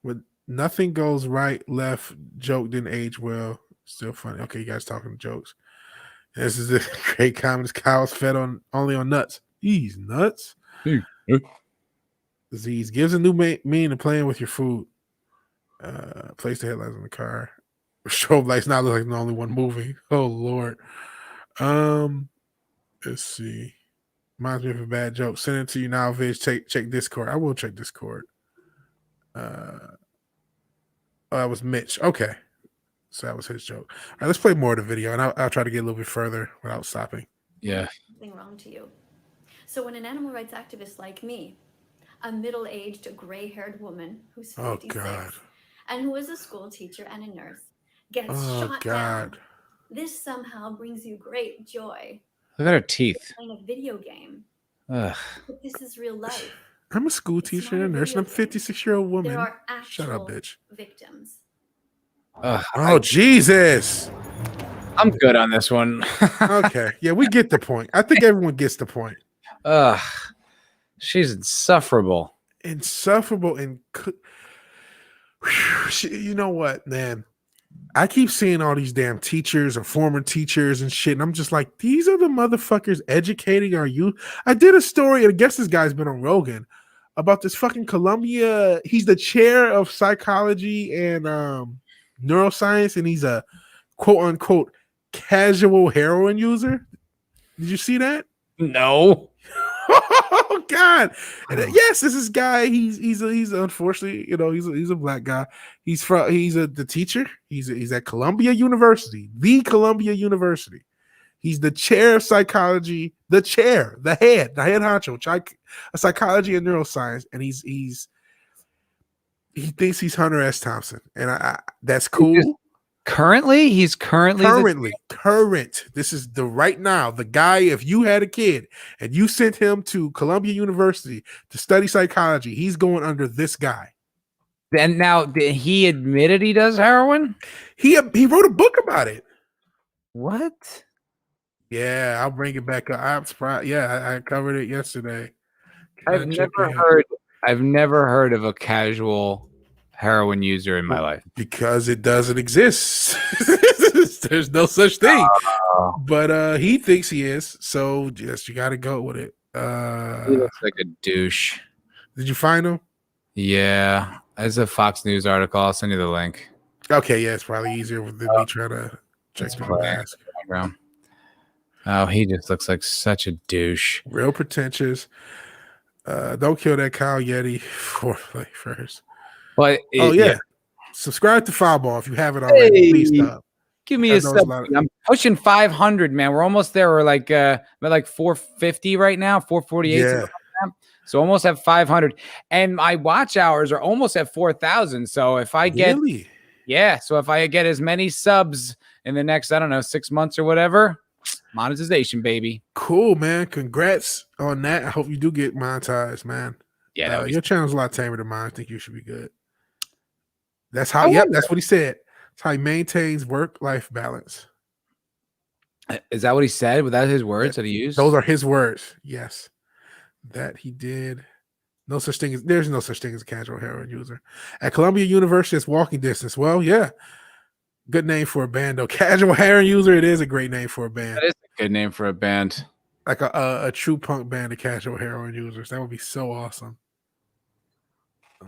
when nothing goes right, left, joke didn't age well. Still funny. Okay, you guys talking jokes. This is a great comment. Cows fed only on nuts. He's nuts. Disease gives a new meaning to playing with your food. Place the headlights on the car. Strobe lights now look like the only one moving. Oh Lord. Let's see. Reminds me of a bad joke. Send it to you now, Viz. Check Discord. I will check Discord. That was Mitch. Okay. So that was his joke. All right, let's play more of the video, and I'll try to get a little bit further without stopping. Yeah. Something wrong to you. So when an animal rights activist like me, a middle-aged, gray-haired woman who's 56 and who is a school teacher and a nurse, gets shot down, this somehow brings you great joy. Look at her teeth. Playing a video game. Ugh. But this is real life. I'm a school teacher and a nurse, and I'm a 56-year-old woman. There are actual Shut up, bitch. Victims. Oh, Jesus. I'm good on this one. Okay. Yeah, we get the point. I think everyone gets the point. She's insufferable. Insufferable. And you know what, man? I keep seeing all these damn teachers or former teachers and shit, and I'm just like, these are the motherfuckers educating our youth. I did a story, and I guess this guy's been on Rogan, about this fucking Columbia. He's the chair of psychology and neuroscience, and he's a quote-unquote casual heroin user. Did you see that? No. Oh God! And, yes, this is guy. He's unfortunately, he's a black guy. He's the teacher. He's at Columbia University, the Columbia University. He's the chair of psychology, the head honcho, psychology and neuroscience, and he thinks he's Hunter S. Thompson, and that's cool. He's current. This is the right now. The guy, if you had a kid and you sent him to Columbia University to study psychology, he's going under this guy. And now he admitted he does heroin? He wrote a book about it. What? Yeah, I'll bring it back up. I'm surprised. Yeah, I covered it yesterday. I've never heard of a casual heroin user in my life, because it doesn't exist. There's no such thing. But he thinks he is, so yes, you got to go with it. He looks like a douche. Did you find him? Yeah, there's a Fox News article. I'll send you the link. Okay, yeah, it's probably easier than me trying to check the mask. Oh, he just looks like such a douche. Real pretentious. Don't kill that cow Yeti for first. But subscribe to Foulball if you haven't already. Please stop. Give me a sub. I'm pushing 500, man. We're almost there. We're like 450 right now, 448. Yeah. So almost at 500, and my watch hours are almost at 4,000. So if I get, if I get as many subs in the next, 6 months or whatever, monetization, baby. Cool, man. Congrats on that. I hope you do get monetized, man. Yeah, your channel's a lot tamer than mine. I think you should be good. That's how. That's what he said. That's how he maintains work-life balance. Is that what he said? Was that his words that he used? Those are his words. Yes, that he did. There's no such thing as a casual heroin user. At Columbia University, it's walking distance. Well, yeah. Good name for a band, though. Casual heroin user, it is a great name for a band. That is a good name for a band. Like a true punk band of casual heroin users. That would be so awesome.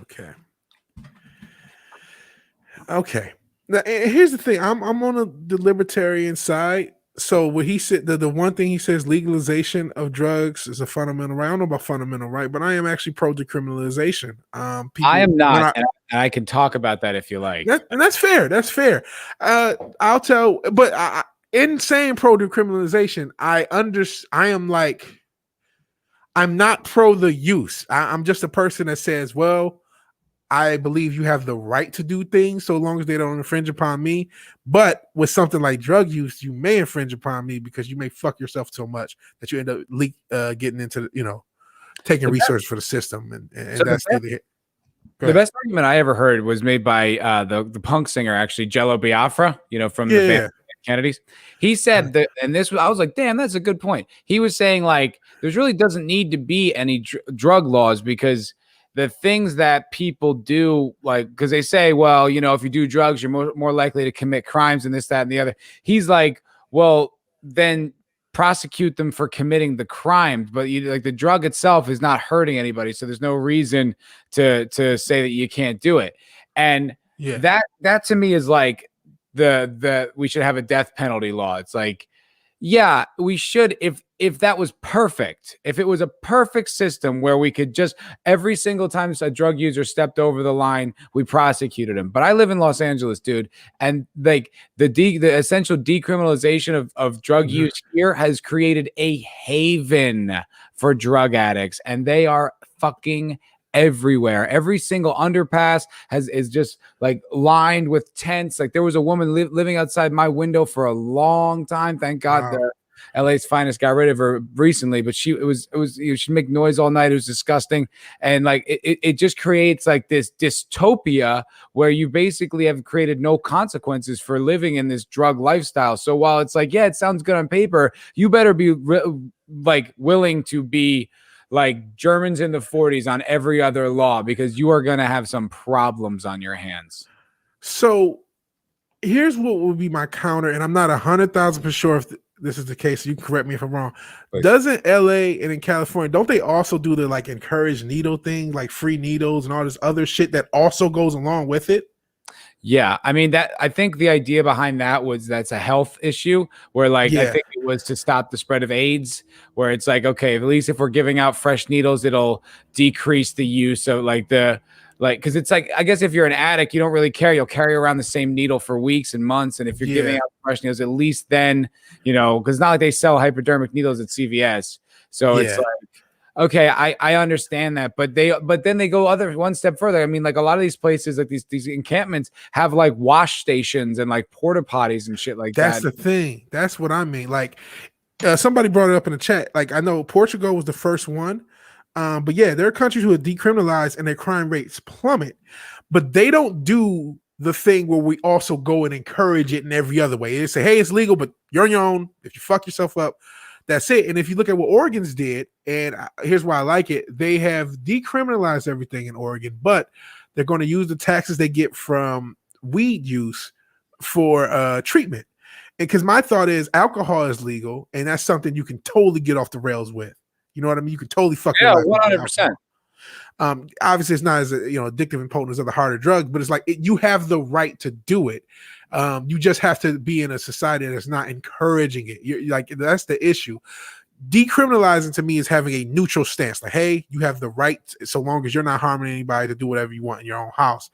Okay. Now, here's the thing. I'm on the libertarian side. So what he said, the one thing he says, legalization of drugs is a fundamental right. I don't know about fundamental right, but I am actually pro decriminalization. I am not. And I can talk about that if you like. And that's fair. That's fair. I'll tell, but in saying pro decriminalization, I'm not pro the use. I'm just a person that says, well, I believe you have the right to do things so long as they don't infringe upon me. But with something like drug use, you may infringe upon me because you may fuck yourself so much that you end up getting into, taking research for the system. And so that's the best argument I ever heard was made by the punk singer, actually, Jello Biafra, from the band Kennedys. He said that, and I was like, damn, that's a good point. He was saying, like, there really doesn't need to be any drug laws because the things that people do, like, because they say, well, if you do drugs, you're more likely to commit crimes and this, that, and the other. He's like, well, then prosecute them for committing the crime, but the drug itself is not hurting anybody, so there's no reason to say that you can't do it. And that to me is like the we should have a death penalty law. It's like, yeah, we should, if that was perfect, if it was a perfect system where we could just every single time a drug user stepped over the line, we prosecuted him. But I live in Los Angeles, dude, and like the essential decriminalization of drug use here has created a haven for drug addicts, and they are fucking everywhere. Every single underpass is just like lined with tents. Like there was a woman living outside my window for a long time. Thank God the LA's finest got rid of her recently, but she'd make noise all night. It was disgusting. And like it just creates like this dystopia where you basically have created no consequences for living in this drug lifestyle. So while it's like, yeah, it sounds good on paper, you better be willing to be like Germans in the 40s on every other law, because you are going to have some problems on your hands. So here's what will be my counter, and I'm not 100,000% sure if this is the case. So you can correct me if I'm wrong. Right. Doesn't LA and in California, don't they also do the like encourage needle thing, like free needles and all this other shit that also goes along with it? Yeah, I mean I think the idea behind that was that's a health issue where I think it was to stop the spread of AIDS, where it's like, okay, at least if we're giving out fresh needles, it'll decrease the use of because it's like, I guess if you're an addict, you don't really care. You'll carry around the same needle for weeks and months. And if you're giving out fresh needles, at least then, because it's not like they sell hypodermic needles at CVS. So it's like, okay, I understand that, but then they go one step further. I mean, like a lot of these places, like these encampments have like wash stations and like porta potties and shit like that. That's the thing. That's what I mean. Like somebody brought it up in the chat. Like I know Portugal was the first one, but yeah, there are countries who have decriminalized and their crime rates plummet, but they don't do the thing where we also go and encourage it in every other way. They say, hey, it's legal, but you're on your own. If you fuck yourself up, that's it. And if you look at what Oregon's did, and here's why I like it, they have decriminalized everything in Oregon, but they're going to use the taxes they get from weed use for treatment. And because my thought is alcohol is legal, and that's something you can totally get off the rails with. You know what I mean? You can totally fuck your life 100%. Obviously, it's not as addictive and potent as other harder drugs, but it's like you have the right to do it. You just have to be in a society that's not encouraging it. You're like, that's the issue. Decriminalizing to me is having a neutral stance. Like, hey, you have the right, so long as you're not harming anybody, to do whatever you want in your own house.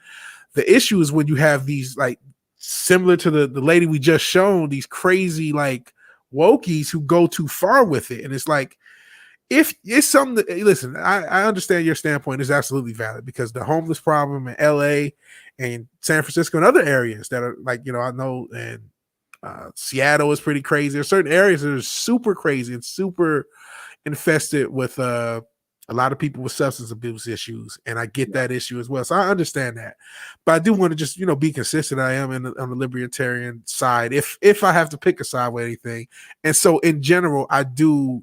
The issue is when you have these, like, similar to the lady we just shown, these crazy like wokies who go too far with it. And it's like, if it's something that, listen, I understand your standpoint is absolutely valid, because the homeless problem in LA and San Francisco and other areas that are like, I know, and Seattle is pretty crazy. There are certain areas that are super crazy and super infested with a lot of people with substance abuse issues. And I get that issue as well. So I understand that. But I do want to just, be consistent. I am on the libertarian side if I have to pick a side with anything. And so in general, I do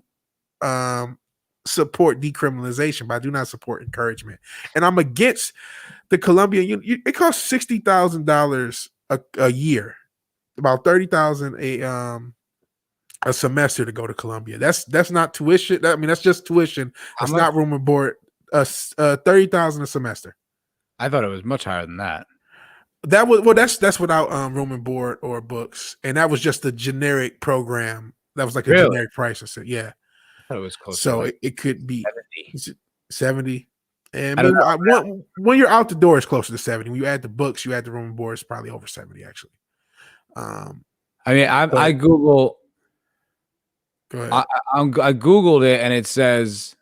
support decriminalization, but I do not support encouragement. And I'm against the Colombian. It costs $60,000 a year, about $30,000 a semester to go to Colombia. That's not tuition. That's just tuition. That's not room and board. $30,000 a semester. I thought it was much higher than that. That's without room and board or books, and that was just a generic program. That was like a generic price. I said, yeah. I thought it was close. So it could be 70. And when you're out the door, it's closer to 70. When you add the books, you add the room and board, it's probably over 70 actually. I mean, I Google. Go ahead. I Googled it and it says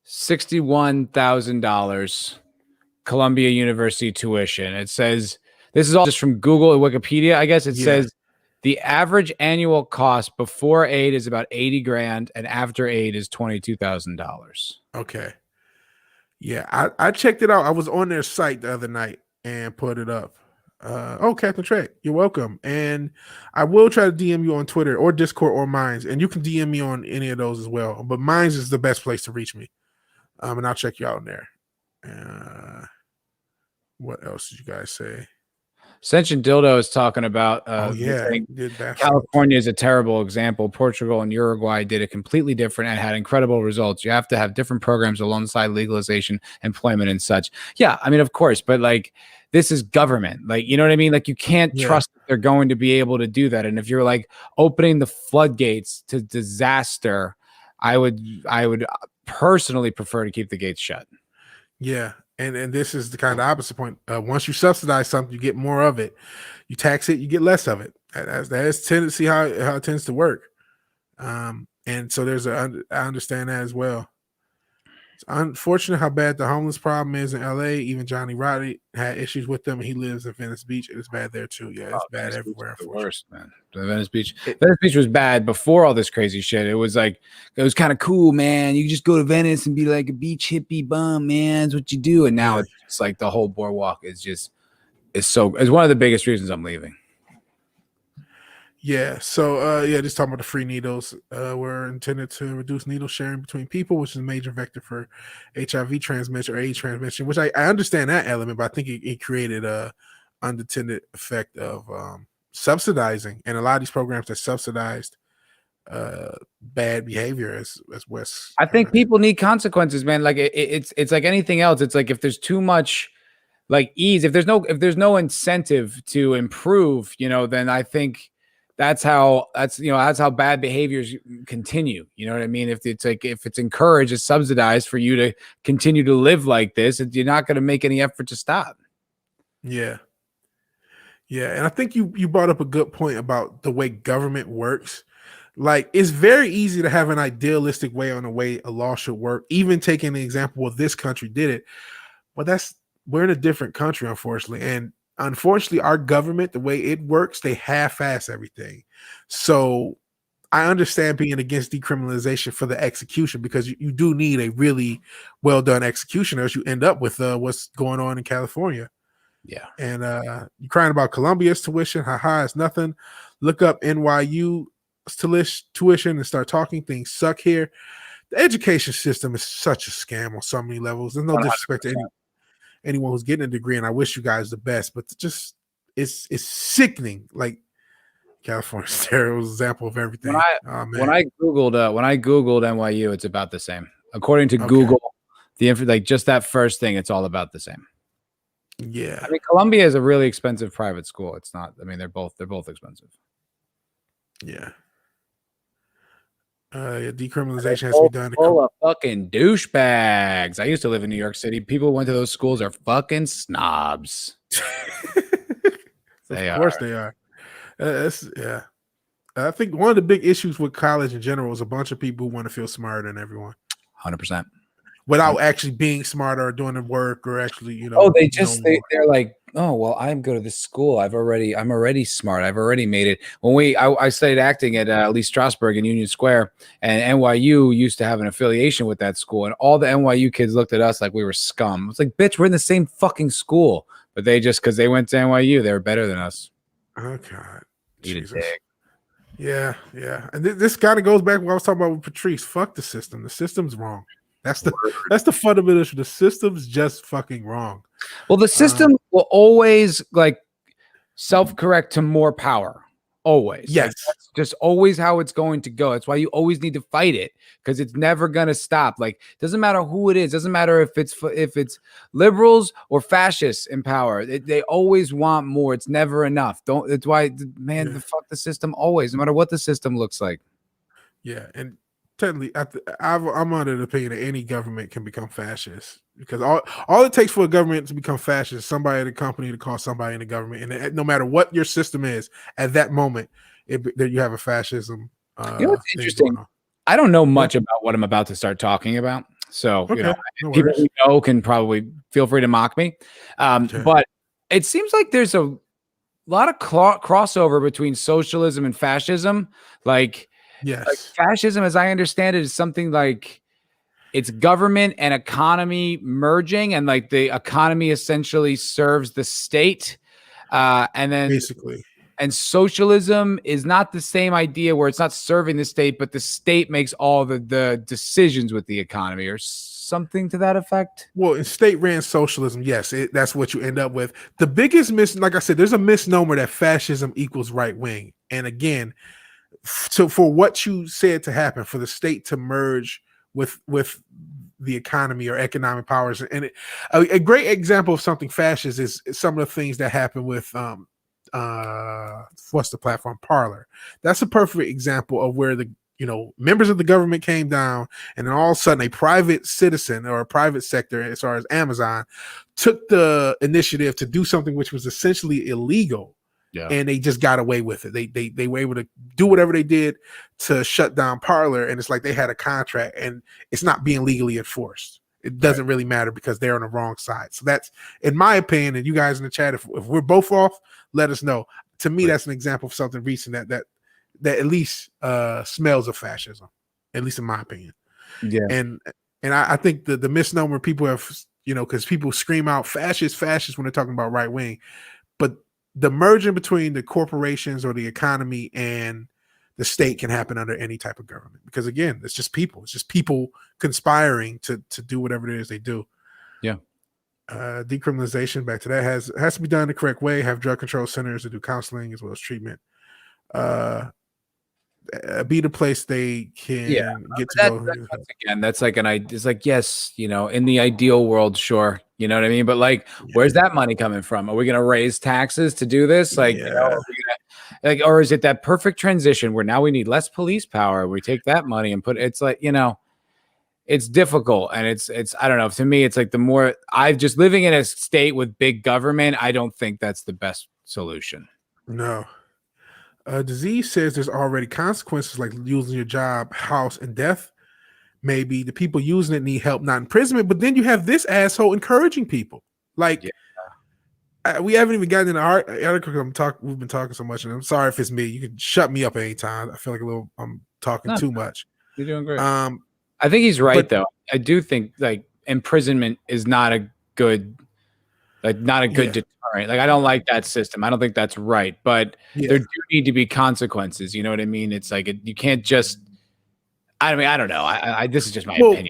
$61,000 Columbia University tuition. It says this is all just from Google and Wikipedia. I guess it says the average annual cost before aid is about 80 grand and after aid is $22,000. Okay. Yeah, I checked it out. I was on their site the other night and put it up. Captain Trek, you're welcome. And I will try to DM you on Twitter or Discord or Minds, and you can DM me on any of those as well. But Minds is the best place to reach me. And I'll check you out in there. What else did you guys say? Sentient Dildo is talking about California is a terrible example. Portugal and Uruguay did it completely different and had incredible results. You have to have different programs alongside legalization, employment, and such. Yeah, I mean, of course, but like this is government. Like, you know what I mean? Like you can't trust that they're going to be able to do that. And if you're like opening the floodgates to disaster, I would personally prefer to keep the gates shut. Yeah. And this is the kind of opposite point. Once you subsidize something, you get more of it. You tax it, you get less of it. That is tendency how it tends to work. And so I understand that as well. It's unfortunate how bad the homeless problem is in LA. Even Johnny Roddy had issues with them. He lives in Venice Beach. It's bad there too. Yeah, it's bad everywhere. The worst, man. Venice Beach was bad before all this crazy shit. It was kind of cool, man. You just go to Venice and be like a beach hippie bum, man. That's what you do. And now it's like the whole boardwalk is it's one of the biggest reasons I'm leaving. Yeah. So just talking about the free needles were intended to reduce needle sharing between people, which is a major vector for HIV transmission or AIDS transmission, which I understand that element, but I think it created a unintended effect of subsidizing, and a lot of these programs that subsidized bad behavior as Wes. I think people need consequences, man. Like it's like anything else. It's like if there's too much like ease, if there's no incentive to improve, then I think that's how bad behaviors continue. You know what I mean? If it's encouraged, it's subsidized for you to continue to live like this, you're not going to make any effort to stop. Yeah. Yeah. And I think you brought up a good point about the way government works. Like, it's very easy to have an idealistic way on the way a law should work, even taking the example of this country did it. But we're in a different country, unfortunately. And unfortunately, our government, the way it works, they half-ass everything. So I understand being against decriminalization for the execution, because you do need a really well-done execution, or else you end up with what's going on in California. Yeah. And you're crying about Columbia's tuition. Haha, it's nothing. Look up NYU tuition and start talking. Things suck here. The education system is such a scam on so many levels. There's no 100%. Disrespect to anyone who's getting a degree, and I wish you guys the best, but just it's sickening. Like, California's a terrible example of everything. When I googled NYU, it's about the same. According to Google, just that first thing, it's all about the same. Yeah. I mean, Columbia is a really expensive private school. It's not. I mean, they're both expensive. Yeah. Decriminalization has to be done. Full of fucking douchebags. I used to live in New York City. People who went to those schools are fucking snobs. Of course they are. Yeah. I think one of the big issues with college in general is a bunch of people who want to feel smarter than everyone. 100%. Without actually being smarter or doing the work, or actually, they're like, oh, well, I go to this school. I'm already smart. I've already made it. When I studied acting at Lee Strasberg in Union Square, and NYU used to have an affiliation with that school, and all the NYU kids looked at us like we were scum. It's like, bitch, we're in the same fucking school, but they just, because they went to NYU, they were better than us. Oh God, Eat a dick. Yeah. And this kind of goes back to what I was talking about with Patrice. Fuck the system. The system's wrong. That's the fundamental issue. The system's just fucking wrong. Well, the system will always self-correct to more power. Always. Yes. That's just always how it's going to go. That's why you always need to fight it, because it's never going to stop. Like, doesn't matter who it is. Doesn't matter if it's liberals or fascists in power. They always want more. It's never enough. It's why, man, fuck the system always, no matter what the system looks like. Yeah. And technically, I'm under the opinion that any government can become fascist, because all it takes for a government to become fascist is somebody in the company to call somebody in the government, and no matter what your system is at that moment, that you have a fascism. You know what's interesting? I don't know much about what I'm about to start talking about, so people who know can probably feel free to mock me. But it seems like there's a lot of crossover between socialism and fascism. Like fascism, as I understand it, is something like it's government and economy merging, and like the economy essentially serves the state, and then basically. And socialism is not the same idea where it's not serving the state, but the state makes all the decisions with the economy or something to that effect. Well, in state-ran socialism, yes, that's what you end up with. The biggest like I said, there's a misnomer that fascism equals right wing. And again, so for what you said to happen, for the state to merge with the economy or economic powers, and a great example of something fascist is some of the things that happen with what's the platform, Parler. That's a perfect example of where the members of the government came down, and then all of a sudden a private citizen or a private sector, as far as Amazon, took the initiative to do something which was essentially illegal. And they just got away with it. They were able to do whatever they did to shut down Parler, and it's like they had a contract and it's not being legally enforced. It doesn't really matter because they're on the wrong side. So that's, in my opinion, and you guys in the chat, if we're both off, let us know. To me, that's an example of something recent that at least smells of fascism, at least in my opinion. Yeah. And I think the misnomer people have, because people scream out fascist when they're talking about right wing, but the merging between the corporations or the economy and the state can happen under any type of government, because again, it's just people. It's just people conspiring to do whatever it is they do. Yeah. Decriminalization, back to that, has to be done the correct way. Have drug control centers to do counseling as well as treatment. Be the place they can get to go. Again, that's like it's like, yes, in the ideal world, sure, you know what I mean, but like, where's that money coming from? Are we gonna raise taxes to do this? Like, or is it that perfect transition where now we need less police power? We take that money and it's like, it's difficult, and it's I don't know. To me, it's like the more I've just living in a state with big government, I don't think that's the best solution. No. Disease says there's already consequences like losing your job, house, and death. Maybe the people using it need help, not imprisonment. But then you have this asshole encouraging people. Like, we haven't even gotten in the article. We've been talking so much, and I'm sorry if it's me. You can shut me up at any time. I feel like I'm talking too much. You're doing great. I think he's right, though. I do think like imprisonment is not a good deterrent. Like, I don't like that system. I don't think that's right. But there do need to be consequences. You know what I mean? It's like you can't just. I mean, I don't know. This is just my opinion.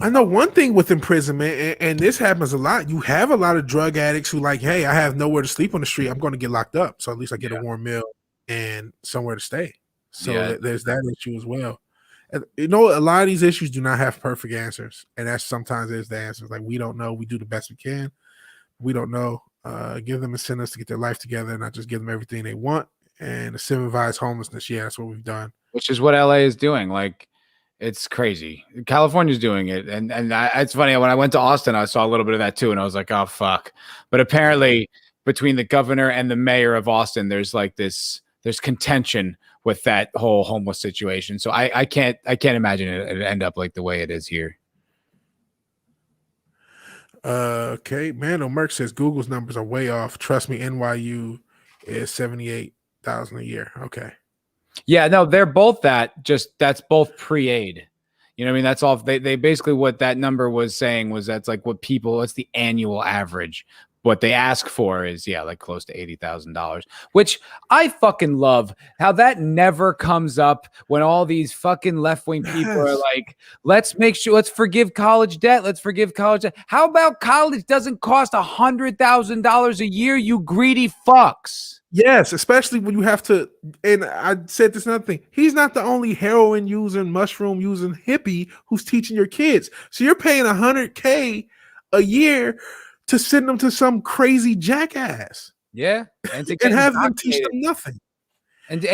I know one thing with imprisonment, and this happens a lot. You have a lot of drug addicts who like, hey, I have nowhere to sleep on the street. I'm going to get locked up, so at least I get a warm meal and somewhere to stay. So there's that issue as well. And, a lot of these issues do not have perfect answers, and that's sometimes is the answer. Like, we don't know. We do the best we can. We don't know. Give them incentives to get their life together, and not just give them everything they want. And incentivize homelessness. Yeah, that's what we've done. Which is what LA is doing. Like, it's crazy. California's doing it, and it's funny. When I went to Austin, I saw a little bit of that too, and I was like, "Oh fuck!" But apparently, between the governor and the mayor of Austin, there's contention with that whole homeless situation. So I can't imagine it end up like the way it is here. Okay, Mando Merck says Google's numbers are way off. Trust me, NYU is 78,000 a year. Okay. Yeah, no, they're both that's both pre-aid. You know what I mean? That's all they basically, what that number was saying was that's like what's the annual average. What they ask for is like close to $80,000, which I fucking love how that never comes up when all these fucking left-wing people are like, let's forgive college debt. Let's forgive college debt. How about college doesn't cost $100,000 a year, you greedy fucks? Yes, especially when you have to, and I said this another thing, he's not the only heroin using, mushroom using hippie who's teaching your kids. So you're paying $100K a year to send them to some crazy jackass. Yeah. And have them teach them nothing. And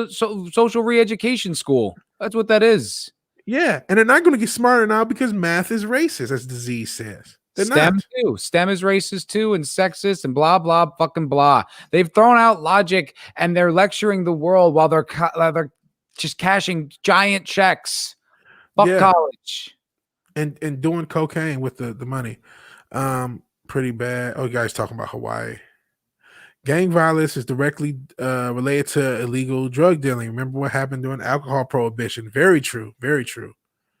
social re-education school. That's what that is. Yeah, and they're not going to get smarter now because math is racist, as Disease says. They're STEM not. too. STEM is racist too, and sexist, and blah blah fucking blah. They've thrown out logic, and they're lecturing the world while they're just cashing giant checks. Fuck college. And doing cocaine with the money. Pretty bad. Oh, you guys talking about Hawaii. Gang violence is directly related to illegal drug dealing. Remember what happened during alcohol prohibition? Very true. Very true.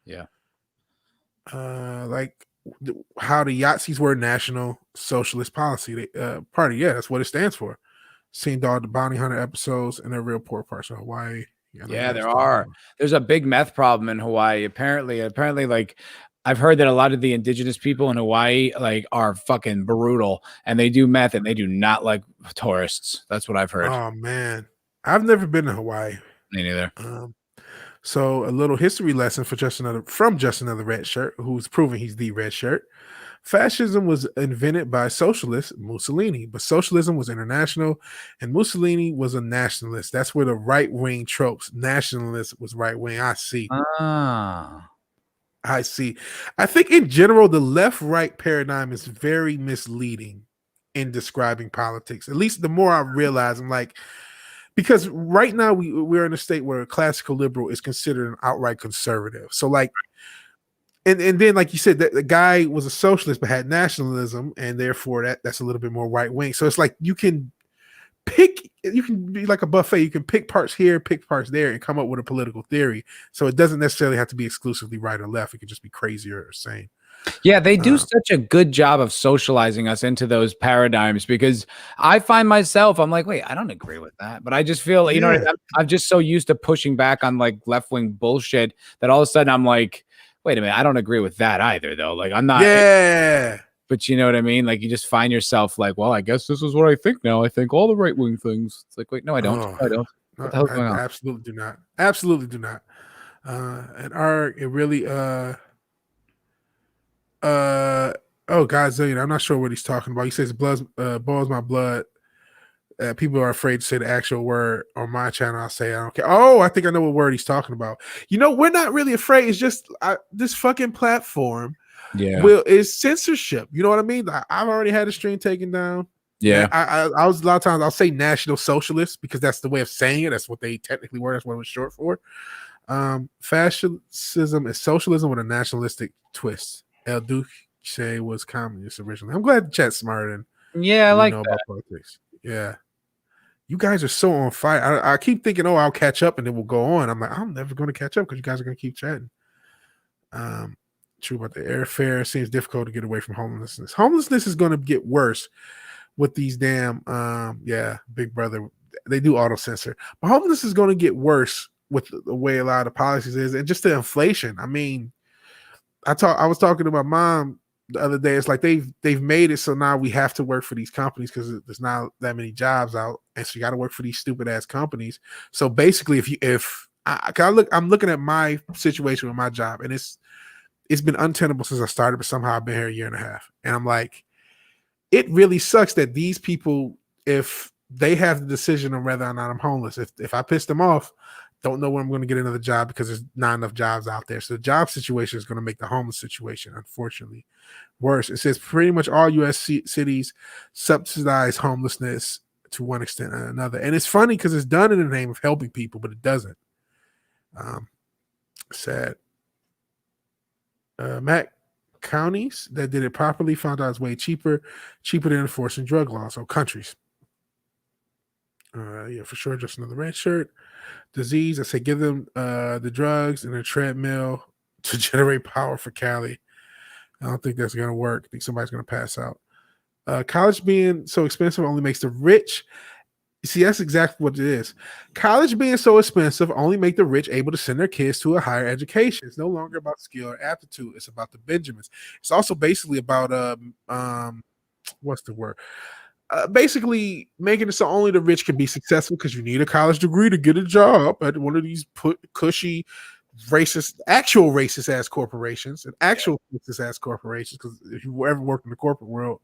Yeah. Like how the Yahtzees were National Socialist Policy Party. Yeah, that's what it stands for. Seen all the bounty hunter episodes in the real poor parts of Hawaii. Yeah, there are. There's a big meth problem in Hawaii. Apparently, like I've heard that a lot of the indigenous people in Hawaii like are fucking brutal, and they do meth, and they do not like tourists. That's what I've heard. Oh man, I've never been to Hawaii. Me neither. So a little history lesson for just another red shirt, who's proving he's the red shirt. Fascism was invented by socialist Mussolini, but socialism was international, and Mussolini was a nationalist. That's where the right-wing tropes. Nationalist was right-wing. I see. I see. I think in general, the left-right paradigm is very misleading in describing politics. At least the more I realize, I'm like, because right now we're in a state where a classical liberal is considered an outright conservative. So like, and then like you said, that the guy was a socialist but had nationalism, and therefore that's a little bit more right wing. So it's like you can be like a buffet. You can pick parts here, pick parts there, and come up with a political theory. So it doesn't necessarily have to be exclusively right or left. It could just be crazier or sane. Yeah, they do such a good job of socializing us into those paradigms, because I find myself, I'm like, wait, I don't agree with that. But I just feel, you know, I'm just so used to pushing back on like left-wing bullshit that all of a sudden I'm like, wait a minute, I don't agree with that either, though. Like, I'm not. Yeah. But you know what I mean? Like, you just find yourself like, well, I guess this is what I think now. I think all the right-wing things. It's like, wait, no, I don't. I don't. What the hell's going on? Absolutely do not. Absolutely do not. And it really oh, Godzilla, I'm not sure what he's talking about. He says boils my blood. People are afraid to say the actual word on my channel. I'll say I don't care. Oh, I think I know what word he's talking about. You know, we're not really afraid. It's just this fucking platform is censorship. You know what I mean? I've already had a stream taken down. Yeah. I was a lot of times I'll say National Socialist because that's the way of saying it. That's what they technically were. That's what it was short for. Fascism is socialism with a nationalistic twist. El Duce was communist originally. I'm glad the chat's smarter than I like that. About politics. Yeah. You guys are so on fire. I keep thinking, I'll catch up and then we'll go on. I'm like, I'm never going to catch up because you guys are going to keep chatting. True about the airfare. Seems difficult to get away from homelessness. Homelessness is going to get worse with these damn, Big Brother. They do auto censor. But homelessness is going to get worse with the way a lot of policies is, and just the inflation. I mean, I was talking to my mom the other day. It's like they've made it so now we have to work for these companies because there's not that many jobs out, and so you got to work for these stupid ass companies. So basically, I'm looking at my situation with my job, and it's been untenable since I started, but somehow I've been here a year and a half, and I'm like, it really sucks that these people, if they have the decision on whether or not I'm homeless, if I piss them off, don't know when I'm going to get another job because there's not enough jobs out there. So the job situation is going to make the homeless situation, unfortunately, worse. It says pretty much all U.S. cities subsidize homelessness to one extent or another. And it's funny because it's done in the name of helping people, but it doesn't. Sad. Mac counties that did it properly found out it's way cheaper than enforcing drug laws. So countries. Yeah, for sure. Just another red shirt. Disease. I say give them the drugs and a treadmill to generate power for Cali. I don't think that's going to work. I think somebody's going to pass out. College being so expensive only makes the rich. See, that's exactly what it is. College being so expensive only make the rich able to send their kids to a higher education. It's no longer about skill or aptitude. It's about the Benjamins. It's also basically about what's the word? Basically making it so only the rich can be successful because you need a college degree to get a job at one of these cushy, actual racist ass corporations, and actual racist ass corporations. Because if you ever worked in the corporate world,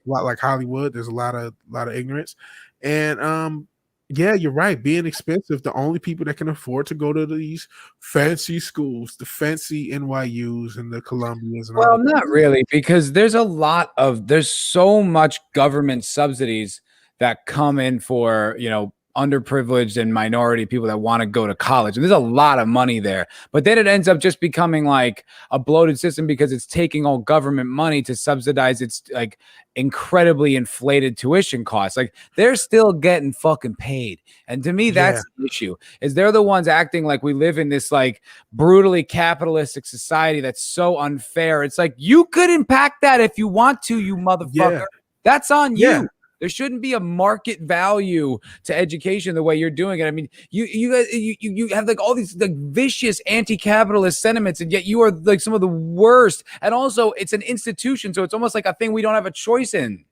a lot like Hollywood, there's a lot of ignorance, and Yeah, you're right. Being expensive, the only people that can afford to go to these fancy schools, the fancy NYUs and the Columbias and all Well, the not really, because there's so much government subsidies that come in for, underprivileged and minority people that want to go to college. And there's a lot of money there. But then it ends up just becoming like a bloated system because it's taking all government money to subsidize its like incredibly inflated tuition costs. Like they're still getting fucking paid. And to me, that's the issue. Is they're the ones acting like we live in this like brutally capitalistic society that's so unfair. It's like you could impact that if you want to, you motherfucker. Yeah. That's on you. Yeah. There shouldn't be a market value to education the way you're doing it. I mean, you guys, you have like all these like vicious anti-capitalist sentiments, and yet you are like some of the worst. And also, it's an institution, so it's almost like a thing we don't have a choice in.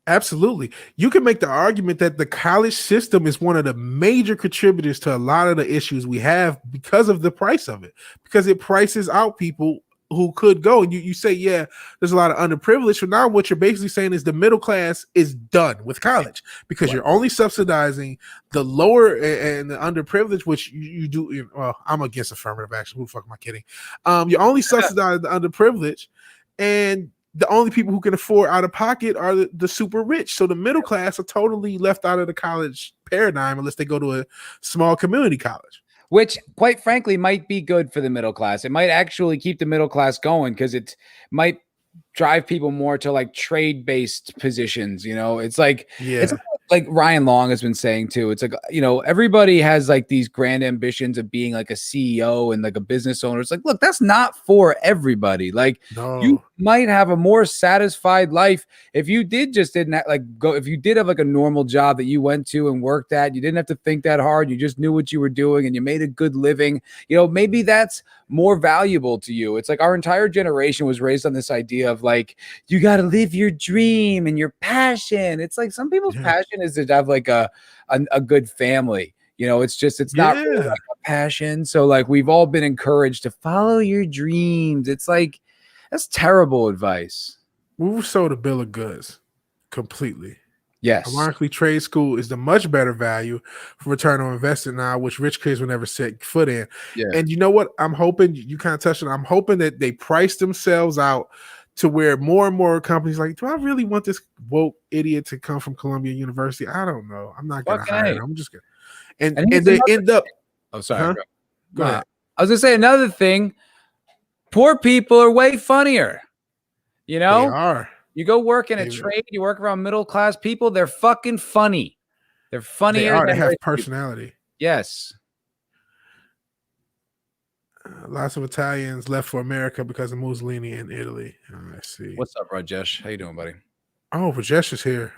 Absolutely. You can make the argument that the college system is one of the major contributors to a lot of the issues we have because of the price of it, because it prices out people who could go. And you say, yeah, there's a lot of underprivileged. So now what you're basically saying is the middle class is done with college because you're only subsidizing the lower and the underprivileged, which you do. Well, I'm against affirmative action. Who the fuck am I kidding? You only subsidize the underprivileged, and the only people who can afford out of pocket are the super rich. So the middle class are totally left out of the college paradigm unless they go to a small community college. Which, quite frankly, might be good for the middle class. It might actually keep the middle class going because it might drive people more to like trade-based positions. It's like, it's like Ryan Long has been saying too. It's like, everybody has like these grand ambitions of being like a CEO and like a business owner. It's like, look, that's not for everybody. Like you might have a more satisfied life if you didn't if you did have like a normal job that you went to and worked at, you didn't have to think that hard. You just knew what you were doing and you made a good living. Maybe that's more valuable to you. It's like our entire generation was raised on this idea of like, you got to live your dream and your passion. It's like some people's passion is to have like a good family. It's not really like a passion. So like we've all been encouraged to follow your dreams. It's like, that's terrible advice. We were sold a bill of goods completely. Yes. Ironically, trade school is the much better value for return on investment now, which rich kids will never set foot in. Yeah. And you know what? I'm hoping you kind of touched on. I'm hoping that they price themselves out to where more and more companies like, do I really want this woke idiot to come from Columbia University? I don't know. I'm not going to hire him. I'm just going to. And they end up. Oh, sorry. Huh? Go ahead. I was going to say another thing. Poor people are way funnier. They are. You go work in a trade, you work around middle-class people, they're fucking funny. They're funnier. They have personality. Yes. Lots of Italians left for America because of Mussolini in Italy. Let's see. What's up, Rajesh? How you doing, buddy? Oh, Rajesh is here.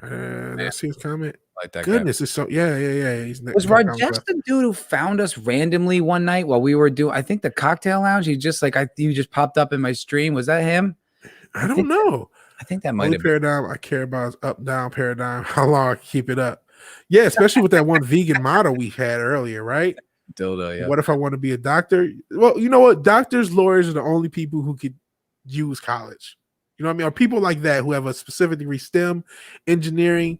I see his comment. Like that Goodness, guy. It's so yeah. Was Rajesh the dude who found us randomly one night while we were doing, I think, the cocktail lounge? He just popped up in my stream. Was that him? I don't know. I think that might have been. Paradigm I care about is up down paradigm. How long I can keep it up? Yeah, especially with that one vegan model we had earlier, right? Dildo, yeah. What if I want to be a doctor? Well, you know what? Doctors, lawyers are the only people who could use college. You know what I mean? Or people like that who have a specific degree, STEM, engineering.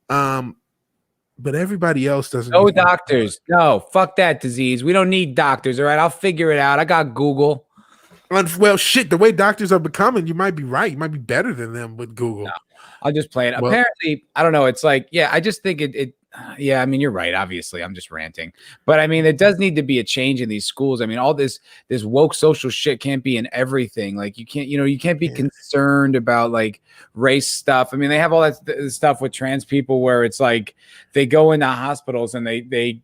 But everybody else doesn't. No doctors. No, fuck that disease. We don't need doctors. All right, I'll figure it out. I got Google. Well, shit, the way doctors are becoming, you might be right. You might be better than them with Google. No, I'll just play it. Well, apparently, I don't know. It's like, I just think I mean, you're right. Obviously, I'm just ranting. But I mean, it does need to be a change in these schools. I mean, all this woke social shit can't be in everything. Like you can't be concerned about like race stuff. I mean, they have all that stuff with trans people where it's like they go into hospitals and they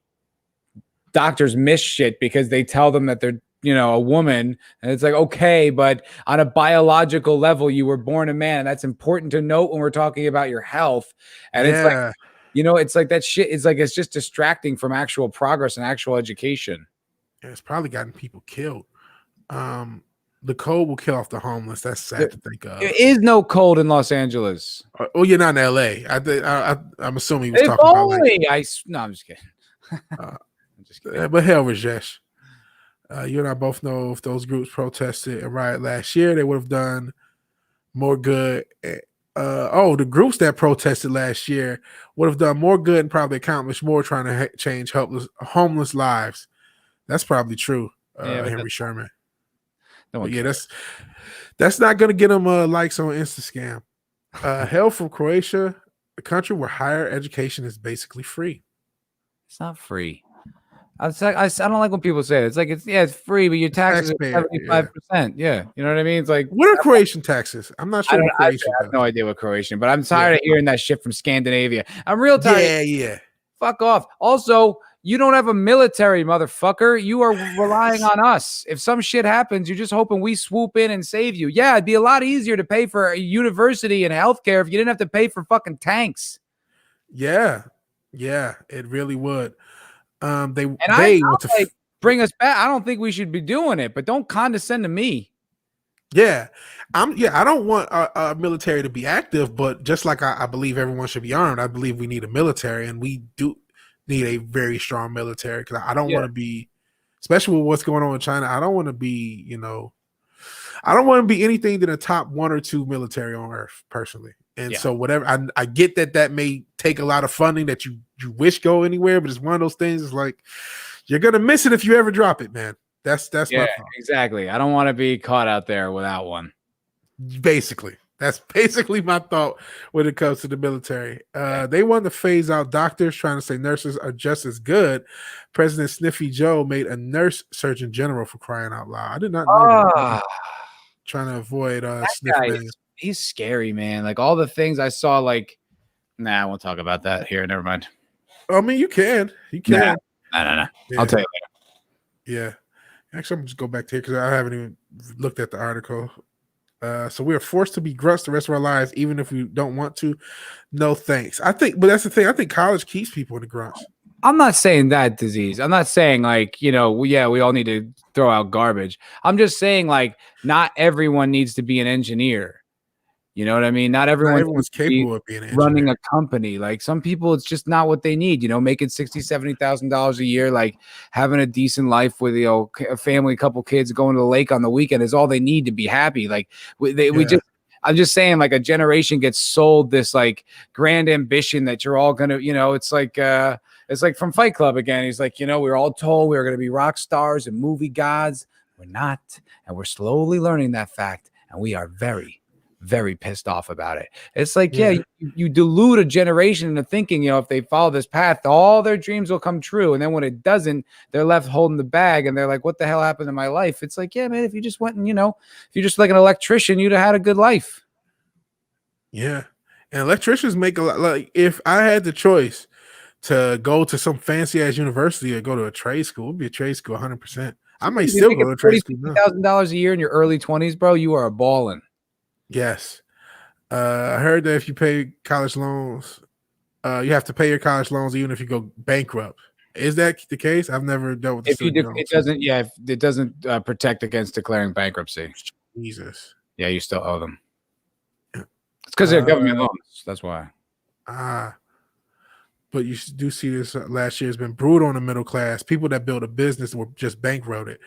doctors miss shit because they tell them that they're a woman, and it's like, okay, but on a biological level, you were born a man, and that's important to note when we're talking about your health. And it's like, it's like that shit is like, it's just distracting from actual progress and actual education. Yeah, it's probably gotten people killed. The cold will kill off the homeless. That's sad to think of. There is no cold in Los Angeles. Oh, you're not in LA. I'm assuming he was talking about no, I'm just kidding. I'm just kidding. But hell, Rajesh. You and I both know if those groups protested and riot last year, they would have done more good The groups that protested last year would have done more good and probably accomplished more trying to change homeless lives. That's probably true, Henry Sherman. But yeah, that's not going to get them likes on Instascam. Hail from Croatia, a country where higher education is basically free. It's not free. I don't like when people say it. It's free, but your taxes are 75%. Yeah, you know what I mean. It's like, what are Croatian taxes? I'm not sure. I have no idea what Croatian, but I'm tired of hearing that shit from Scandinavia. I'm real tired. Yeah. Fuck off. Also, you don't have a military, motherfucker. You are relying on us. If some shit happens, you're just hoping we swoop in and save you. Yeah, it'd be a lot easier to pay for a university and healthcare if you didn't have to pay for fucking tanks. Yeah, it really would. They want to bring us back. I don't think we should be doing it, but don't condescend to me. Yeah, I don't want our military to be active, but just like I believe everyone should be armed, I believe we need a military, and we do need a very strong military because I don't want to be, especially with what's going on in China. I don't want to be, I don't want to be anything than a top 1 or 2 military on earth personally. And so whatever, I get that may take a lot of funding that you wish go anywhere, but it's one of those things. It's like you're gonna miss it if you ever drop it, man. That's my thought. Exactly. I don't want to be caught out there without one. That's basically my thought when it comes to the military. They want to phase out doctors, trying to say nurses are just as good. President Sniffy Joe made a nurse surgeon general, for crying out loud. I did not know that. Trying to avoid sniffing. He's scary, man. Like all the things I saw, I won't talk about that here. Never mind. I mean, you can. No. Yeah. I'll tell you later. Yeah. Actually, I'm going to just go back to here because I haven't even looked at the article. So we are forced to be grunts the rest of our lives, even if we don't want to. No thanks. But that's the thing. I think college keeps people in the grunts. I'm not saying that disease. I'm not saying we all need to throw out garbage. I'm just saying not everyone needs to be an engineer. You know what I mean? Not everyone's capable of being running a company. Like some people, it's just not what they need. Making $60,000, $70,000 a year, having a decent life with a family, a couple kids, going to the lake on the weekend is all they need to be happy. I'm just saying, a generation gets sold this grand ambition that you're all gonna, it's like from Fight Club again. He's like, we were all told we were gonna be rock stars and movie gods. We're not, and we're slowly learning that fact, and we are very, very pissed off about it. It's you delude a generation into thinking, if they follow this path, all their dreams will come true. And then when it doesn't, they're left holding the bag and they're like, what the hell happened to my life? It's like, yeah, man, if you just went and, if you're just like an electrician, you'd have had a good life. Yeah. And electricians make a lot. If I had the choice to go to some fancy ass university or go to a trade school, it would be a trade school 100%. I might still go to a trade school. $50,000 a year in your early 20s, bro, you are a ballin'. Yes. I heard that if you pay college loans, you have to pay your college loans even if you go bankrupt. Is that the case? I've never dealt with this. It doesn't protect against declaring bankruptcy. Jesus. Yeah, you still owe them. It's because they're government loans. That's why. But you do see this last year has been brutal on the middle class. People that built a business were just bankrupted.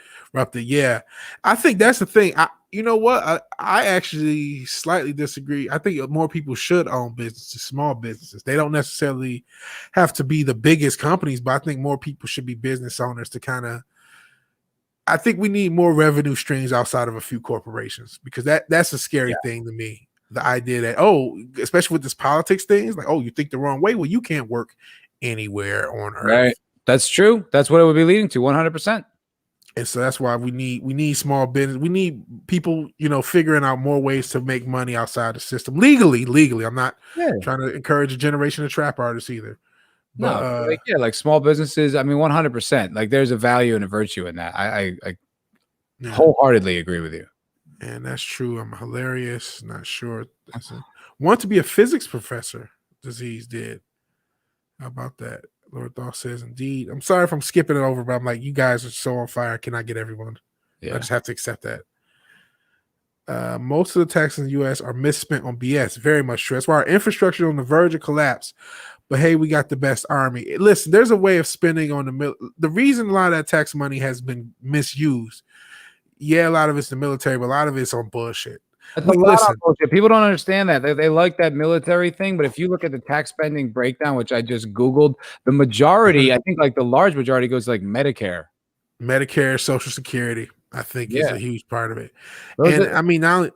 Yeah. I think that's the thing. You know what? I actually slightly disagree. I think more people should own businesses, small businesses. They don't necessarily have to be the biggest companies, but I think more people should be business owners to I think we need more revenue streams outside of a few corporations because that's a scary thing to me. The idea that, especially with this politics thing, it's like, you think the wrong way. Well, you can't work anywhere on earth. Right. That's true. That's what it would be leading to 100%. And so that's why we need small business. We need people, figuring out more ways to make money outside the system legally. I'm not trying to encourage a generation of trap artists either. But, like small businesses. I mean, 100%. There's a value and a virtue in that. I wholeheartedly agree with you. And that's true. I'm hilarious. Not sure. Want to be a physics professor. Disease did. How about that? Lord Thought says, indeed. I'm sorry if I'm skipping it over, but I'm like, you guys are so on fire. Can I get everyone? Yeah. I just have to accept that. Most of the taxes in the U.S. are misspent on BS. Very much true. That's why our infrastructure is on the verge of collapse. But hey, we got the best army. Listen, there's a way of spending on the reason a lot of that tax money has been misused. Yeah, a lot of it's the military, but a lot of it's on bullshit. That's a lot of bullshit. People don't understand that. They like that military thing, but if you look at the tax spending breakdown, which I just Googled, the majority, I think like the large majority goes to like Medicare. Social Security, I think is a huge part of it. I mean, now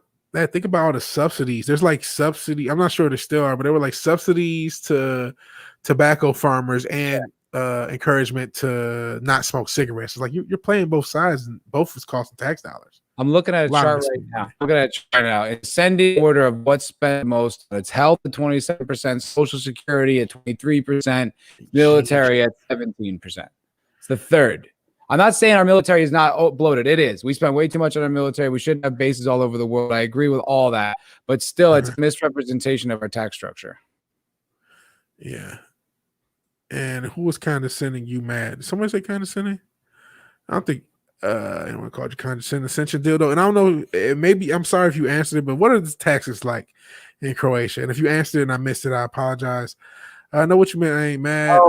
think about all the subsidies. There's like subsidy. I'm not sure there still are, but there were like subsidies to tobacco farmers and encouragement to not smoke cigarettes. It's like you're playing both sides, and both is costing tax dollars. I'm looking at a chart right now. Looking at a chart now. It's ascending order of what's spent most. It's health at 27%, Social Security at 23%, military at 17%. It's the third. I'm not saying our military is not bloated. It is. We spend way too much on our military. We shouldn't have bases all over the world. I agree with all that. But still, it's a misrepresentation of our tax structure. Yeah. And who was condescending you mad? Did someone say condescending? I don't think anyone called you condescending. Sent your dildo. And I don't know, maybe, I'm sorry if you answered it, but what are the taxes like in Croatia? And if you answered it and I missed it, I apologize. I know what you meant. I ain't mad.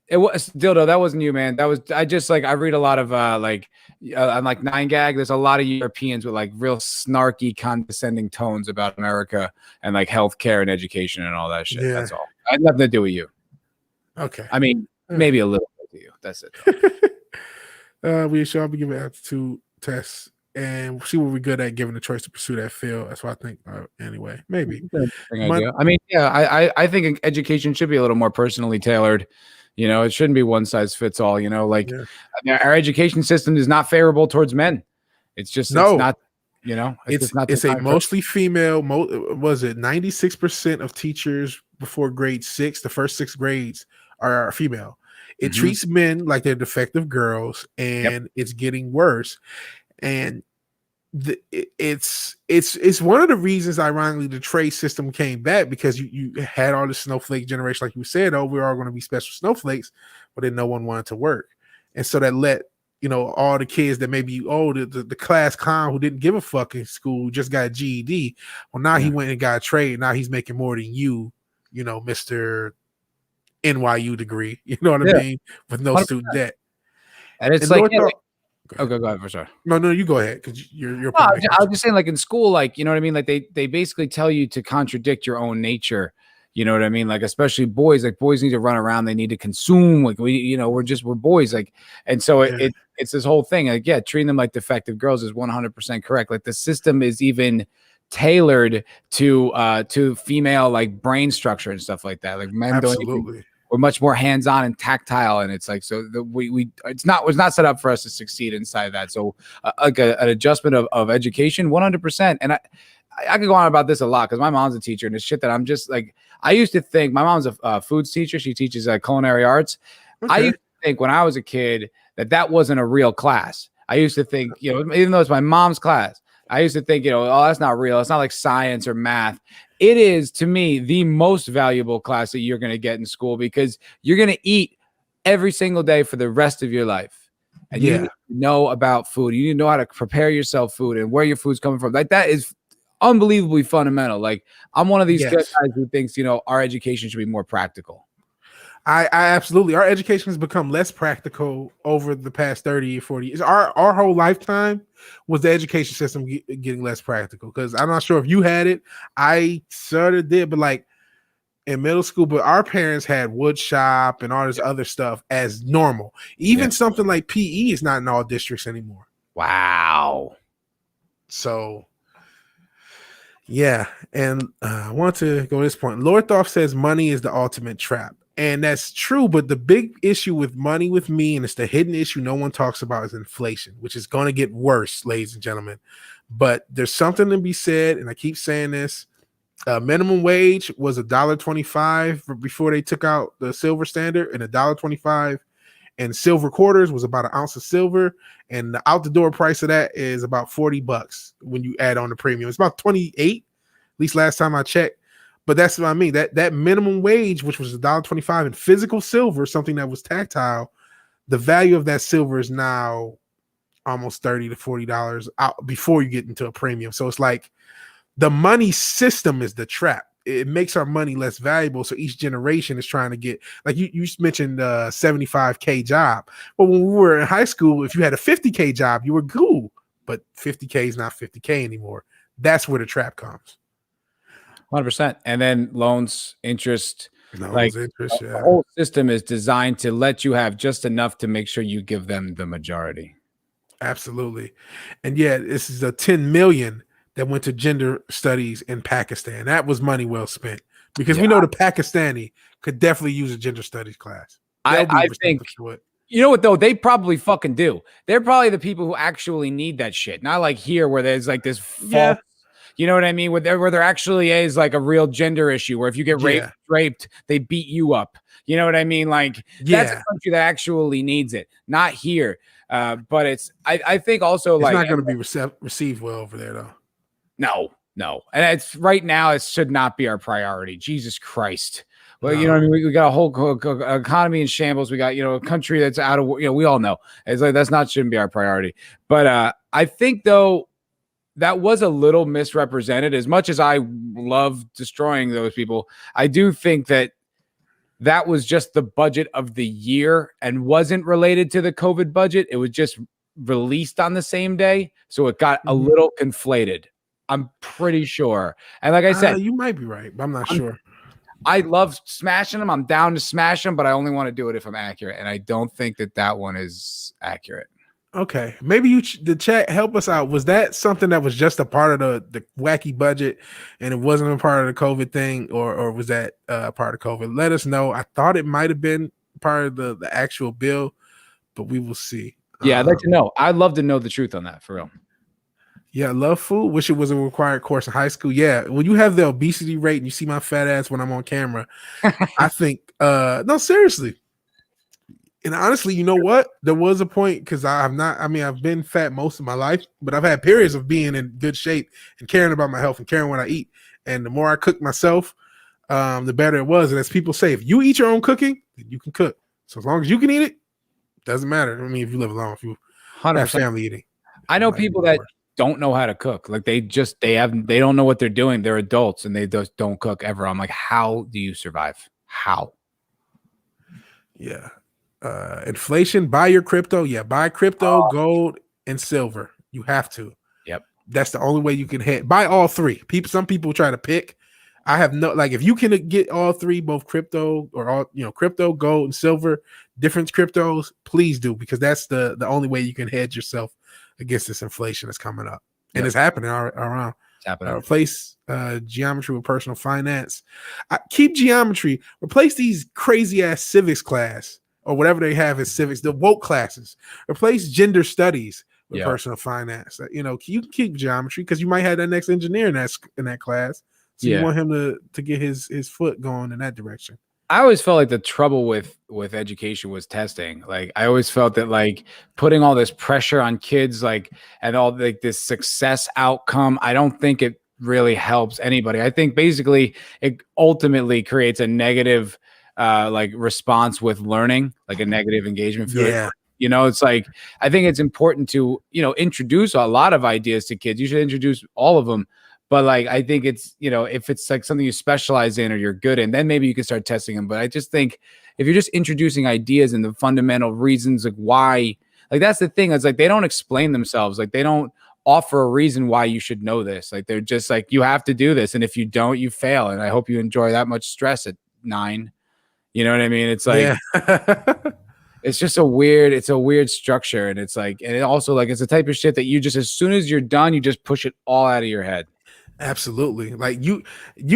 It was dildo. That wasn't you, man. That was I read a lot of on like 9gag. There's a lot of Europeans with like real snarky, condescending tones about America and like healthcare and education and all that shit. Yeah. That's all. I had nothing to do with you. Okay. I mean, maybe a little bit to you. That's it. We shall be giving aptitude tests and see what we're good at given the choice to pursue that field. That's what I think. Anyway, maybe. I mean, yeah, I think education should be a little more personally tailored. You know, it shouldn't be one size fits all. You know, like our education system is not favorable towards men. It's just it's not. You know, it's a mostly female. Was it 96% of teachers before grade 6? The first 6 grades are female. It treats men like they're defective girls, and it's getting worse. And it's one of the reasons, ironically, the trade system came back, because you had all the snowflake generation, like you said, we're all going to be special snowflakes, but then no one wanted to work. And so that let, all the kids that maybe, the class clown who didn't give a fuck in school, just got a GED. Well, now he went and got a trade. Now he's making more than you, Mr. NYU degree, you know what I mean? With no 100%. Student debt. And it's like, go ahead for sure. No, you go ahead, because you're I was just saying, like in school, like, you know what I mean? Like they basically tell you to contradict your own nature. You know what I mean? Like, especially boys, like boys need to run around, they need to consume. Like we're boys. Like, and so it's this whole thing. Like, treating them like defective girls is 100% correct. Like the system is even tailored to female like brain structure and stuff like that. Like men we're much more hands-on and tactile, and it's like it's not set up for us to succeed inside that. So like an adjustment of education, 100%. And I could go on about this a lot because my mom's a teacher, and it's shit that I'm just like, I used to think my mom's a foods teacher. She teaches culinary arts. Okay. I used to think when I was a kid that wasn't a real class. I used to think, even though it's my mom's class, I used to think, that's not real. It's not like science or math. It is, to me, the most valuable class that you're going to get in school, because you're going to eat every single day for the rest of your life. And you need to know about food. You need to know how to prepare yourself food and where your food's coming from. Like, that is unbelievably fundamental. Like, I'm one of these guys who thinks, our education should be more practical. I absolutely. Our education has become less practical over the past 30 or 40 years. Our whole lifetime was the education system getting less practical, because I'm not sure if you had it. I sort of did, but like in middle school, but our parents had wood shop and all this other stuff as normal. Even something like PE is not in all districts anymore. Wow. So and I want to go to this point. Lorthoff says money is the ultimate trap. And that's true, but the big issue with money with me, and it's the hidden issue no one talks about, is inflation, which is going to get worse, ladies and gentlemen. But there's something to be said, and I keep saying this. Minimum wage was $1.25 before they took out the silver standard, and $1.25, and silver quarters was about an ounce of silver, and the out the door price of that is about $40 when you add on the premium. It's about 28, at least last time I checked. But that's what I mean. That minimum wage, which was $1.25 in physical silver, something that was tactile, the value of that silver is now almost $30 to $40 out before you get into a premium. So it's like the money system is the trap. It makes our money less valuable. So each generation is trying to get, like you mentioned, $75K job. But when we were in high school, if you had a $50K job, you were cool. but 50K is not 50K anymore. That's where the trap comes. 100%. And then loans, interest, the yeah. whole system is designed to let you have just enough to make sure you give them the majority. Absolutely. And yeah, this is a 10 million that went to gender studies in Pakistan. That was money well spent, because we know the Pakistani could definitely use a gender studies class. I think, you know what though? They probably fucking do. They're probably the people who actually need that shit. Not like here where there's like this false, you know what I mean? Where there actually is like a real gender issue where if you get raped, they beat you up. You know what I mean? Like that's a country that actually needs it. Not here. But it's, I think also it's like not going to be received well over there though. No. And it's right now, it should not be our priority. Jesus Christ. Well, you know what I mean? We got a whole economy in shambles. We got, a country that's out of, we all know. It's like, shouldn't be our priority. But I think though, that was a little misrepresented. As much as I love destroying those people, I do think that was just the budget of the year and wasn't related to the COVID budget. It was just released on the same day. So it got a little conflated. I'm pretty sure. And like I said, you might be right, but I'm not sure. I love smashing them. I'm down to smash them, but I only want to do it if I'm accurate. And I don't think that one is accurate. Okay. Maybe the chat help us out. Was that something that was just a part of the wacky budget and it wasn't a part of the COVID thing, or was that part of COVID? Let us know. I thought it might have been part of the actual bill, but we will see. Yeah, I'd like to know. I'd love to know the truth on that, for real. Yeah, I love food. Wish it was a required course in high school. Yeah, when you have the obesity rate and you see my fat ass when I'm on camera, I think, no, seriously. And honestly, you know what? There was a point, because I've been fat most of my life, but I've had periods of being in good shape and caring about my health and caring what I eat. And the more I cook myself, the better it was. And as people say, if you eat your own cooking, then you can cook. So as long as you can eat it, doesn't matter. I mean, if you live alone, if you have family eating. I know people that don't know how to cook. Like they don't know what they're doing. They're adults and they just don't cook ever. I'm like, how do you survive? How? Yeah. Inflation, buy your crypto. Yeah, buy crypto, gold, and silver. You have to. Yep. That's the only way you can hit. Buy all three. Some people try to pick. I have no, like, if you can get all three, both crypto or all, crypto, gold, and silver, different cryptos, please do, because that's the only way you can hedge yourself against this inflation that's coming up. And it's happening around. It's happening. Replace geometry with personal finance. Keep geometry. Replace these crazy ass civics class or whatever they have as civics, the woke classes. Replace gender studies with personal finance. You can keep geometry because you might have that next engineer in that class. So you want him to get his foot going in that direction. I always felt like the trouble with education was testing. Like I always felt that like putting all this pressure on kids, like, and all like this success outcome, I don't think it really helps anybody. I think basically it ultimately creates a negative like response with learning, like a negative engagement. Yeah. It's like, I think it's important to, introduce a lot of ideas to kids. You should introduce all of them. But like, I think it's, if it's like something you specialize in or you're good in, then maybe you can start testing them. But I just think if you're just introducing ideas and the fundamental reasons, like why, like that's the thing. It's like, they don't explain themselves. Like they don't offer a reason why you should know this. Like they're just like, you have to do this. And if you don't, you fail. And I hope you enjoy that much stress at 9. You know what I mean? It's like, it's just a weird structure. And it's like, and it also like, it's the type of shit that you just, as soon as you're done, you just push it all out of your head. Absolutely. Like you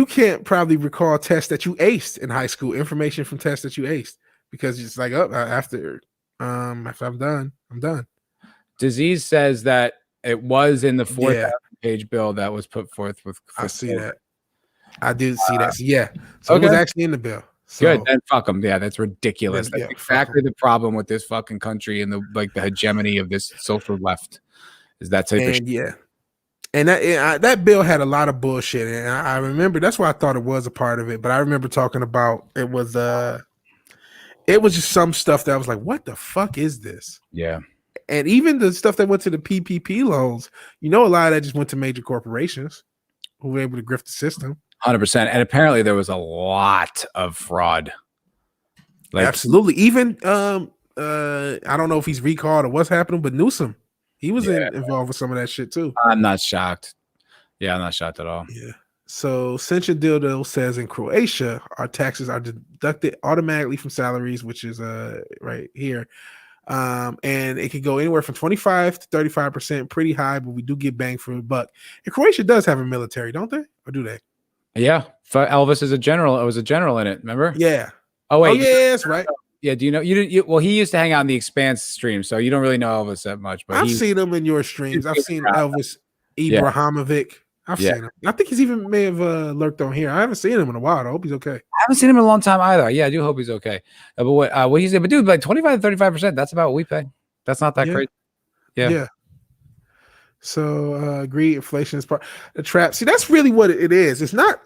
can't probably recall tests that you aced in high school, information from tests that you aced, because it's like, after I'm done, I'm done. Disease says that it was in the 4,000 page bill that was put forth with. I see that. I did see that. So, so it was actually in the bill. So, good. Then fuck them. Yeah, that's ridiculous. That's exactly the problem with this fucking country and the hegemony of this social left is that type of shit. Yeah. And that bill had a lot of bullshit, and I remember that's why I thought it was a part of it. But I remember talking about it was just some stuff that I was like, "What the fuck is this?" Yeah, and even the stuff that went to the PPP loans, a lot of that just went to major corporations who were able to grift the system. 100%, and apparently there was a lot of fraud. Absolutely, even I don't know if he's recalled or what's happening, but Newsom. He was involved with some of that shit too. I'm not shocked. Yeah, I'm not shocked at all. Yeah. So Sencha Dildo says in Croatia, our taxes are deducted automatically from salaries, which is right here. And it could go anywhere from 25 to 35%, pretty high, but we do get bang for a buck. And Croatia does have a military, don't they? Or do they? Yeah. Elvis is a general. It was a general in it, remember? Yeah. Oh, wait. Oh, yeah, that's right. Yeah, do you know? Well, he used to hang out in the Expanse stream, so you don't really know Elvis that much. But I've seen him in your streams. I've seen Elvis Ibrahimovic. I've seen him. I think he's even may have lurked on here. I haven't seen him in a while. I hope he's okay. I haven't seen him in a long time either. Yeah, I do hope he's okay. But what he said, but dude, like 25 to 35%, that's about what we pay. That's not that crazy. Yeah. So greed, inflation is part the trap. See, that's really what it is. It's not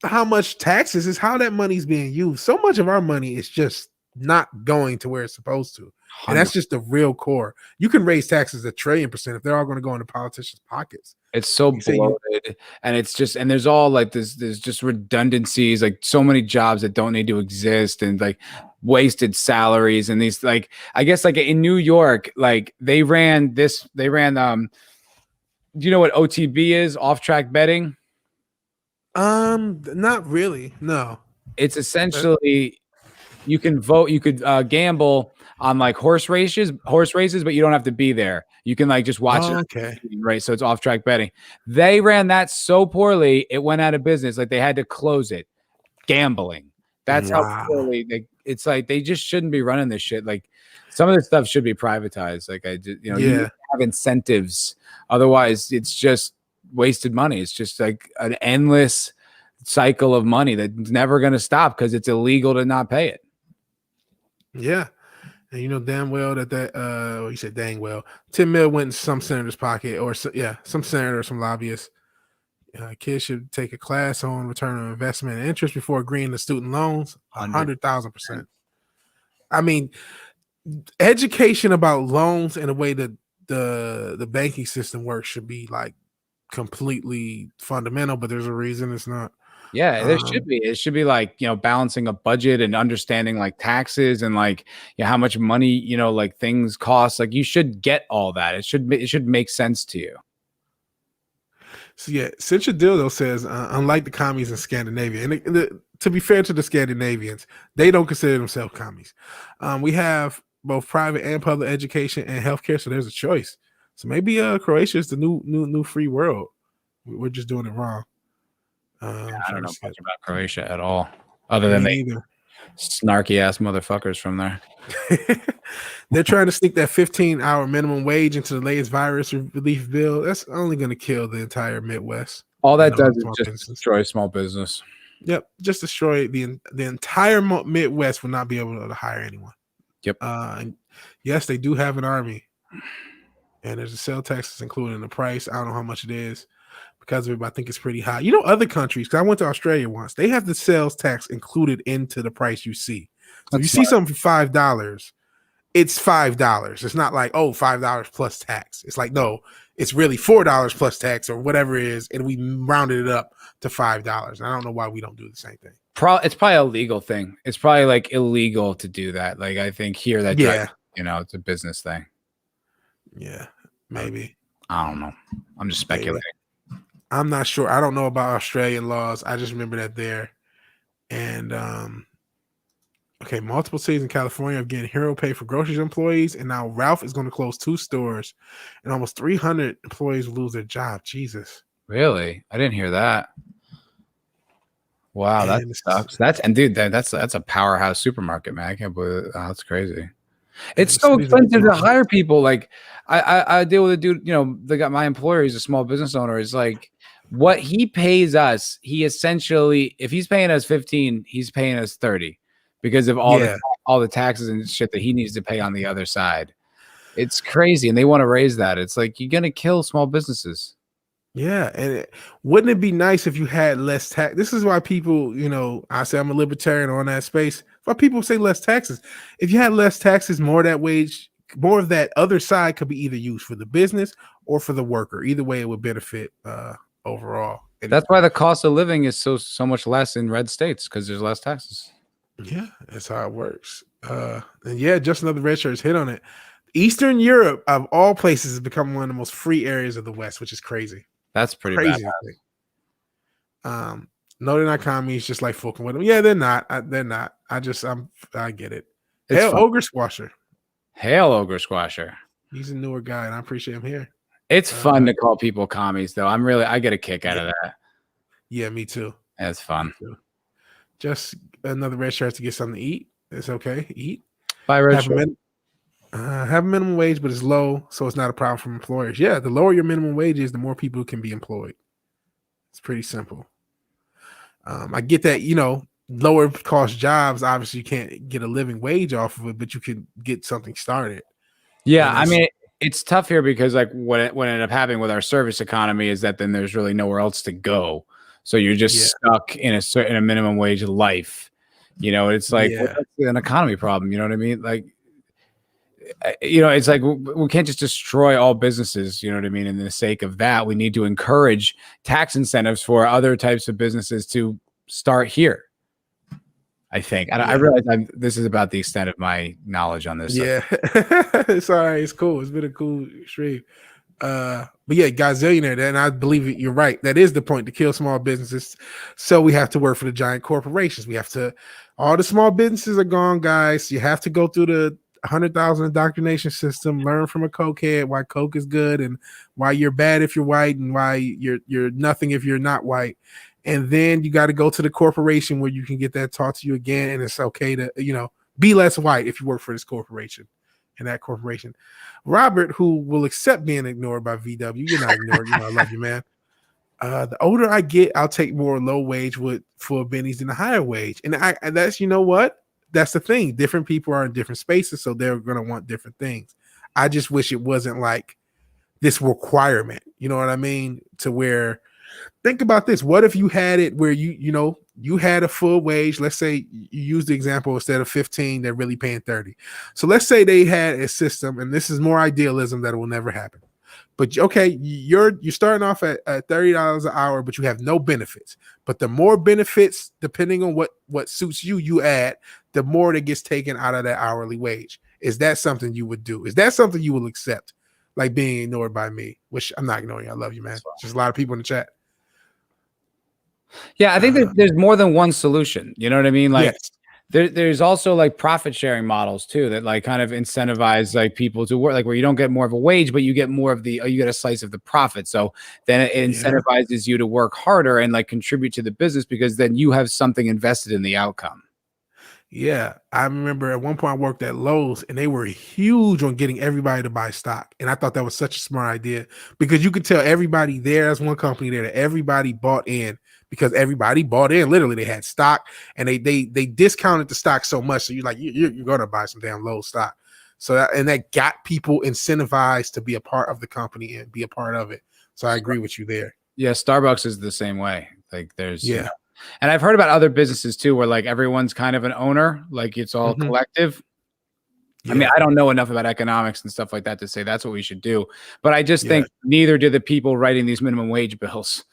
how much taxes, it's how that money's being used. So much of our money is just not going to where it's supposed to. And that's just the real core. You can raise taxes 1 trillion% if they're all going to go into politicians' pockets. It's so bloated, and it's just, and there's all like there's just redundancies, like so many jobs that don't need to exist, and like wasted salaries, and these, like, I guess like in New York, like they ran do you know what OTB is? Off track betting? Not really. No. It's essentially you can vote, you could gamble on like horse races, but you don't have to be there. You can like just watch it. Okay. Right. So it's off track betting. They ran that so poorly, it went out of business. Like they had to close it. Gambling. That's how poorly it's like they just shouldn't be running this shit. Like some of this stuff should be privatized. Like you have incentives. Otherwise, it's just wasted money. It's just like an endless cycle of money that's never going to stop because it's illegal to not pay it. Yeah. And you know damn well that you said dang well, 10 mil went in some senator's pocket, or some senator or some lobbyist. Kids should take a class on return on investment and interest before agreeing to student loans. 100,000%. I mean, education about loans and the way that the banking system works should be like completely fundamental, but there's a reason it's not. Yeah, there should be. It should be like, balancing a budget and understanding like taxes and like how much money, like things cost. Like you should get all that. It should make sense to you. So yeah, Sencha Dildo says, unlike the commies in Scandinavia, and to be fair to the Scandinavians, they don't consider themselves commies. We have both private and public education and healthcare, so there's a choice. So maybe Croatia is the new free world. We're just doing it wrong. I don't know much about Croatia at all, other than they snarky ass motherfuckers from there. They're trying to sneak that 15-hour minimum wage into the latest virus relief bill. That's only going to kill the entire Midwest. All that does is just destroy small business. Yep, just destroy the entire Midwest. Will not be able to hire anyone. Yep. And yes, they do have an army, and there's a sales tax included in the price. I don't know how much it is. Because of it, I think it's pretty high. Other countries, because I went to Australia once, they have the sales tax included into the price you see. So if you see something for $5, it's $5. It's not like, $5 plus tax. It's like, no, it's really $4 plus tax or whatever it is, and we rounded it up to $5. I don't know why we don't do the same thing. It's probably a legal thing. It's probably like illegal to do that. Like I think here that it's a business thing. Yeah, maybe. I don't know. I'm just speculating. Maybe. I'm not sure. I don't know about Australian laws. I just remember that there. And multiple cities in California are getting hero pay for groceries employees, and now Ralph is going to close 2 stores, and almost 300 employees will lose their job. Jesus. Really? I didn't hear that. Wow, that sucks. That's a powerhouse supermarket, man. I can't believe it. Oh, that's crazy. It's so expensive to hire people. Like I deal with a dude, they got my employer, he's a small business owner. Is like what he pays us, he essentially, if he's paying us 15, he's paying us 30 because of all the taxes and shit that he needs to pay on the other side. It's crazy. And they want to raise that. It's like, you're going to kill small businesses. Yeah. And wouldn't it be nice if you had less tax? This is why people, I say I'm a libertarian on that space. Why people say less taxes. If you had less taxes, more of that other side could be either used for the business or for the worker. Either way, it would benefit overall. And that's why the cost of living is so much less in red states, because there's less taxes. Yeah, that's how it works. And yeah, just another red shirt's hit on it. Eastern Europe, of all places, has become one of the most free areas of the West, which is crazy. That's pretty crazy. No, they're not commies, just like fucking with them. Yeah, they're not. They're not. I get it. Hail Ogre Squasher. Hail Ogre Squasher. He's a newer guy, and I appreciate him here. It's fun to call people commies, though. I get a kick out of that. Yeah, me too. It's fun. Just another red shirt to get something to eat. It's okay. Eat. Buy red shirt. Have a minimum wage, but it's low, so it's not a problem for employers. Yeah, the lower your minimum wage is, the more people can be employed. It's pretty simple. I get that, lower cost jobs, obviously you can't get a living wage off of it, but you can get something started. Yeah, I mean, it's tough here because like what ended up happening with our service economy is that then there's really nowhere else to go. So you're just stuck in a minimum wage life. It's like well, that's an economy problem. You know what I mean? Like, it's like we can't just destroy all businesses. You know what I mean? In the sake of that, we need to encourage tax incentives for other types of businesses to start here. I think. I realize this is about the extent of my knowledge on this. Yeah, it's all right. It's cool. It's been a cool stream. But yeah, gazillionaire. And I believe you're right. That is the point, to kill small businesses. So we have to work for the giant corporations. All the small businesses are gone, guys. You have to go through the 100,000 indoctrination system, learn from a cokehead why coke is good and why you're bad if you're white and why you're nothing if you're not white. And then you got to go to the corporation where you can get that taught to you again. And it's okay to, be less white if you work for this corporation and that corporation. Robert, who will accept being ignored by VW. You're not ignored. I love you, man. The older I get, I'll take more low wage for bennies than a higher wage. And that's, what? That's the thing. Different people are in different spaces, so they're going to want different things. I just wish it wasn't like this requirement. You know what I mean? To where, think about this. What if you had it where you had a full wage? Let's say you use the example, instead of 15, they're really paying 30. So let's say they had a system, and this is more idealism that will never happen. But okay, you're starting off at $30 an hour, but you have no benefits. But the more benefits, depending on what suits you add, the more that gets taken out of that hourly wage. Is that something you would do? Is that something you will accept? Like being ignored by me, which I'm not ignoring you. I love you, man. There's a lot of people in the chat. Yeah, I think there's more than one solution. You know what I mean? Like, yes. There's also like profit sharing models too that like kind of incentivize like people to work, like where you don't get more of a wage, but you get more of you get a slice of the profit. So then it incentivizes you to work harder and like contribute to the business, because then you have something invested in the outcome. Yeah, I remember at one point I worked at Lowe's, and they were huge on getting everybody to buy stock. And I thought that was such a smart idea, because you could tell everybody there, as one company there, that everybody bought in, because everybody bought in. Literally, they had stock, and they discounted the stock so much. So you're like, you're going to buy some damn Lowe's stock. So that got people incentivized to be a part of the company and be a part of it. So I agree with you there. Yeah, Starbucks is the same way. Like there's and I've heard about other businesses too, where like everyone's kind of an owner, like it's all collective. Yeah. I mean, I don't know enough about economics and stuff like that to say that's what we should do, but I just think neither do the people writing these minimum wage bills.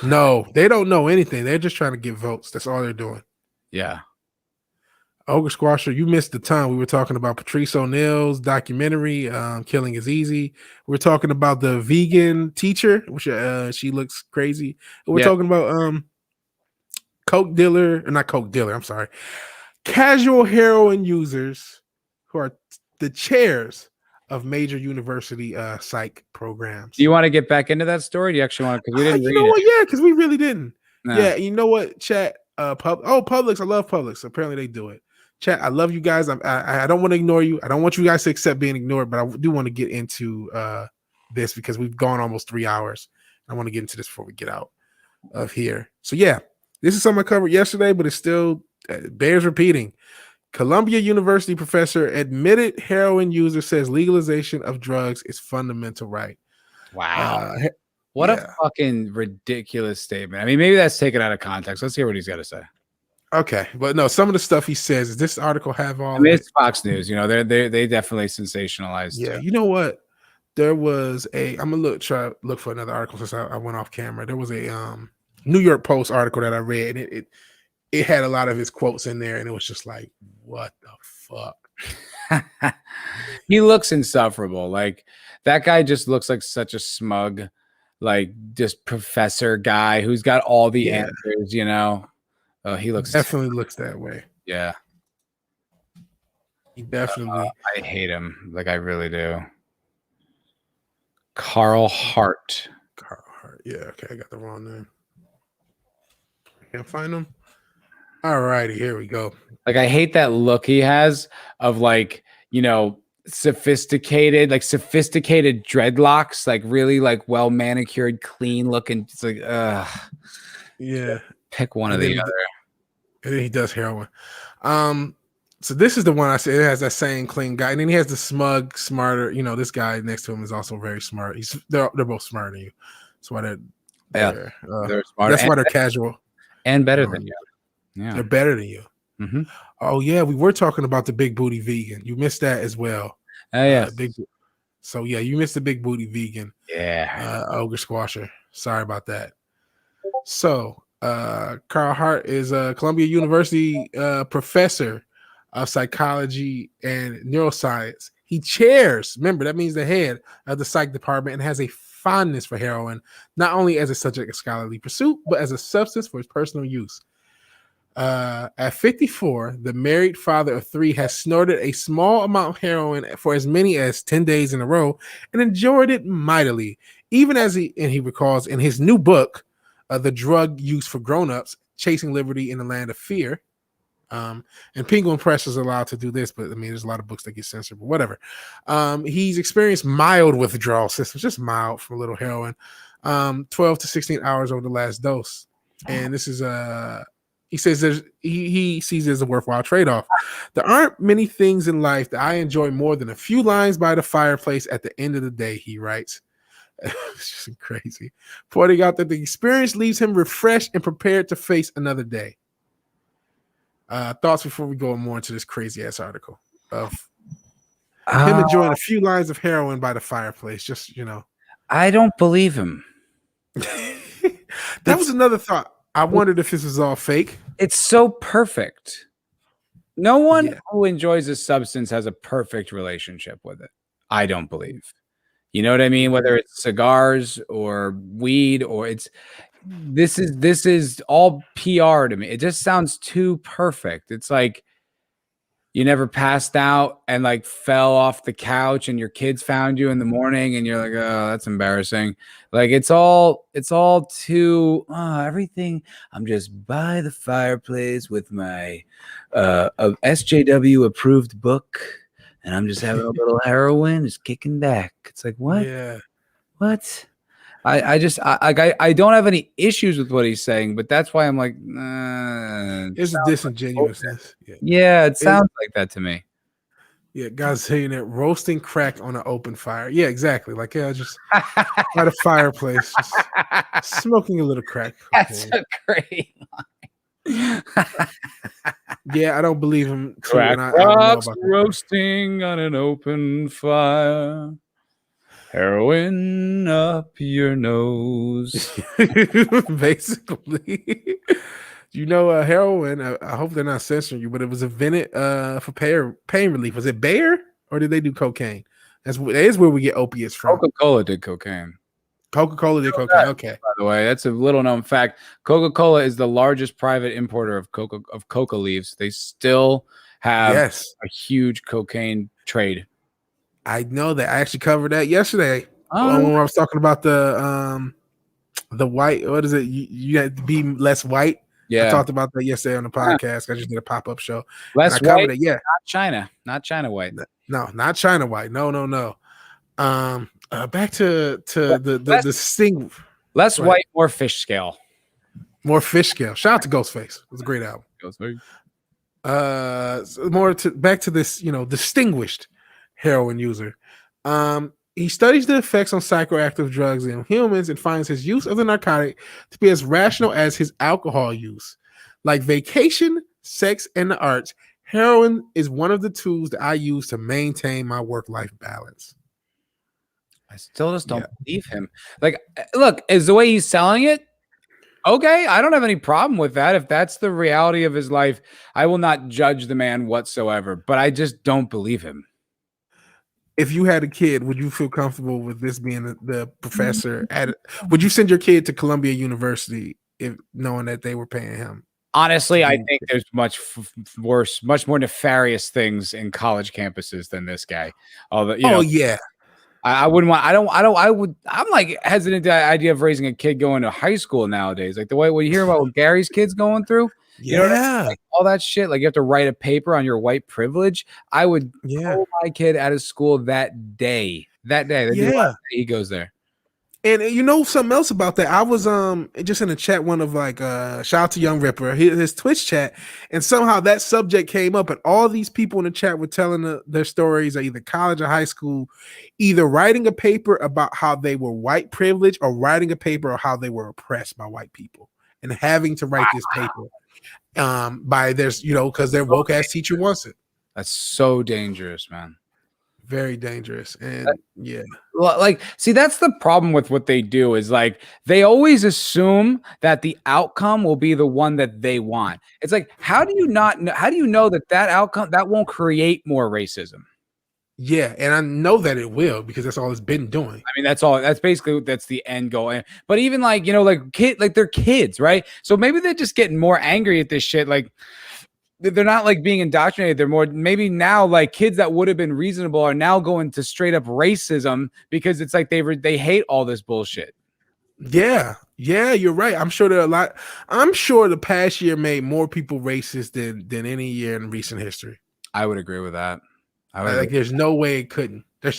No, they don't know anything. They're just trying to get votes. That's all they're doing. Yeah. Ogre Squasher, you missed the time. We were talking about Patrice O'Neal's documentary, Killing is Easy. We're talking about the vegan teacher, which she looks crazy. We're talking about casual heroin users who are the chairs of major university psych programs. Do you want to get back into that story? Do you actually want to? Because we didn't read it. Yeah, because we really didn't. No. Yeah, you know what, chat? Publix. I love Publix. Apparently they do it. Chat, I love you guys. I don't want to ignore you. I don't want you guys to accept being ignored, but I do want to get into this because we've gone almost 3 hours. I want to get into this before we get out of here. So yeah, this is something I covered yesterday, but it still bears repeating. Columbia University professor admitted heroin user says legalization of drugs is fundamental right. Wow. What a fucking ridiculous statement. I mean, maybe that's taken out of context. Let's hear what he's got to say. Okay, but no, some of the stuff he says, does this article have all? I mean, it's Fox News. You know, they definitely sensationalized. Yeah, you know what? There was I'm gonna try to look for another article since I went off camera. There was a New York Post article that I read, and it had a lot of his quotes in there, and it was just like, what the fuck? He looks insufferable. Like that guy just looks like such a smug, like just professor guy who's got all the answers, you know. He looks definitely looks that way. Yeah. He definitely I hate him. Like I really do. Carl Hart. Carl Hart. Yeah, okay, I got the wrong name. Can't find him. All righty, here we go. Like I hate that look he has of like, you know, sophisticated dreadlocks, like really like well manicured, clean looking. It's like, yeah. Pick one or the other. And then he does heroin. So this is the one I said it has that same clean guy, and then he has the smug, smarter. You know, this guy next to him is also very smart. They're both smarter than you. That's why they're smart. That's why they're casual and better than you. Yeah, they're better than you. Mm-hmm. Oh yeah, we were talking about the big booty vegan. You missed that as well. Oh yeah. So yeah, you missed the big booty vegan. Yeah. Ogre Squasher. Sorry about that. So Carl Hart is a Columbia University professor of psychology and neuroscience. He chairs, remember, that means the head of the psych department, and has a fondness for heroin, not only as a subject of scholarly pursuit, but as a substance for his personal use. At 54, the married father of 3 has snorted a small amount of heroin for as many as 10 days in a row and enjoyed it mightily, even as he recalls in his new book, The Drug Use for Grown-Ups, Chasing Liberty in the Land of Fear. And Penguin Press is allowed to do this, but I mean, there's a lot of books that get censored, but whatever. He's experienced mild withdrawal symptoms, just mild from a little heroin, 12 to 16 hours over the last dose. And this is he says he sees it as a worthwhile trade-off. There aren't many things in life that I enjoy more than a few lines by the fireplace at the end of the day, he writes. It's just crazy. Pointing out that the experience leaves him refreshed and prepared to face another day. Thoughts before we go more into this crazy ass article of him enjoying a few lines of heroin by the fireplace. Just, you know, I don't believe him. That was another thought. I wondered if this was all fake. It's so perfect. No one who enjoys a substance has a perfect relationship with it. I don't believe. You know what I mean? Whether it's cigars or weed or this is all PR to me. It just sounds too perfect. It's like you never passed out and like fell off the couch and your kids found you in the morning and you're like, oh, that's embarrassing. Like it's all too everything. I'm just by the fireplace with my SJW approved book and I'm just having a little heroin, just kicking back. It's like, what? Yeah. What? I don't have any issues with what he's saying, but that's why I'm like, it's a disingenuousness. Yeah, it sounds like that to me. Yeah, guys saying that roasting crack on an open fire. Yeah, exactly. Like, yeah, just by the fireplace, just smoking a little crack. That's a great line. Yeah, I don't believe him. Crack rocks roasting on an open fire. Heroin up your nose. Basically. You know, heroin, I hope they're not censoring you, but it was invented for pain relief. Was it Bayer or did they do cocaine? That is where we get opiates from. Coca-Cola did cocaine. Coca-Cola did cocaine. Okay. By the way, that's a little known fact. Coca-Cola is the largest private importer of coca leaves. They still have a huge cocaine trade. I know that. I actually covered that yesterday when I was talking about the white. What is it? You had to be less white. Yeah, I talked about that yesterday on the podcast. I just did a pop-up show. Less white. It. Yeah, not China white. No, not China white. No. Back to the sting. Less white, more fish scale. More fish scale. Shout out to Ghostface. It was a great album. Ghostface. Back to this, distinguished heroin user. He studies the effects on psychoactive drugs in humans and finds his use of the narcotic to be as rational as his alcohol use. Like vacation, sex, and the arts, heroin is one of the tools that I use to maintain my work-life balance. I still just don't believe him. Like, look, is the way he's selling it Okay, I don't have any problem with that. If that's the reality of his life, I will not judge the man whatsoever, but I just don't believe him. If you had a kid, would you feel comfortable with this being the professor would you send your kid to Columbia University if knowing that they were paying him? Honestly, I think there's much worse, much more nefarious things in college campuses than this guy. Although, yeah. I wouldn't want. I'm like hesitant to the idea of raising a kid going to high school nowadays. Like the way when you hear about what Gary's kids going through, you know what I mean? Like all that shit. Like you have to write a paper on your white privilege. I would pull my kid out of school that day. That'd be the last day he goes there. And you know something else about that? I was just in a chat, one of like shout out to Young Ripper, his Twitch chat, and somehow that subject came up, and all these people in the chat were telling their stories at either college or high school, either writing a paper about how they were white privileged or writing a paper on how they were oppressed by white people and having to write this paper by their, because their woke ass teacher wants it. That's so dangerous, man. Very dangerous. And like, see, that's the problem with what they do is like they always assume that the outcome will be the one that they want. It's like, how do you know that outcome that won't create more racism? Yeah, and I know that it will because that's all it's been doing. I mean, that's the end goal. But even like, they're kids, right? So maybe they're just getting more angry at this shit. Like, they're not like being indoctrinated. They're more maybe now like kids that would have been reasonable are now going to straight up racism because it's like they hate all this bullshit. Yeah, you're right. I'm sure the past year made more people racist than any year in recent history. I would agree with that. There's no way it couldn't. When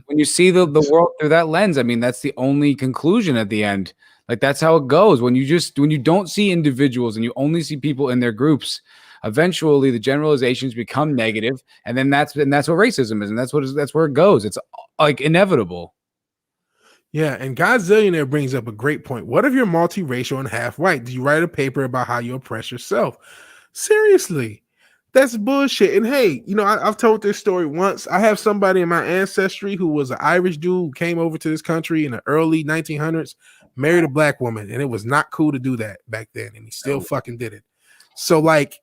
you see the world through that lens, I mean, that's the only conclusion at the end. Like that's how it goes. When you don't see individuals and you only see people in their groups, eventually the generalizations become negative, and then that's what racism is, and that's where it goes. It's like inevitable. Yeah, and Godzillionaire brings up a great point. What if you're multiracial and half white? Do you write a paper about how you oppress yourself? Seriously, that's bullshit. And hey, I've told this story once. I have somebody in my ancestry who was an Irish dude who came over to this country in the early 1900s, married a black woman, and it was not cool to do that back then, and he still fucking did it. So like,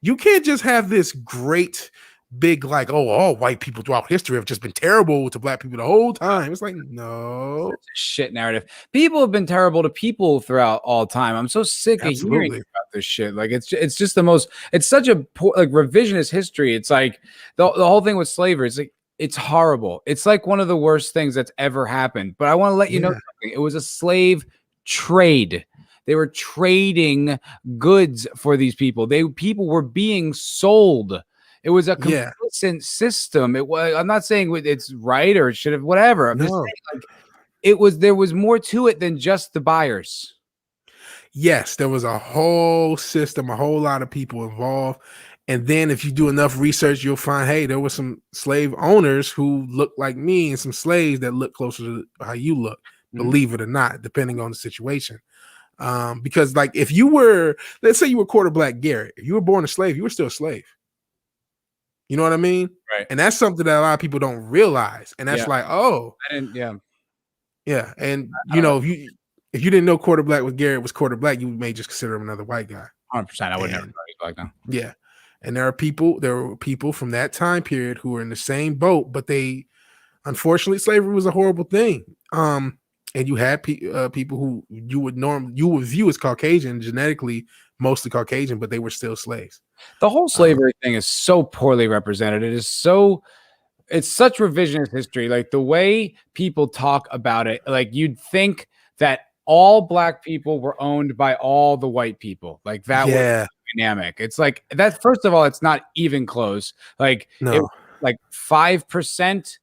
you can't just have this great big like, all white people throughout history have just been terrible to black people the whole time. It's like, no, shit narrative. People have been terrible to people throughout all time. I'm so sick of hearing about this shit. Like it's just the most. It's such a poor, like revisionist history. It's like the whole thing with slavery. It's like it's horrible. It's like one of the worst things that's ever happened. But I want to let you know something. It was a slave trade. They were trading goods for these people. People were being sold. It was a complicit system. It was. I'm not saying it's right or it should have whatever. I'm just saying, like, there was more to it than just the buyers. Yes, there was a whole system, a whole lot of people involved. And then if you do enough research, you'll find, hey, there were some slave owners who look like me and some slaves that look closer to how you look, believe it or not, depending on the situation. Because like if you were, let's say you were quarter black Garrett, if you were born a slave, you were still a slave. You know what I mean? Right. And that's something that a lot of people don't realize. And that's like, oh. Yeah. And if you didn't know quarter black with Garrett was quarter black, you may just consider him another white guy. 100%. I would never know he's black now. Yeah. And there were people from that time period who were in the same boat, but unfortunately, slavery was a horrible thing. And you had people who you would view as Caucasian, genetically mostly Caucasian, but they were still slaves. The whole slavery thing is so poorly represented. It's such revisionist history. Like the way people talk about it, like you'd think that all black people were owned by all the white people. Like that was dynamic. It's like that. First of all, it's not even close. Like like 5%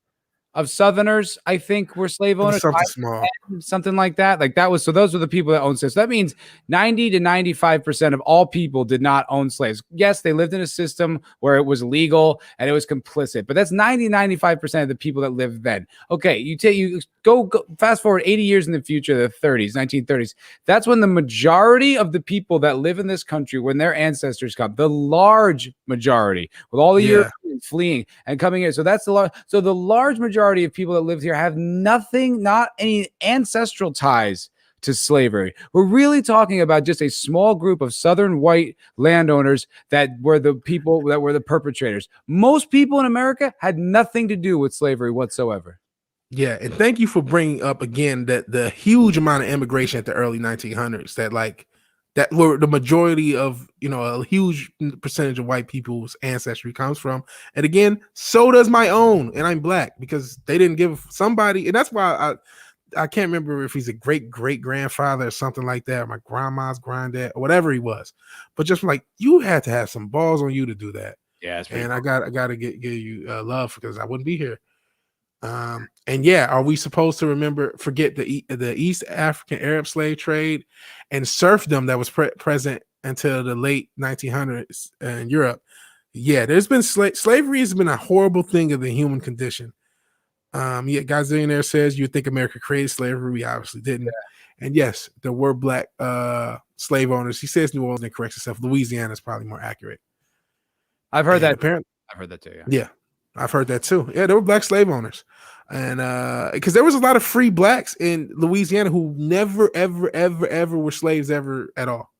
of Southerners, I think, were slave owners. Something small. Something like that. Like that was, so those were the people that owned slaves. So that means 90 to 95% of all people did not own slaves. Yes, they lived in a system where it was legal and it was complicit, but that's 95% of the people that lived then. Okay, you go fast forward 80 years in the future, the 30s, 1930s. That's when the majority of the people that live in this country, when their ancestors come, the large majority, with all the Europeans fleeing and coming here. So that's the large majority of people that lived here have nothing, not any ancestral ties to slavery. We're really talking about just a small group of Southern white landowners that were the people that were the perpetrators. Most people in America had nothing to do with slavery whatsoever. Yeah, and thank you for bringing up again that the huge amount of immigration at the early 1900s that were the majority of, a huge percentage of white people's ancestry comes from. And again, so does my own, and I'm black, because they didn't give somebody, and that's why I can't remember if he's a great-great-grandfather or something like that, or my grandma's granddad, or whatever he was. But just like, you had to have some balls on you to do that. Yeah, and I got to give you love, because I wouldn't be here. And yeah, are we supposed to forget the East African Arab slave trade and serfdom that was present until the late 1900s in Europe? Yeah, there's been slavery has been a horrible thing of the human condition. Yeah, Gazillionaire says you think America created slavery. We obviously didn't. Yeah. And yes, there were black slave owners. He says New Orleans and corrects himself. Louisiana is probably more accurate. I've heard that. Apparently, I've heard that too. Yeah, I've heard that too. Yeah, there were black slave owners. And because there was a lot of free blacks in Louisiana who never, ever, ever, ever were slaves ever at all.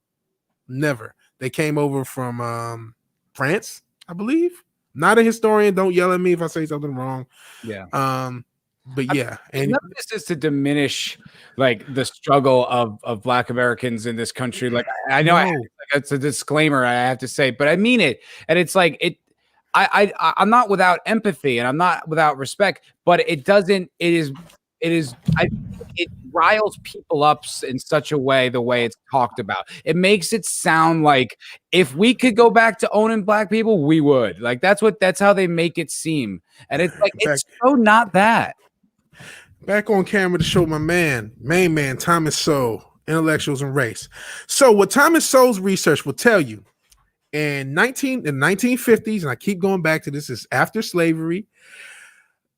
Never. They came over from France, I believe. Not a historian. Don't yell at me if I say something wrong. Yeah. But yeah, and none of this is to diminish like the struggle of Black Americans in this country. Like I know it's a disclaimer I have to say, but I mean it. And it's like it. I'm not without empathy and I'm not without respect, but it riles people up in such a way, the way it's talked about. It makes it sound like if we could go back to owning black people, we would. Like that's how they make it seem. And it's like, it's so not that. Back on camera to show my main man, Thomas Sowell, Intellectuals and Race. So what Thomas Sowell's research will tell you, in the 1950s, and I keep going back to this, is after slavery.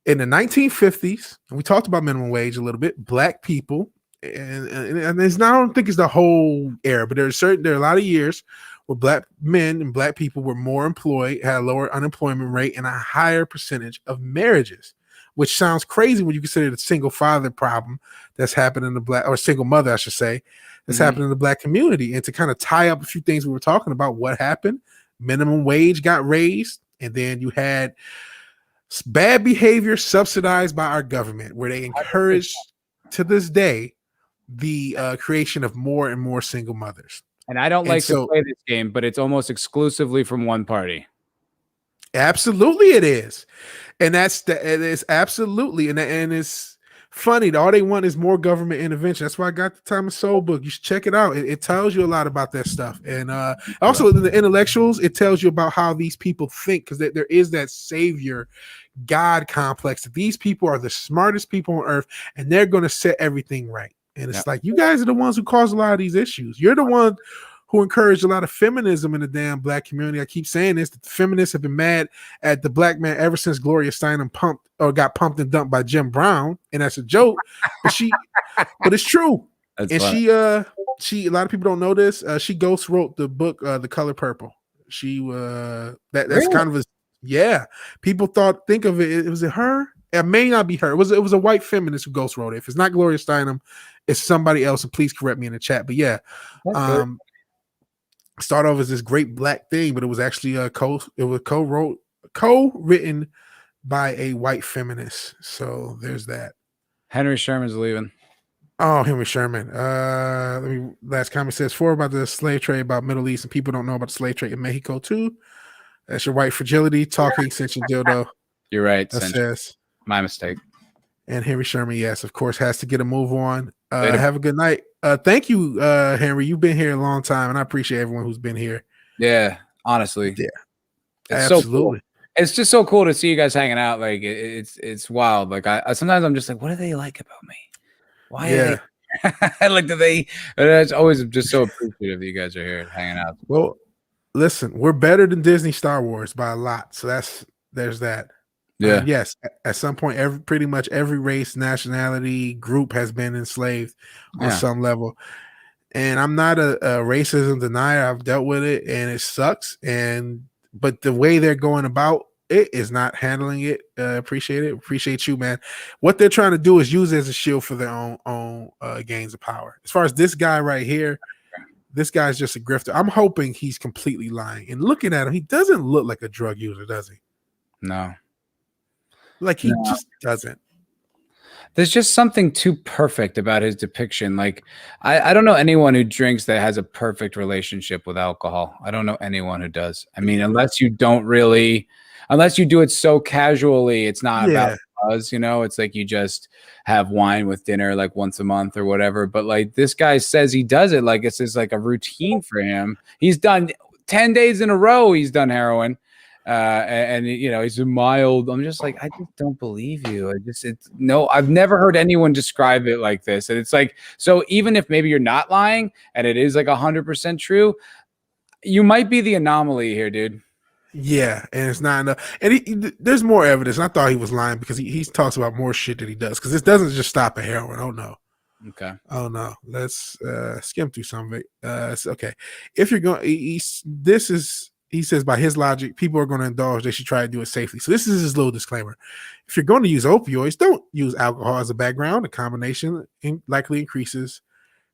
In the 1950s, and we talked about minimum wage a little bit, black people, and it's not, I don't think it's the whole era, but there are a lot of years where black men and black people were more employed, had a lower unemployment rate, and a higher percentage of marriages, which sounds crazy when you consider the single father problem that's happened in the black, or single mother, I should say, that's happened in the black community. And to kind of tie up a few things we were talking about, what happened, minimum wage got raised, and then you had bad behavior subsidized by our government, where they encourage to this day the creation of more and more single mothers. And I don't like to play this game, but it's almost exclusively from one party. Absolutely, it is, and it is absolutely, and it's funny. All they want is more government intervention. That's why I got the Thomas Sowell book. You should check it out. It tells you a lot about that stuff, and also in the Intellectuals, it tells you about how these people think, because there is that savior God complex that these people are the smartest people on earth, and they're going to set everything right. And it's like, you guys are the ones who cause a lot of these issues. You're the one who encouraged a lot of feminism in the damn black community. I keep saying this, that the feminists have been mad at the black man ever since Gloria Steinem got pumped and dumped by Jim Brown. And that's a joke, but it's true. That's and funny. She, a lot of people don't know this. She ghost wrote the book, The Color Purple. She, that's really? Kind of people think of it. Was it her? It may not be her. It was a white feminist who ghost wrote it. If it's not Gloria Steinem, it's somebody else. And please correct me in the chat. But yeah, start off as this great black thing, but it was actually co-written by a white feminist. So there's that. Henry Sherman's leaving. Oh, Henry Sherman. Last comment says 4 about the slave trade about Middle East, and people don't know about the slave trade in Mexico too. That's your white fragility talking since your dildo. You're right. That says my mistake. And Henry Sherman, yes, of course, has to get a move on. Have a good night. Thank you, Henry. You've been here a long time, and I appreciate everyone who's been here. Yeah, honestly. Yeah, it's absolutely. So cool. It's just so cool to see you guys hanging out. Like it's wild. Like I sometimes I'm just like, what do they like about me? Why? Yeah. It's always just so appreciative that you guys are here hanging out. Well, listen, we're better than Disney Star Wars by a lot. So there's that. Yeah. Yes. At some point, pretty much every race, nationality, group has been enslaved on some level. And I'm not a racism denier. I've dealt with it, and it sucks. But the way they're going about it is not handling it. Appreciate it. Appreciate you, man. What they're trying to do is use it as a shield for their own gains of power. As far as this guy right here, this guy's just a grifter. I'm hoping he's completely lying. And looking at him, he doesn't look like a drug user, does he? No. Like he just doesn't. There's just something too perfect about his depiction. Like, I don't know anyone who drinks that has a perfect relationship with alcohol. I don't know anyone who does. I mean, unless you do it so casually, it's not about buzz, it's like you just have wine with dinner like once a month or whatever. But like this guy says he does it like it's just like a routine for him. He's done 10 days in a row. He's done heroin. And he's a mild. I'm just like, I just don't believe you. I've never heard anyone describe it like this. And it's like, so even if maybe you're not lying and it is like 100% true, you might be the anomaly here, dude. Yeah, and it's not enough. And there's more evidence. I thought he was lying because he talks about more shit that he does. Because this doesn't just stop at heroin. Oh no. Okay. Oh no. Let's skim through some of it. It's okay. If you're going, he says, by his logic, people are going to indulge. They should try to do it safely. So this is his little disclaimer. If you're going to use opioids, don't use alcohol as a background. The combination likely increases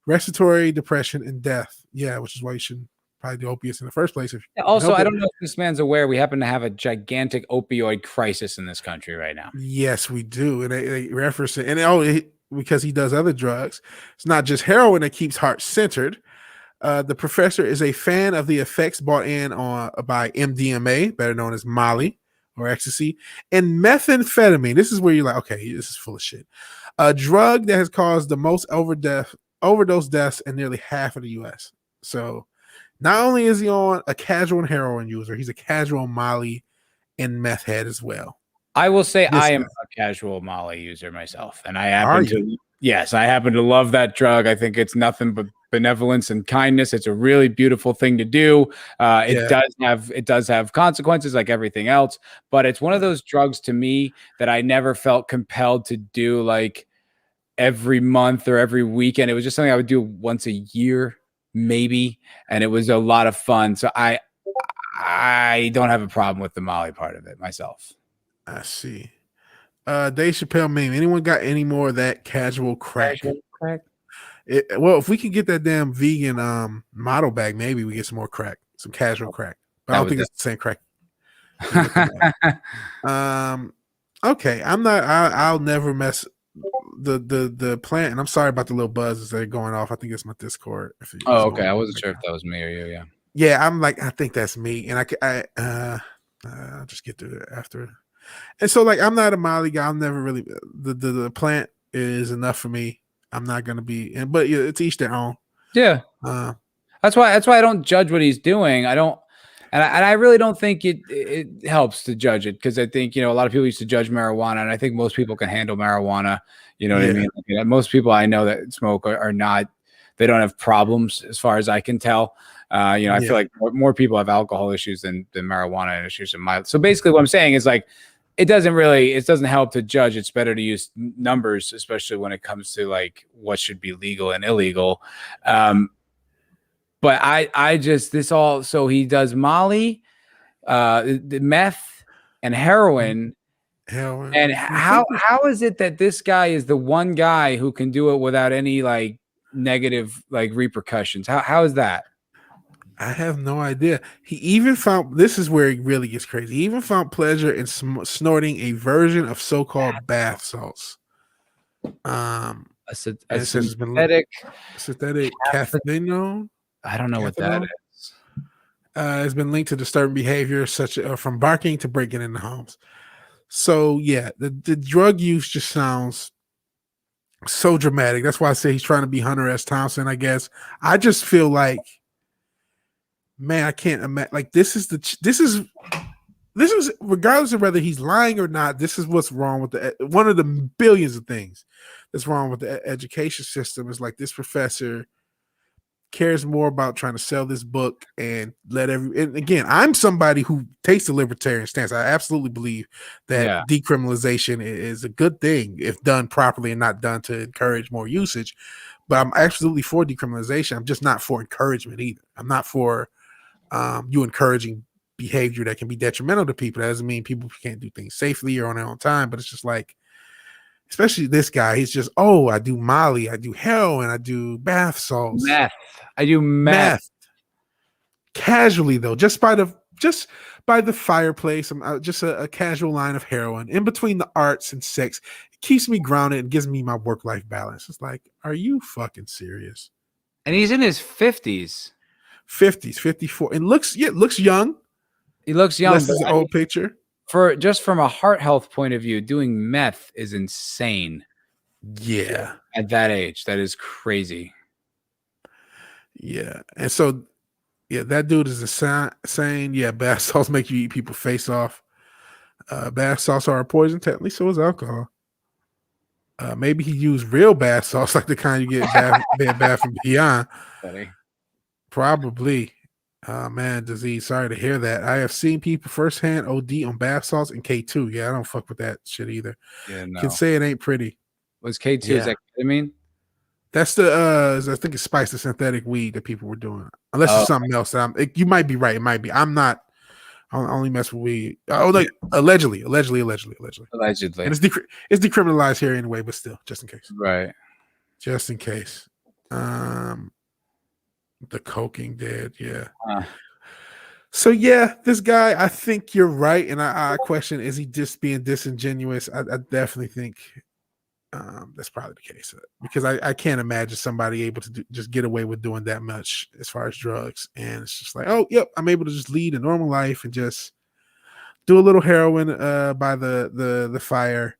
respiratory depression and death. Yeah, which is why you shouldn't probably do opiates in the first place. Also, I don't know if this man's aware we happen to have a gigantic opioid crisis in this country right now. Yes, we do. And they reference it. And because he does other drugs, it's not just heroin that keeps heart centered. The professor is a fan of the effects brought in by MDMA, better known as Molly or ecstasy, and methamphetamine. This is where you're like, okay, this is full of shit. A drug that has caused the most overdose deaths in nearly half of the U.S. So not only is he on a casual heroin user, he's a casual Molly and meth head as well. I will say I am a casual Molly user myself, and I happen to love that drug. I think it's nothing but benevolence and kindness. It's a really beautiful thing to do. It does have consequences like everything else, but it's one of those drugs to me that I never felt compelled to do like every month or every weekend. It was just something I would do once a year, maybe, and it was a lot of fun. So I don't have a problem with the Molly part of it myself. I see. Dave Chappelle meme. Anyone got any more of that casual crack? Well, if we can get that damn vegan model bag, maybe we get some more crack, some casual crack. But I don't think it's the same crack. Okay, I'm not. I'll never mess the plant. And I'm sorry about the little buzzes that are going off. I think it's my Discord. Okay. I wasn't sure if that was me or you. Yeah. Yeah, I'm like, I think that's me, and I'll just get to it after. And so, like, I'm not a Molly guy. I'm never really the plant is enough for me. I'm not gonna be, but it's each their own. Yeah, that's why I don't judge what he's doing. I don't, and I really don't think it helps to judge it, because I think a lot of people used to judge marijuana, and I think most people can handle marijuana. You know what I mean? Like, most people I know that smoke are not. They don't have problems, as far as I can tell. I feel like more people have alcohol issues than marijuana issues. So basically, what I'm saying is like, it doesn't help to judge. It's better to use numbers, especially when it comes to like what should be legal and illegal. But so he does Molly, the meth and heroin. And how is it that this guy is the one guy who can do it without any like negative like repercussions? How is that? I have no idea. He even found, this is where it really gets crazy. He even found pleasure in snorting a version of so-called bath salts. A synthetic caffeine. I don't know what that is. It's been linked to disturbing behavior, such from barking to breaking into homes. So yeah, the drug use just sounds so dramatic. That's why I say he's trying to be Hunter S. Thompson, I guess. I just feel like, man, I can't imagine. Like, this is regardless of whether he's lying or not. This is what's wrong with one of the billions of things that's wrong with the education system. Is like, this professor cares more about trying to sell this book and and again, I'm somebody who takes the libertarian stance. I absolutely believe that decriminalization is a good thing if done properly and not done to encourage more usage. But I'm absolutely for decriminalization. I'm just not for encouragement either. I'm not for you encouraging behavior that can be detrimental to people. That doesn't mean people can't do things safely or on their own time, but it's just like, especially this guy, he's just, oh, I do Molly, I do heroin, I do bath salts. Meth. I do meth. Casually though, just by the fireplace. I'm just a casual line of heroin in between the arts and sex. It keeps me grounded and gives me my work-life balance. It's like, are you fucking serious? And he's in his 50s. 54. And looks young. He looks young. This is an old picture. From a heart health point of view, doing meth is insane. Yeah. At that age, that is crazy. Yeah. And so, yeah, that dude is saying, yeah, bath salts make you eat people face off. Bath salts are a poison, technically, so is alcohol. Maybe he used real bath salts, like the kind you get Bed Bath and Beyond. Funny. Probably. Man, disease. Sorry to hear that. I have seen people firsthand OD on bath salts and K2. Yeah, I don't fuck with that shit either. Yeah, no. Can say it ain't pretty. Was K2? Yeah. Is that ketamine? That's the I think it's spiced the synthetic weed that people were doing. Unless it's something else. You might be right. It might be. I'm not. I only mess with weed. Allegedly. And it's decriminalized here anyway, but still, just in case. Right. Just in case. The coking dead, yeah. So yeah, this guy, I think you're right, and I question, is he just being disingenuous? I definitely think that's probably the case, because I can't imagine somebody able to just get away with doing that much as far as drugs, and it's just like, oh, yep, I'm able to just lead a normal life and just do a little heroin by the fire.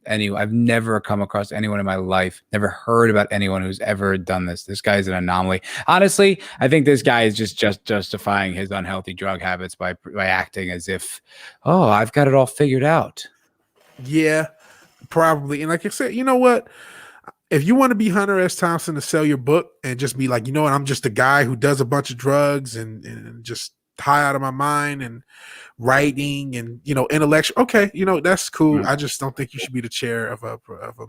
I've never come across anyone in my life, never heard about anyone who's ever done this. This guy's an anomaly. Honestly, I think this guy is just justifying his unhealthy drug habits by acting as if, oh, I've got it all figured out. Yeah, probably. And like I said, you know what? If you want to be Hunter S. Thompson to sell your book and just be like, you know what, I'm just a guy who does a bunch of drugs and just high out of my mind and writing and, you know, intellectual. Okay, you know, that's cool. Mm-hmm. I just don't think you should be the chair of a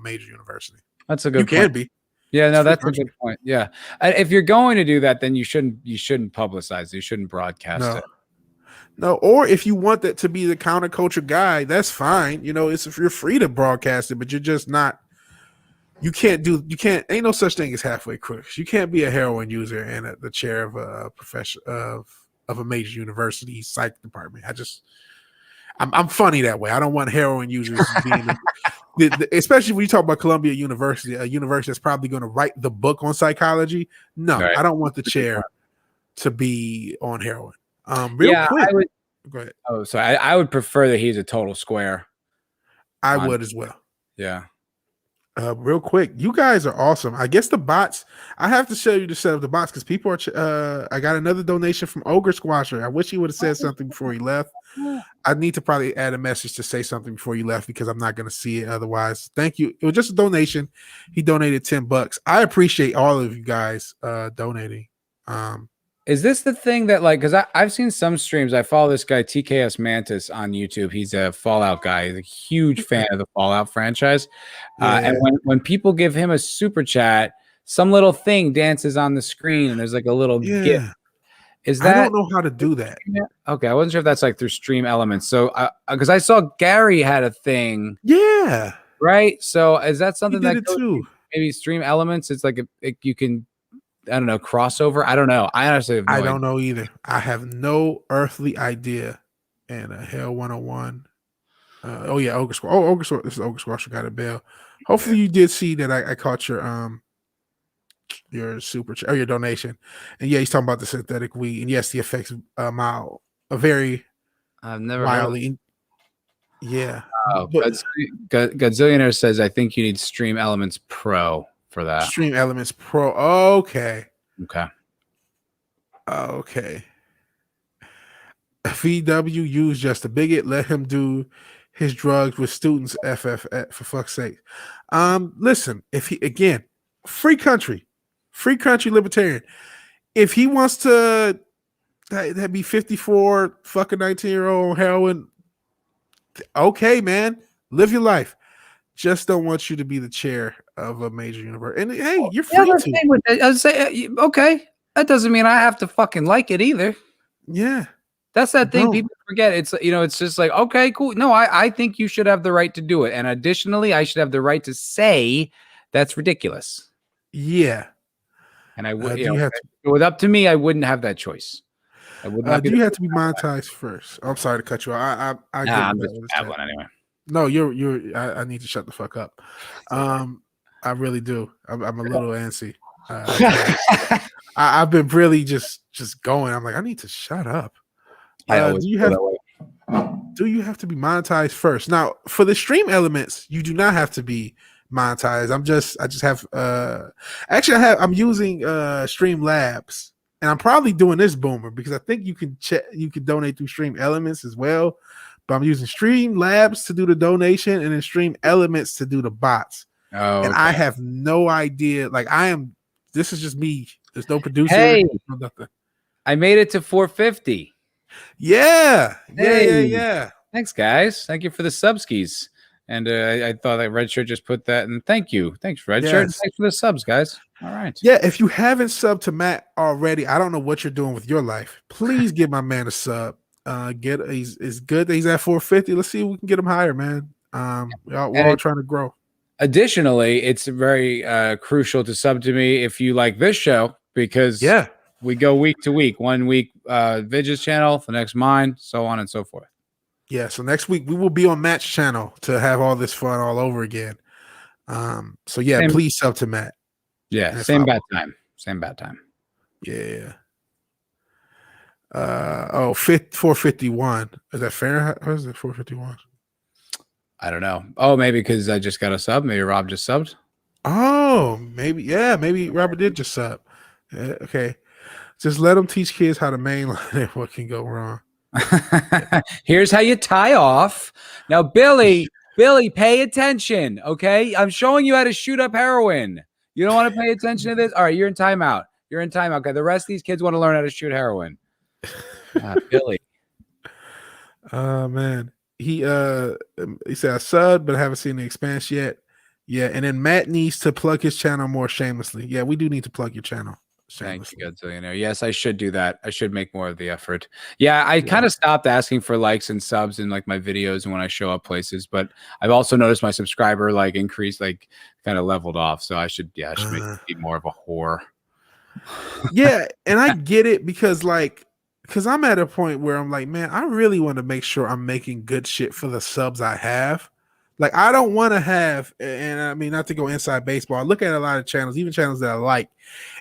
major university. That's a good point. You can be. Yeah, no, that's a good point. Yeah. If you're going to do that, then you shouldn't publicize it. You shouldn't broadcast it. No, or if you want that to be the counterculture guy, that's fine. You know, you're free to broadcast it, but you're just not. Ain't no such thing as halfway crooks. You can't be a heroin user and the chair of a profession of a major university psych department. I'm funny that way. I don't want heroin users being, especially when you talk about Columbia University, a university that's probably going to write the book on psychology. No, right. I don't want the chair to be on heroin. Quick. Go ahead. Oh, so I would prefer that he's a total square. I would as well. Yeah. Real quick, you guys are awesome. I guess the bots, I have to show you the set of the bots because people are, I got another donation from Ogre Squasher. I wish he would have said something before he left. I need to probably add a message to say something before you left because I'm not going to see it otherwise. Thank you. It was just a donation. He donated $10. I appreciate all of you guys donating. Is this the thing that, like, because I've seen some streams. I follow this guy, TKS Mantis, on YouTube. He's a Fallout guy. He's a huge fan of the Fallout franchise. And when people give him a super chat, some little thing dances on the screen and there's like a little GIF. Is that? I don't know how to do that. Okay, I wasn't sure if that's like through Stream Elements. So, because I saw Gary had a thing. Yeah. Right. So, is that something that goes too? Maybe Stream Elements? It's like you can. I don't know, crossover. I don't know. I honestly have no idea. Don't know either. I have no earthly idea. And Hell 101. Ogre Squash. Oh, Ogre Squash. This is Ogre Squash. Got a bell. Hopefully you did see that I caught your super or your donation. And yeah, he's talking about the synthetic weed. And yes, the effects mild. I've never mildly. Yeah. Oh, Godzillionaire says I think you need Stream Elements Pro for that. Stream Elements Pro. Okay. VW use just a bigot. Let him do his drugs with students. For fuck's sake. Listen, if he again, free country libertarian. If he wants to that be 54 fucking 19-year-old heroin, okay, man, live your life. Just don't want you to be the chair of a major university. And hey, you're free to. I would say, okay, that doesn't mean I have to fucking like it either. Yeah. That's that thing people forget. It's, it's just like, okay, cool. No, I think you should have the right to do it. And additionally, I should have the right to say that's ridiculous. Yeah. And I would, do you have if it was up to me, I wouldn't have that choice. I would not do you have to be monetized first? I'm sorry to cut you off. I get I'm that just babbling anyway. No, I need to shut the fuck up. I really do. I'm a little antsy. I've been really just going. I'm like, I need to shut up. Do you have to be monetized first? Now, for the stream elements, you do not have to be monetized. I just have I'm using Streamlabs, and I'm probably doing this, Boomer, because I think you can donate through Stream Elements as well. But I'm using Streamlabs to do the donation and then Stream Elements to do the bots. Oh, and I have no idea. Like this is just me. There's no producer. Hey, no nothing. I made it to 450. Yeah. Hey. Yeah. Thanks, guys. Thank you for the subskis. And I thought that Red Shirt just put that. And thank you. Thanks, Red Shirt. Thanks for the subs, guys. All right. Yeah. If you haven't subbed to Matt already, I don't know what you're doing with your life. Please give my man a sub. It's good that he's at 450. Let's see if we can get him higher, man. We're all trying to grow. Additionally, it's very crucial to sub to me if you like this show, because we go week to week. 1 week Vidge's channel, the next mine, so on and so forth. Yeah, so next week we will be on Matt's channel to have all this fun all over again. So yeah, please sub to Matt. Yeah, same bad time. Same bad time. Yeah. 451. Is that fair? How is it 451? I don't know. Oh, maybe because I just got a sub. Maybe Rob just subbed. Oh, maybe. Yeah, maybe Robert did just sub. Yeah, okay. Just let them teach kids how to mainline and what can go wrong. Here's how you tie off. Now, Billy, pay attention, okay? I'm showing you how to shoot up heroin. You don't want to pay attention to this? All right, you're in timeout. Okay, the rest of these kids want to learn how to shoot heroin. Billy. Oh, man. He said I subbed, but I haven't seen the expanse yet. Yeah, and then Matt needs to plug his channel more shamelessly. Yeah, we do need to plug your channel. Thank you, Godzillionaire. Yes, I should do that. I should make more of the effort. Yeah, I kind of stopped asking for likes and subs in like my videos and when I show up places, but I've also noticed my subscriber increase, kind of leveled off. So I should make more of a whore. Yeah, and I get it because I'm at a point where I'm like, man, I really want to make sure I'm making good shit for the subs I have. Like, I don't want to have, and I mean, not to go inside baseball, I look at a lot of channels, even channels that I like,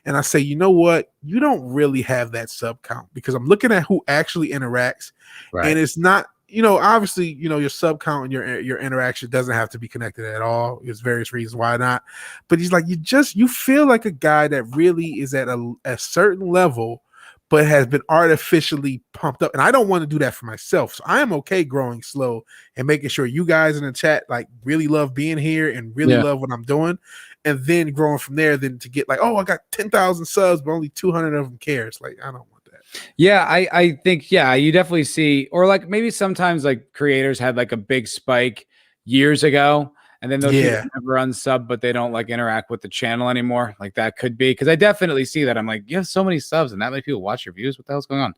and I say, you know what? You don't really have that sub count, because I'm looking at who actually interacts, and it's not, obviously, your sub count and your interaction doesn't have to be connected at all. There's various reasons why not. But he's like, you feel like a guy that really is at a certain level, but has been artificially pumped up. And I don't want to do that for myself. So I am okay growing slow and making sure you guys in the chat really love being here and really love what I'm doing. And then growing from there, then to get I got 10,000 subs, but only 200 of them cares. I don't want that. Yeah, I think, you definitely see, or maybe sometimes creators had a big spike years ago, and then those people never unsub, but they don't interact with the channel anymore. That could be, because I definitely see that. I'm like, you have so many subs and that many people watch your views. What the hell's going on?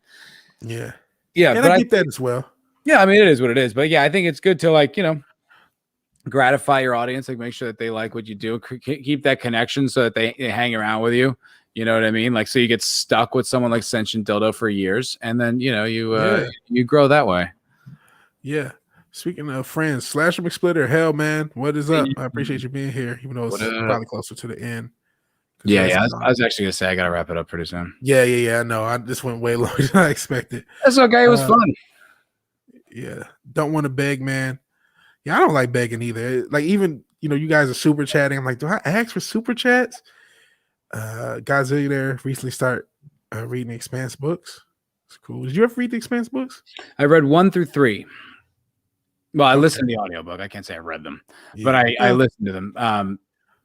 Yeah. And I get that as well. Yeah, I mean, it is what it is. But yeah, I think it's good to gratify your audience, make sure that they like what you do, keep that connection so that they hang around with you. You know what I mean? So you get stuck with someone like Sentient Dildo for years, and then you grow that way. Yeah. Speaking of friends, Slasher McSplitter, hell man, what is up? I appreciate you being here, even though it's probably closer to the end. Yeah. I was actually gonna say I gotta wrap it up pretty soon. Yeah. I know. I just went way longer than I expected. That's okay. It was fun. Yeah. Don't want to beg, man. Yeah, I don't like begging either. Even you guys are super chatting. I'm like, do I ask for super chats? Godzilla there recently start reading the Expanse books. It's cool. Did you ever read the Expanse books? I read 1 through 3. Well, I listened to the audiobook. I can't say I read them, but I listened to them.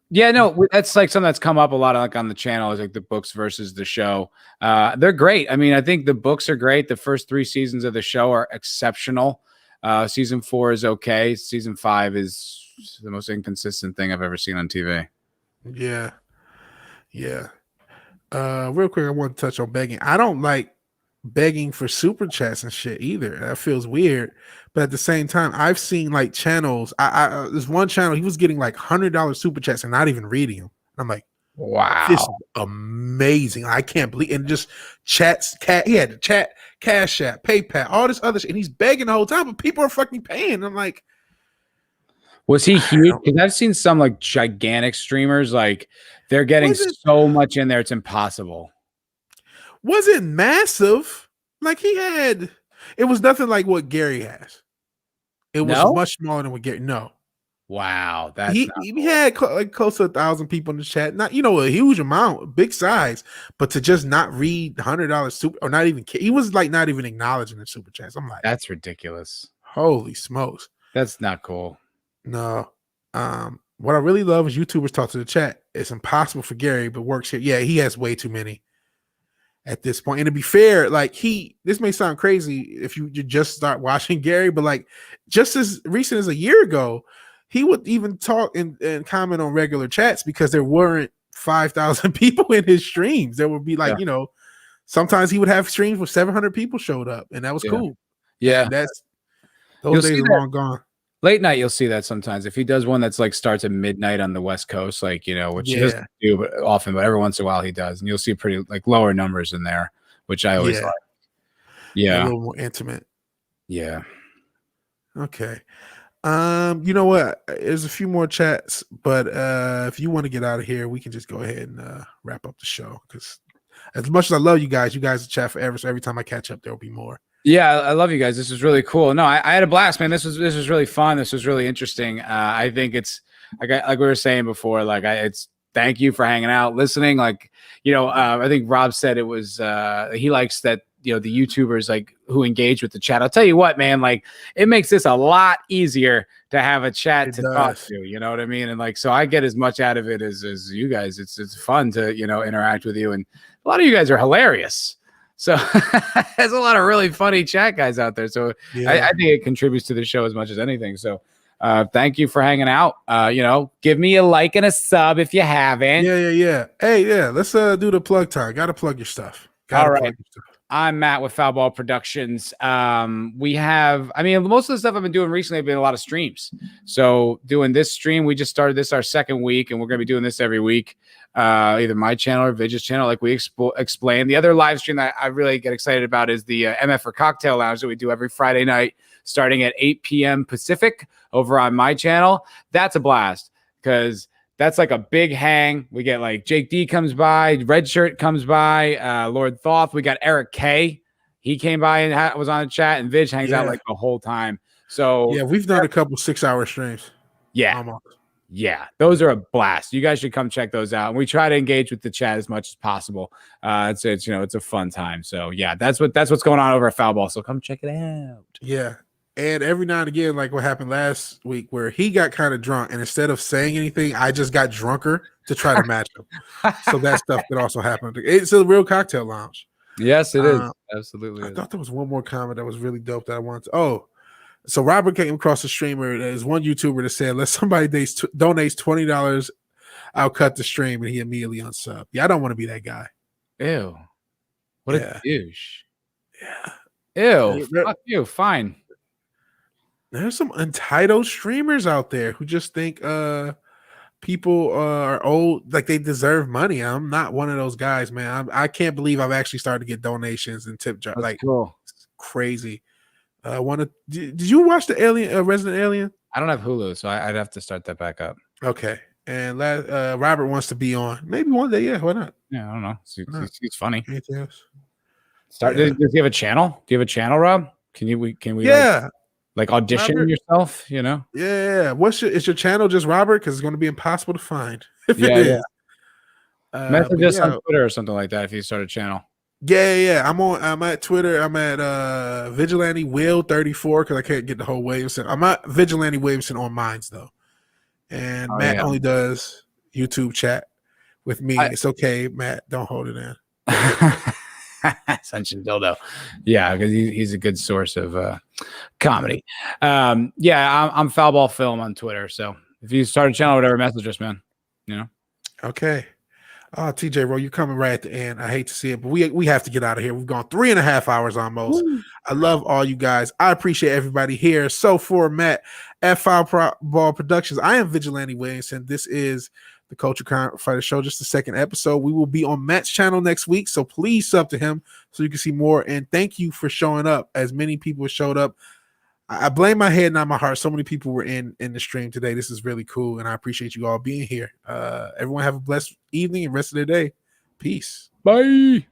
That's something that's come up a lot on the channel, is the books versus the show. They're great. I mean, I think the books are great. The first 3 seasons of the show are exceptional. Season 4 is okay. Season 5 is the most inconsistent thing I've ever seen on TV. Yeah. Real quick, I want to touch on begging. I don't like begging for super chats and shit either. That feels weird. But at the same time, I've seen like channels. There's one channel he was getting like $100 super chats and not even reading them. I'm like, wow, this is amazing. I can't believe. And just chats. He had to chat, Cash App, PayPal, all this other shit, and he's begging the whole time. But people are fucking paying. I'm like, was he huge? Because I've seen some like gigantic streamers, like they're getting so much in there, it's impossible. Was it massive? Like it was nothing like what Gary has. It was much smaller than what Gary. No. Wow, that's he had like close to 1,000 people in the chat. Not a huge amount, big size, but to just not read $100 super or not even he was like not even acknowledging the super chats. I'm like, that's ridiculous. Holy smokes, that's not cool. No, what I really love is YouTubers talk to the chat. It's impossible for Gary, but works here. Yeah, he has way too many at this point. And to be fair, like this may sound crazy if you just start watching Gary, but like just as recent as a year ago, he would even talk and comment on regular chats because there weren't 5,000 people in his streams. There would be like, sometimes he would have streams where 700 people showed up, and that was cool. Yeah. And those days are long gone. Late night, you'll see that sometimes. If he does one that's like starts at midnight on the West Coast, like, which he doesn't do but often, but every once in a while he does. And you'll see pretty like lower numbers in there, which I always like. Yeah. A little more intimate. Yeah. Okay. You know what? There's a few more chats, but if you want to get out of here, we can just go ahead and wrap up the show. Because as much as I love you guys chat forever. So every time I catch up, there'll be more. Yeah, I love you guys. This is really cool. No, I had a blast, man. This was really fun. This was really interesting. I think it's like we were saying before. Like it's thank you for hanging out, listening. Like I think Rob said it was he likes that. The YouTubers like who engage with the chat. I'll tell you what, man, like it makes this a lot easier to have a chat talk to, you know what I mean? And like, so I get as much out of it as you guys. It's fun to, interact with you. And a lot of you guys are hilarious. So there's a lot of really funny chat guys out there. So I think it contributes to the show as much as anything. So thank you for hanging out. Give me a like and a sub if you haven't. Yeah. Hey, let's do the plug time. Gotta plug your stuff. All right. I'm Matt with Foulball Productions. We have, most of the stuff I've been doing recently have been a lot of streams. So doing this stream, we just started this our second week, and we're going to be doing this every week, either my channel or Vidge's channel, like we explained. The other live stream that I really get excited about is the MF for Cocktail Lounge that we do every Friday night, starting at 8 p.m. Pacific over on my channel. That's a blast because that's like a big hang. We get like Jake D comes by, Red Shirt comes by, Lord Thoth. We got Eric K. He came by and was on the chat, and Vidge hangs out like the whole time. So we've done a couple 6-hour streams. Yeah. Almost. Yeah. Those are a blast. You guys should come check those out. And we try to engage with the chat as much as possible. It's a fun time. So yeah, that's what's going on over at Foulball. So come check it out. Yeah. And every now and again, like what happened last week, where he got kind of drunk, and instead of saying anything, I just got drunker to try to match him. So that stuff could also happen. It's a real cocktail lounge. Yes, it is. Absolutely. I thought there was one more comment that was really dope that I wanted to. So Robert came across a streamer. There's one YouTuber that said, "Let somebody donates $20, I'll cut the stream," and he immediately unsub. Yeah, I don't want to be that guy. Ew. What a douche. Yeah. Ew. Fuck you. Fine. There's some entitled streamers out there who just think people are old, like they deserve money. I'm not one of those guys, man. I can't believe I've actually started to get donations and tip jobs. Like, cool. It's crazy. Did you watch the Resident Alien? I don't have Hulu, so I'd have to start that back up. Okay. And Robert wants to be on. Maybe one day. Yeah, why not? Yeah, I don't know. It's funny. Anything else? Does he have a channel? Do you have a channel, Rob? Can we? Yeah. Like audition Robert, yourself, Yeah. Is your channel just Robert? Because it's going to be impossible to find. Yeah. Message us on Twitter or something like that if you start a channel. Yeah. I'm at Twitter. I'm at Vigilante Will 34 because I can't get the whole Williamson. I'm at Vigilante Williamson on Minds though, and Matt only does YouTube chat with me. It's okay, Matt. Don't hold it in. Sunshine Dildo. Yeah, because he's a good source of comedy. I'm Foulball Film on Twitter. So if you start a channel or whatever, message us, man. Okay. TJ Rowe, you're coming right at the end. I hate to see it, but we have to get out of here. We've gone 3.5 hours almost. Woo. I love all you guys. I appreciate everybody here. So for Matt at Foulball Productions, I am Vigilante Williamson. This is the Culture Crime Fighter Show, just the second episode. We will be on Matt's channel next week, so please sub to him so you can see more. And thank you for showing up. As many people showed up, I blame my head, not my heart. So many people were in the stream today. This is really cool, and I appreciate you all being here. Everyone have a blessed evening and rest of the day. Peace. Bye.